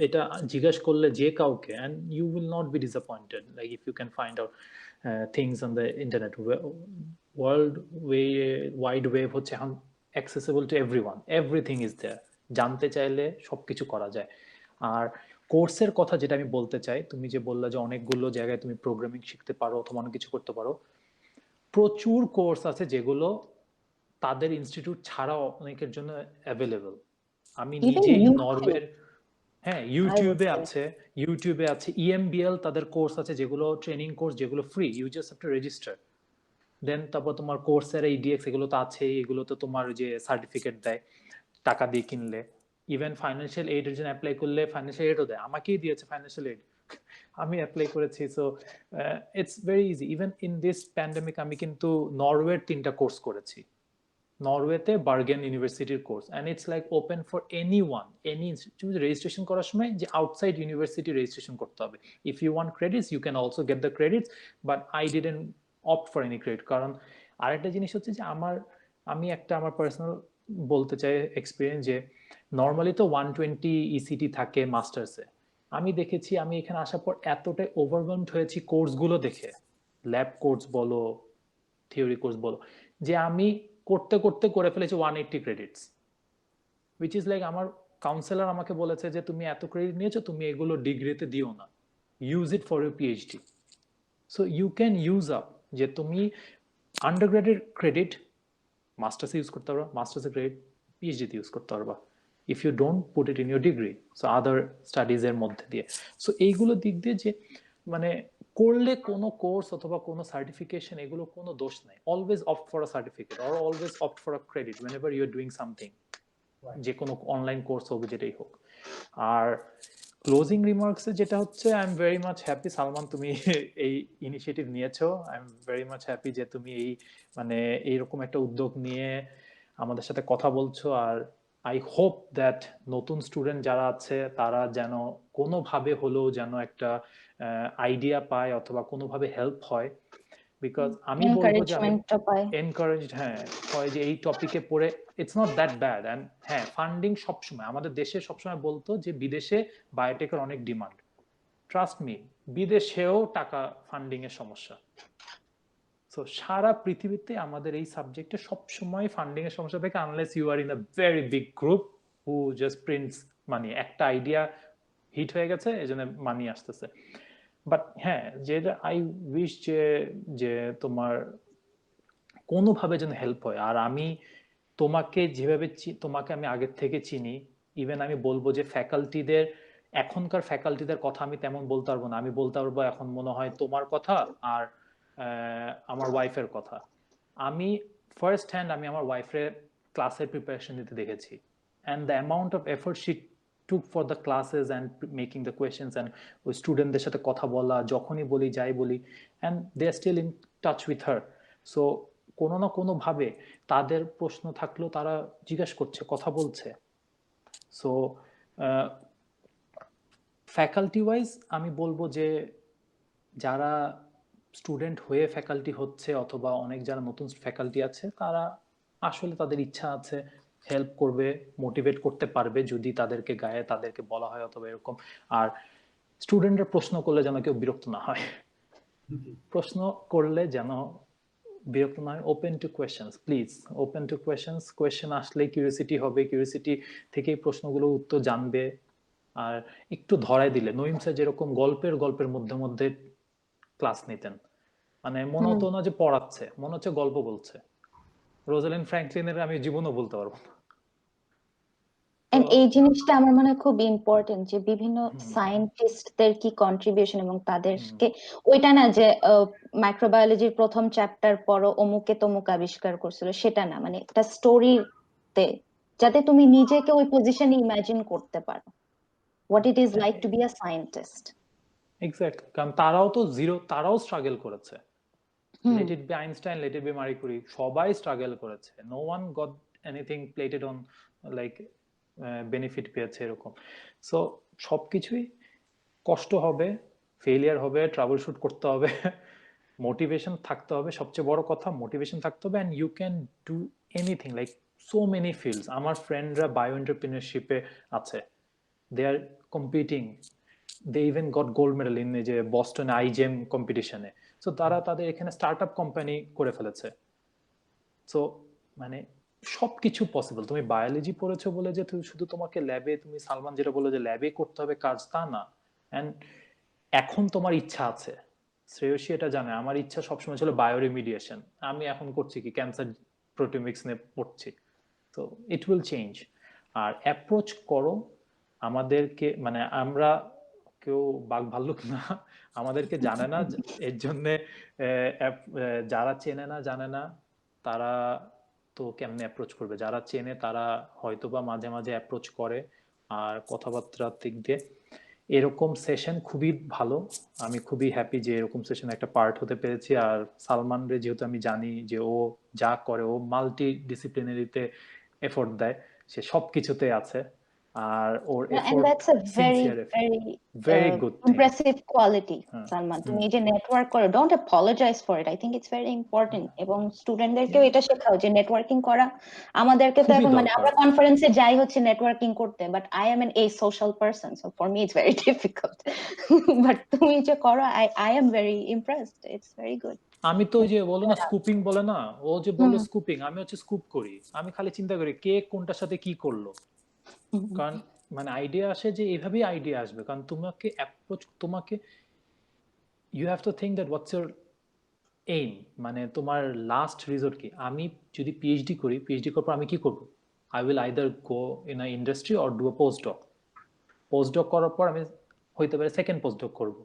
এটা জিজ্ঞেস করলে যে কাউকে, and you will not be disappointed. Like if you can find out things on the internet, world wide web হচ্ছে এখন accessible to everyone, everything is there, জানতে চাইলে সবকিছু করা যায়। আর কোর্সের কথা যেটা আমি বলতে চাই, তুমি যে বললা যে অনেকগুলো জায়গায় তুমি প্রোগ্রামিং শিখতে পারো অথবা অনেক কিছু করতে পারো, প্রচুর কোর্স আছে যেগুলো তাদের ইনস্টিটিউট ছাড়াও অনেকের জন্য অ্যাভেলেবল। আমি নিজেই নরওয়ের, হ্যাঁ ইউটিউবে আছে ইএমবিএল, তাদের কোর্স আছে যেগুলো ট্রেনিং কোর্স, যেগুলো free, you just have to register. Then তারপর তোমার কোর্সের ইডিএক্স এগুলো তো আছে, এগুলো তো তোমার যে সার্টিফিকেট দেয় টাকা দিয়ে কিনলে। ইভেন ফাইন্যান্সিয়াল এইডের জন্য অ্যাপ্লাই করলে ফাইন্যান্সিয়াল এইডও দেয়, আমাকেই দিয়েছে ফাইন্যান্সিয়াল এইড, আমি অ্যাপ্লাই করেছি। So it's very easy. Even in this pandemic আমি কিন্তু নরওয়ের 3টা কোর্স করেছি, নরওয়েতে বার্গেন ইউনিভার্সিটির course, and it's like open for anyone, any institute. Registration করার সময় যে আউটসাইড ইউনিভার্সিটি রেজিস্ট্রেশন করতে হবে। If you want credits you can also get the credits, but I didn't opt for any credit. কারণ আরেকটা জিনিস হচ্ছে যে আমি আমার পার্সোনাল বলতে চাই এক্সপিরিয়েন্স, যে নর্মালি তো 120 ইসিটি থাকে মাস্টার্সে। আমি দেখেছি, আমি এখানে আসার পর এতটাই ওভারওয়েলমড হয়েছি কোর্সগুলো দেখে, ল্যাব কোর্স বলো থিওরি কোর্স বলো, যে আমি করতে করতে করে ফেলেছি 180 ক্রেডিটস, উইচ ইজ লাইক আমার কাউন্সিলর আমাকে বলেছে যে তুমি এত ক্রেডিট নিয়েছো, তুমি এগুলো ডিগ্রিতে দিও না, use it for your PhD. So you can use up, যে তুমি আন্ডারগ্রেডের ক্রেডিট মাস্টার্সে ইউজ করতে পারবা, মাস্টার্সের ক্রেডিট পিএইচডিতে ইউজ করতে পারবা, if you don't put it in your degree, so other studies এর মধ্যে দিয়ে। সো এইগুলো দিক দিয়ে যে মানে করলে কোনো কোর্স অথবা কোনো সার্টিফিকেশন এগুলো কোনো দোষ নাই, always opt for a certificate or always opt for a credit whenever you are doing something, যে কোনো অনলাইন কোর্স হোক যেটাই হোক। আর ক্লোজিং রিমার্কসে যেটা হচ্ছে, I am very much happy Salman তুমি এই ইনিশিয়েটিভ নিয়েছো, I am very much happy যে তুমি এই মানে এইরকম একটা উদ্যোগ নিয়ে আমাদের সাথে কথা বলছো। আর আই হোপ দ্যাট নতুন স্টুডেন্ট যারা আছে তারা যেন কোনোভাবে হলেও যেন একটা আইডিয়া পায় অথবা কোনোভাবে হেল্প হয়, বিকজ আমি বলবো যে আমি
এনকারেজমেন্টটা পায়।
এনকারেজড হয় যে এই টপিকে পড়ে it's not that bad. And funding সবসময় আমাদের দেশে সবসময় বলতো যে বিদেশে বায়োটেকের অনেক ডিমান্ড, ট্রাস্ট মি বিদেশেও টাকা ফান্ডিং এর সমস্যা। সো সারা পৃথিবীতে আমাদের এই সাবজেক্টে সবসময় ফান্ডিং এর সমস্যা থাকে, unless you are in a very big group who just prints money, একটা আইডিয়া হিট হয়ে গেছে এই জন্য মানি আসতেছে। বাট যেটা আই উইশ যে তোমার কোনোভাবে যেন হেল্প হয়। আর আমি তোমাকে যেভাবে তোমাকে আমি আগের থেকে চিনি, ইভেন আমি বলবো যে ফ্যাকাল্টিদের, এখনকার ফ্যাকাল্টিদের কথা আমি তেমন বলতে পারবো না, আমি বলতে পারবো এখন মনে হয় তোমার কথা আর আমার ওয়াইফের কথা। আমি ফার্স্ট হ্যান্ড আমি আমার ওয়াইফের ক্লাসের প্রিপারেশন নিতে দেখেছি, and the amount of effort she took for the classes and making the questions and ওই স্টুডেন্টদের সাথে কথা বলা, যখনই বলি যাই বলি, and they are still in touch with her. So কোনো না কোনো ভাবে তাদের প্রশ্ন থাকলেও তারা জিজ্ঞাসা করছে, কথা বলছে। সো ফ্যাকাল্টি ওয়াইজ আমি বলবো যে যারা স্টুডেন্ট হয়ে ফ্যাকাল্টি হচ্ছে অথবা অনেক যারা নতুন ফ্যাকাল্টি আছে, তারা আসলে তাদের ইচ্ছা আছে, হেল্প করবে, মোটিভেট করতে পারবে যদি তাদেরকে গায়ে তাদেরকে বলা হয় অথবা এরকম। আর স্টুডেন্টরা প্রশ্ন করলে যেন কেউ বিরক্ত না হয়, প্রশ্ন করলে যেন বিরক্ত না হয়। Open to questions, please open to questions. Question আসলে কিউরিওসিটি হবে, কিউরিওসিটি থেকে প্রশ্নগুলো উত্তর জানবে। আর একটু ধরাই দিলে, নঈম স্যার যেরকম গল্পের মধ্যে মধ্যে ক্লাস নিতেন, মানে মনে হতো না যে পড়াচ্ছে, মনে হচ্ছে গল্প বলছে। রোজালিন ফ্র্যাঙ্কলিনের আমি জীবনও বলতে পারবো না।
এন্ড এই জিনিসটা আমার মনে হয় খুব ইম্পর্টেন্ট যে বিভিন্ন সায়েন্টিস্টদের কি কন্ট্রিবিউশন, এবং তাদেরকে ওইটা না যে মাইক্রোবায়োলজির প্রথম চ্যাপ্টার পড়ো অমুকে তমুক আবিষ্কার করছিল, সেটা না, মানে একটা স্টোরিতে যাতে তুমি নিজেকে ওই পজিশনে ইমাজিন করতে পারো what it is like to be a scientist.
Exactly, কারণ তারাও স্ট্রাগল করেছে। Let it be Einstein, let it be Marie Curie, সবাই স্ট্রাগল করেছে। No one got anything plated on like benefit পেয়েছে এরকম। সো সবকিছুই কষ্ট হবে, ফেলিয়ার হবে, ট্রাবল শুট করতে হবে, মোটিভেশন থাকতে হবে, সবচেয়ে বড় কথা মোটিভেশন থাকতে হবে। And you can do anything, like so many fields. আমার ফ্রেন্ডরা বায়ো এন্টারপ্রিনারশিপে আছে, they are competing, they even got gold medal in যে বস্টন আইজেম কম্পিটিশনে। সো তারা তাদের এখানে স্টার্ট আপ কোম্পানি করে ফেলেছে। সো মানে সবকিছু পসিবল। তুমি বায়োলজি পড়েছো বলে যে শুধু তোমাকে ল্যাবে, তুমি সালমান যেটা বললো যে ল্যাবে করতে হবে কাজ, তা না। এন্ড এখন তোমার ইচ্ছা আছে, শ্রেয়সী এটা জানে, আমার ইচ্ছা সবসময় ছিল বায়োরিমিডিয়েশন, আমি এখন করছি কি ক্যান্সার প্রোটিওমিক্স নিয়ে পড়ছি। তো ইট উইল চেঞ্জ। আর অ্যাপ্রোচ করো আমাদেরকে, মানে আমরা কেউ বাঘ ভাল্লুক না, আমাদেরকে জানে না, এর জন্যে যারা চেনে না জানে না তারা তো কেমনে অ্যাপ্রোচ করবে, যারা চেনে তারা হয়তোবা মাঝে মাঝে অ্যাপ্রোচ করে। আর কথাবার্তার দিক দিয়ে এরকম সেশন খুবই ভালো, আমি খুবই হ্যাপি যে এরকম সেশন একটা পার্ট হতে পেরেছি। আর সালমান রে যেহেতু আমি জানি যে ও যা করে, ও মাল্টি ডিসিপ্লিনারিতে এফোর্ট দেয়, সে সবকিছুতে আছে। আর ওর
And
effort,
that's a
sincere effort, very good thing,
impressive quality, Salman. তুমি এই যে নেটওয়ার্ক করো, don't apologize for it, I think it's very important. এবং স্টুডেন্টদেরকেও এটা শেখাও যে নেটওয়ার্কিং করা। আমাদেরকে তো
খুবই
এখন মানে
দরকার।
আমরা কনফারেন্সে যাই হচ্ছে নেটওয়ার্কিং করতে, but I am N A social person, so for me it's very difficult. But তুমি যে করো, I am very impressed, it's very good.
আমি তো ওই যে বলো না স্কুপিং বলে না, ও যে বললো স্কুপিং, আমি হচ্ছে স্কুপ করি। আমি খালি চিন্তা করি কে কোনটার সাথে কি করলো, কারণ মানে আইডিয়া আসে যে এইভাবেই আইডিয়া আসবে। কারণ তোমাকে অ্যাপ্রোচ, তোমাকে you have to think that what's your aim, মানে তোমার লাস্ট রিজোর্ট কি। আমি যদি পিএইচডি করি, পিএইচডি করার পর আমি কি করবো, I will either go in a industry or do a postdoc. Postdoc করার পর আমি হইতে পারে সেকেন্ড পোস্টডক করবো,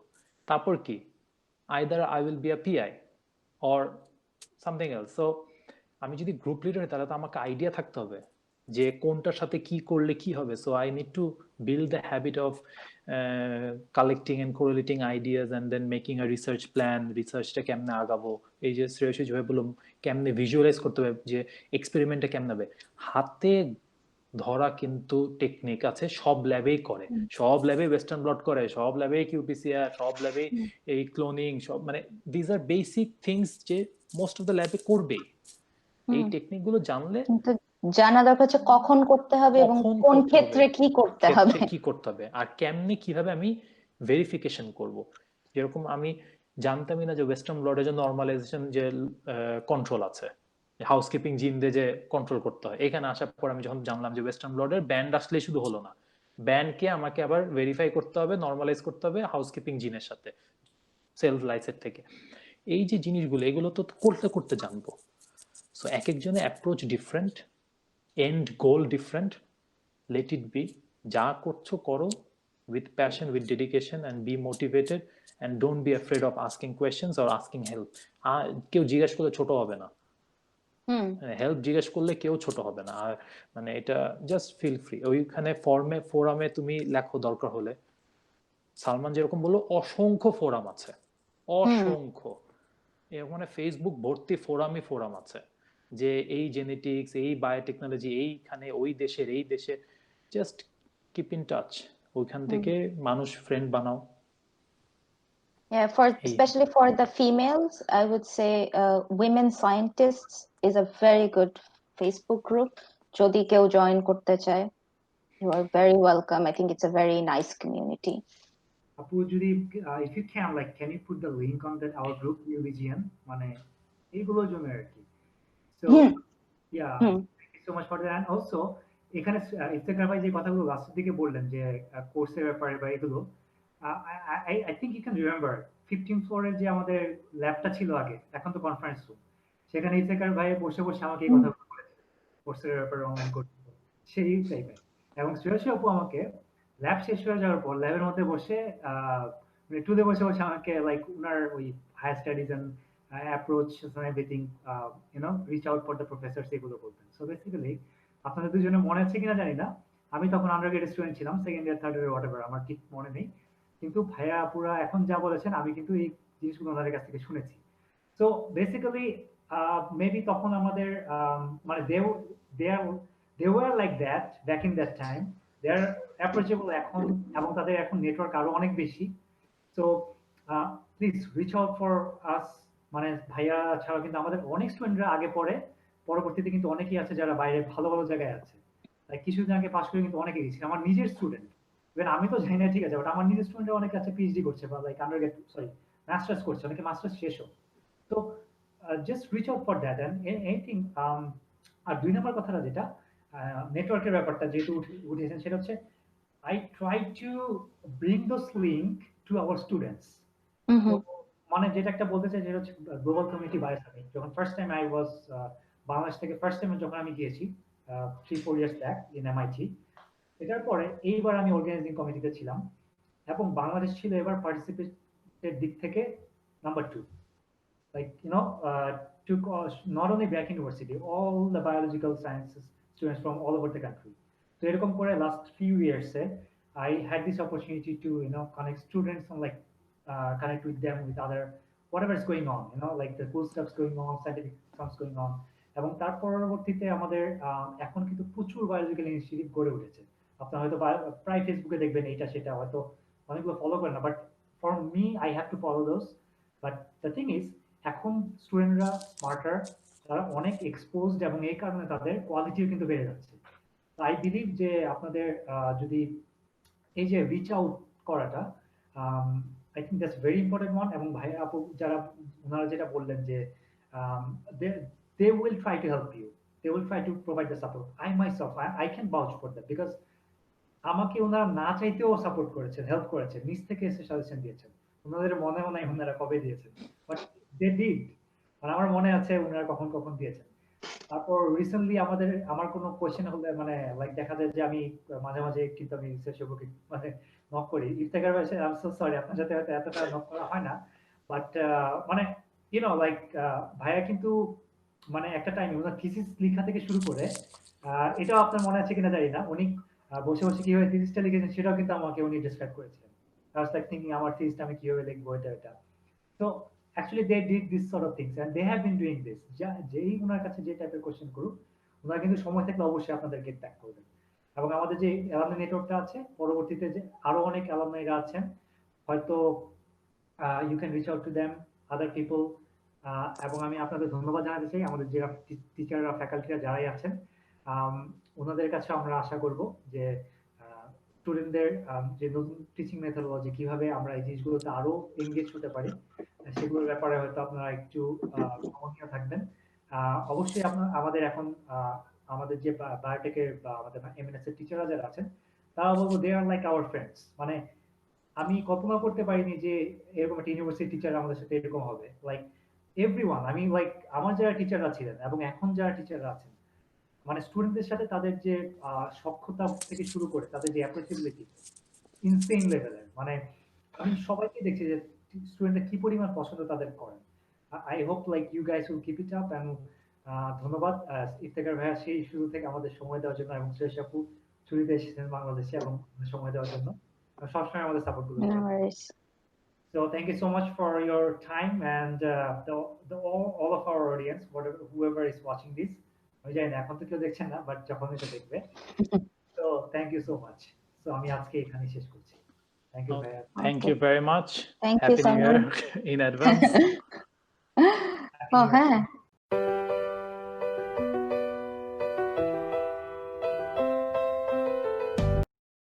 তারপর কি either I will be a PI or something else. So আমি যদি গ্রুপ লিডার হই তাহলে তো আমাকে আইডিয়া থাকতে হবে যে কোনটার সাথে কি করলে কি হবে। So I need to build the habit of collecting and correlating ideas and then making a research plan, রিসার্চটা কেমনে আগাবো, এই যে শ্রেয়সী যেভাবে বললাম কেমনে ভিজুয়ালাইজ করতে হবে যে এক্সপেরিমেন্টটা কেমনে হবে। হাতে ধরা কিন্তু টেকনিক আছে, সব ল্যাবেই করে, সব ল্যাবে ওয়েস্টার্ন ব্লট করে, সব ল্যাবে কিউপিসিআর, সব ল্যাবে এই ক্লোনিং, সব মানে দিস আর বেসিক থিংস যে মোস্ট অফ দ্য ল্যাবে করবেই। এই টেকনিক গুলো জানলে
কিন্তু জানা দরকার হচ্ছে কখন করতে হবে এবং
কখন
কোন
করতে
ক্ষেত্রে
হবে,
কি করতে হবে।
ক্ষেত্রে কি করতে হবে, আর কেমনে কিভাবে আমি ভেরিফিকেশন করব। যেরকম আমি জানতামই না যে ওয়েস্টার্ন ব্লডের জন্য নরমালাইজেশন যে কন্ট্রোল আছে, হাউসকিপিং জিন দিয়ে যে কন্ট্রোল করতে হয়। এখানে আসার পর আমি যখন জানলাম যে ওয়েস্টার্ন ব্লডের ব্যান্ড আসলে শুধু হলো না, ব্যান্ডকে আমাকে আবার ভেরিফাই করতে হবে, নরমালাইজ করতে হবে হাউসকিপিং জিনের সাথে সেলফ লাইসের থেকে। এই যে জিনিসগুলো এগুলো তো করতে করতে জানবো। সো এক একজনের approach different, and goal different. Let it be, যা করছো করো with passion, with dedication, and be motivated, and don't be afraid of asking questions or asking help. কেউ জিজ্ঞেস করলে ছোট হবে না, হেল্প জিজ্ঞেস করলে কেউ ছোট হবে না। আর মানে এটা জাস্ট ফিল ফ্রি, ওইখানে ফোরামে তুমি লেখো দরকার হলে। সালমান যেরকম বললো অসংখ্য ফোরাম আছে, অসংখ্য, মানে ফেসবুক ভর্তি ফোরাম আছে যে এই জেনেটিক্স, এই বায়োটেকনোলজি, এইখানে ওই দেশের এই দেশের, জাস্ট কিপ ইন টাচ, ওইখান থেকে মানুষ ফ্রেন্ড বানাও।
Yeah, especially for the females, I would say Women Scientists is a very good Facebook group. যদি কেউ join করতে চায়, you are very welcome. I think it's a very nice community.
আপু যদি if you can, like, can you put the link on that our group UVGN, মানে এইগুলোর জন্য আর কি। So yeah, thank you so much for that. And also এখানে ইফতেখার ভাই যে কথাগুলো লাস্টের দিকে বললেন যে কোর্সের ব্যাপারে বা এগুলো, I think you can remember 15th ফ্লোরের যে আমাদের ল্যাবটা ছিল আগে, এখন তো কনফারেন্স রুম, সেখানে ইফতেখার ভাই বসে বসে আমাকে এই কথাগুলো বলেছে কোর্সের ব্যাপারে অনলাইন করতে, সেই টাইপের। এবং শ্রেয়সী আপু আমাকে ল্যাব শেষ হয়ে যাওয়ার পর ল্যাবের মধ্যে বসে টুলে বসে বসে আমাকে লাইক উনার ওই higher studies and approach everything reach out for the professors এগুলো বলতেন। সো বেসিক্যালি আপনাদের দুজনে মনে আছে কিনা জানি না, আমি তখন আন্ডারগ্রেড স্টুডেন্ট ছিলাম, second year third year whatever, আমার ঠিক মনে নেই, কিন্তু ভাইয়া আপুরা এখন যা বলেছেন আমি কিন্তু এই জিনিসগুলো ওনাদের কাছ থেকে শুনেছি। সো বেসিক্যালি মেবি তখন আমাদের মানে they were like that back in that time, they are approachable এখন, এবং তাদের এখন নেটওয়ার্ক আরো অনেক বেশি। So please rich out for us, মানে ভাইয়া ছাড়া কিন্তু আমাদের অনেক স্টুডেন্টরা আগে পড়ে, পরবর্তীতে কিন্তু অনেকেই আছে যারা বাইরে ভালো ভালো জায়গায় আছে। তাই কিছুদিন আগে পাশ করে কিন্তু অনেকে গেছে, আমার নিজের স্টুডেন্ট, ইভেন আমি তো জানি না ঠিক আছে, বাট আমার নিজের স্টুডেন্টরা অনেকে আছে পিএইচডি করছে বা লাইক আন্ডারগ্রেড সরি মাস্টার্স করছে, অনেকে মাস্টার্স শেষও। তো just reach out for that and anything. আর দুই নম্বর কথাটা যেটা নেটওয়ার্কের ব্যাপারটা যেহেতু উঠেছেন, সেটা হচ্ছে I try to bring those link to our students. মানে যেটা একটা বলতে চাই যেটা হচ্ছে গ্লোবাল কমিউনিটি বায়ো সামিট, যখন first time I was Bangladesh থেকে ফার্স্ট টাইম যখন আমি গিয়েছি 3-4 years ব্যাক ইন এমআইটি, এটার পরে এইবার আমি অর্গানাইজিং কমিটিতে ছিলাম, এবং বাংলাদেশ ছিল এবার পার্টিসিপেটের দিক থেকে number 2, like took not only Black University, all the biological sciences students from all over the country. So এরকম করে last few years I had this opportunity to connect students and like connect with them with other whatever is going on, like the cool stuff's going on, scientific stuff's going on. এবং তার পরবর্তীতে আমাদের এখন কিন্তু প্রচুর biological institute গড়ে উঠেছে। আপনারা হয়তো প্রায় ফেসবুকে দেখবেন এইটা সেটা, হয়তো অনেকগুলো ফলো করেন না, but for me I have to follow those. But the thing is এখন স্টুডেন্টরা স্মার্টার, তারা অনেক এক্সপোজড, এবং এই কারণে তাদের কোয়ালিটিও কিন্তু বেড়ে যাচ্ছে। আই বিলিভ যে আপনাদের যদি এই যে রিচ আউট করাটা, I think that's very important one. এবং ভাইয়া আপু যারা ওনারা যেটা বললেন যে they will try to help you, they will try to provide the support. I myself I can vouch for that because আমাকে ওনারা না চাইতেও সাপোর্ট করেছেন, হেল্প করেছেন, নিজ থেকে এসে সাজেশন দিয়েছেন। ওনাদের মনেও নাই ওনারা কবে দিয়েছেন, বাট দে ডিড, মানে আমার মনে আছে ওনারা কখন কখন দিয়েছেন। তারপর রিসেন্টলি আমার কোনো কোয়েশ্চেন হলে মানে লাইক দেখা যায় যে আমি মাঝে মাঝে কিন্তু আমি রিসার্চ মানে নক করি, ইফতেখার ভাই আই এম সো সরি আপনার সাথে হয়তো এতটা নক করা হয় না, বাট মানে লাইক ভাইয়া কিন্তু মানে একটা টাইমে ওনার থিসিস লেখা থেকে শুরু করে এটাও আপনার মনে আছে কিনা জানি না, উনি বসে বসে কিভাবে থিসিসটা লিখেছেন সেটাও কিন্তু আমাকে উনি ডিসক্রাইব করেছিলেন। I was like thinking আমার থিসিসটা আমি কিভাবে লিখবো এটা। So actually they did this sort of things and they have been doing this. যেই ওনার কাছে যে টাইপের কোশ্চেন করুক, ওনারা কিন্তু সময় থাকলে অবশ্যই আপনাদের গেট ব্যাক করবেন। এবং আমাদের যে অ্যালামনি নেটওয়ার্কটা আছে, পরবর্তীতে যে আরো অনেক অ্যালামনিরা আছেন, হয়তো you can reach out to them, other people, এবং আমি আপনাদের ধন্যবাদ জানাতে চাই আমাদের যারা টিচাররা, ফ্যাকাল্টিরা যারাই আছেন, ওনাদের কাছে আমরা আশা করব যে স্টুডেন্টদের যে নতুন টিচিং মেথোডোলজি কিভাবে আমরা এই জিনিসগুলোতে আরো এনগেজ হতে পারি, সেগুলোর ব্যাপারে হয়তো আপনারা একটু নমনীয় থাকবেন। অবশ্যই আমাদের এখন আমাদের যে বায়োটেকের বা আমাদের এমএনএস এর টিচাররা যারা আছেন, তারা বলবো দে আর লাইক আওয়ার ফ্রেন্ডস। মানে আমি কল্পনা করতে পারিনি যে এরকম একটা ইউনিভার্সিটি টিচার আমাদের সাথে এরকম হবে। লাইক এভরিওয়ান, আমি লাইক আমার যারা টিচাররা ছিলেন এবং এখন যারা টিচাররা আছেন, মানে স্টুডেন্টদের সাথে তাদের যে সক্ষতা থেকে শুরু করে তাদের যে অ্যাপ্রিসিয়েবিলিটি ইনসেইন লেভেলের। মানে আমি সবাইকে দেখছি যে স্টুডেন্টরা কি পরিমাণ পছন্দ তাদের করেন। I hope like you guys will keep it up. And ধন্যবাদ ইফতেখার ভাইয়া সেই শুরু থেকে আমাদের সময় দেওয়ার জন্য, এবং শ্রেয়স আপু ছুটিতে এসেছেন বাংলাদেশে এবং সময় দেওয়ার জন্য সবসময় আমাদের সাপোর্ট
No
করেছেন।
worries.
So thank you so much for your time and all of our audience, whoever is watching this. আমি জানি না এখন তো কেউ দেখছেন না, বাট যখন এটা দেখবে। So thank you so much. So আমি আজকে এখানে শেষ করছি। Thank you ভাইয়া।
Thank you very much.
Thank you,
Happy New Year
Simon.
in advance.
Happy
Oh,
New Year.
হ্যাঁ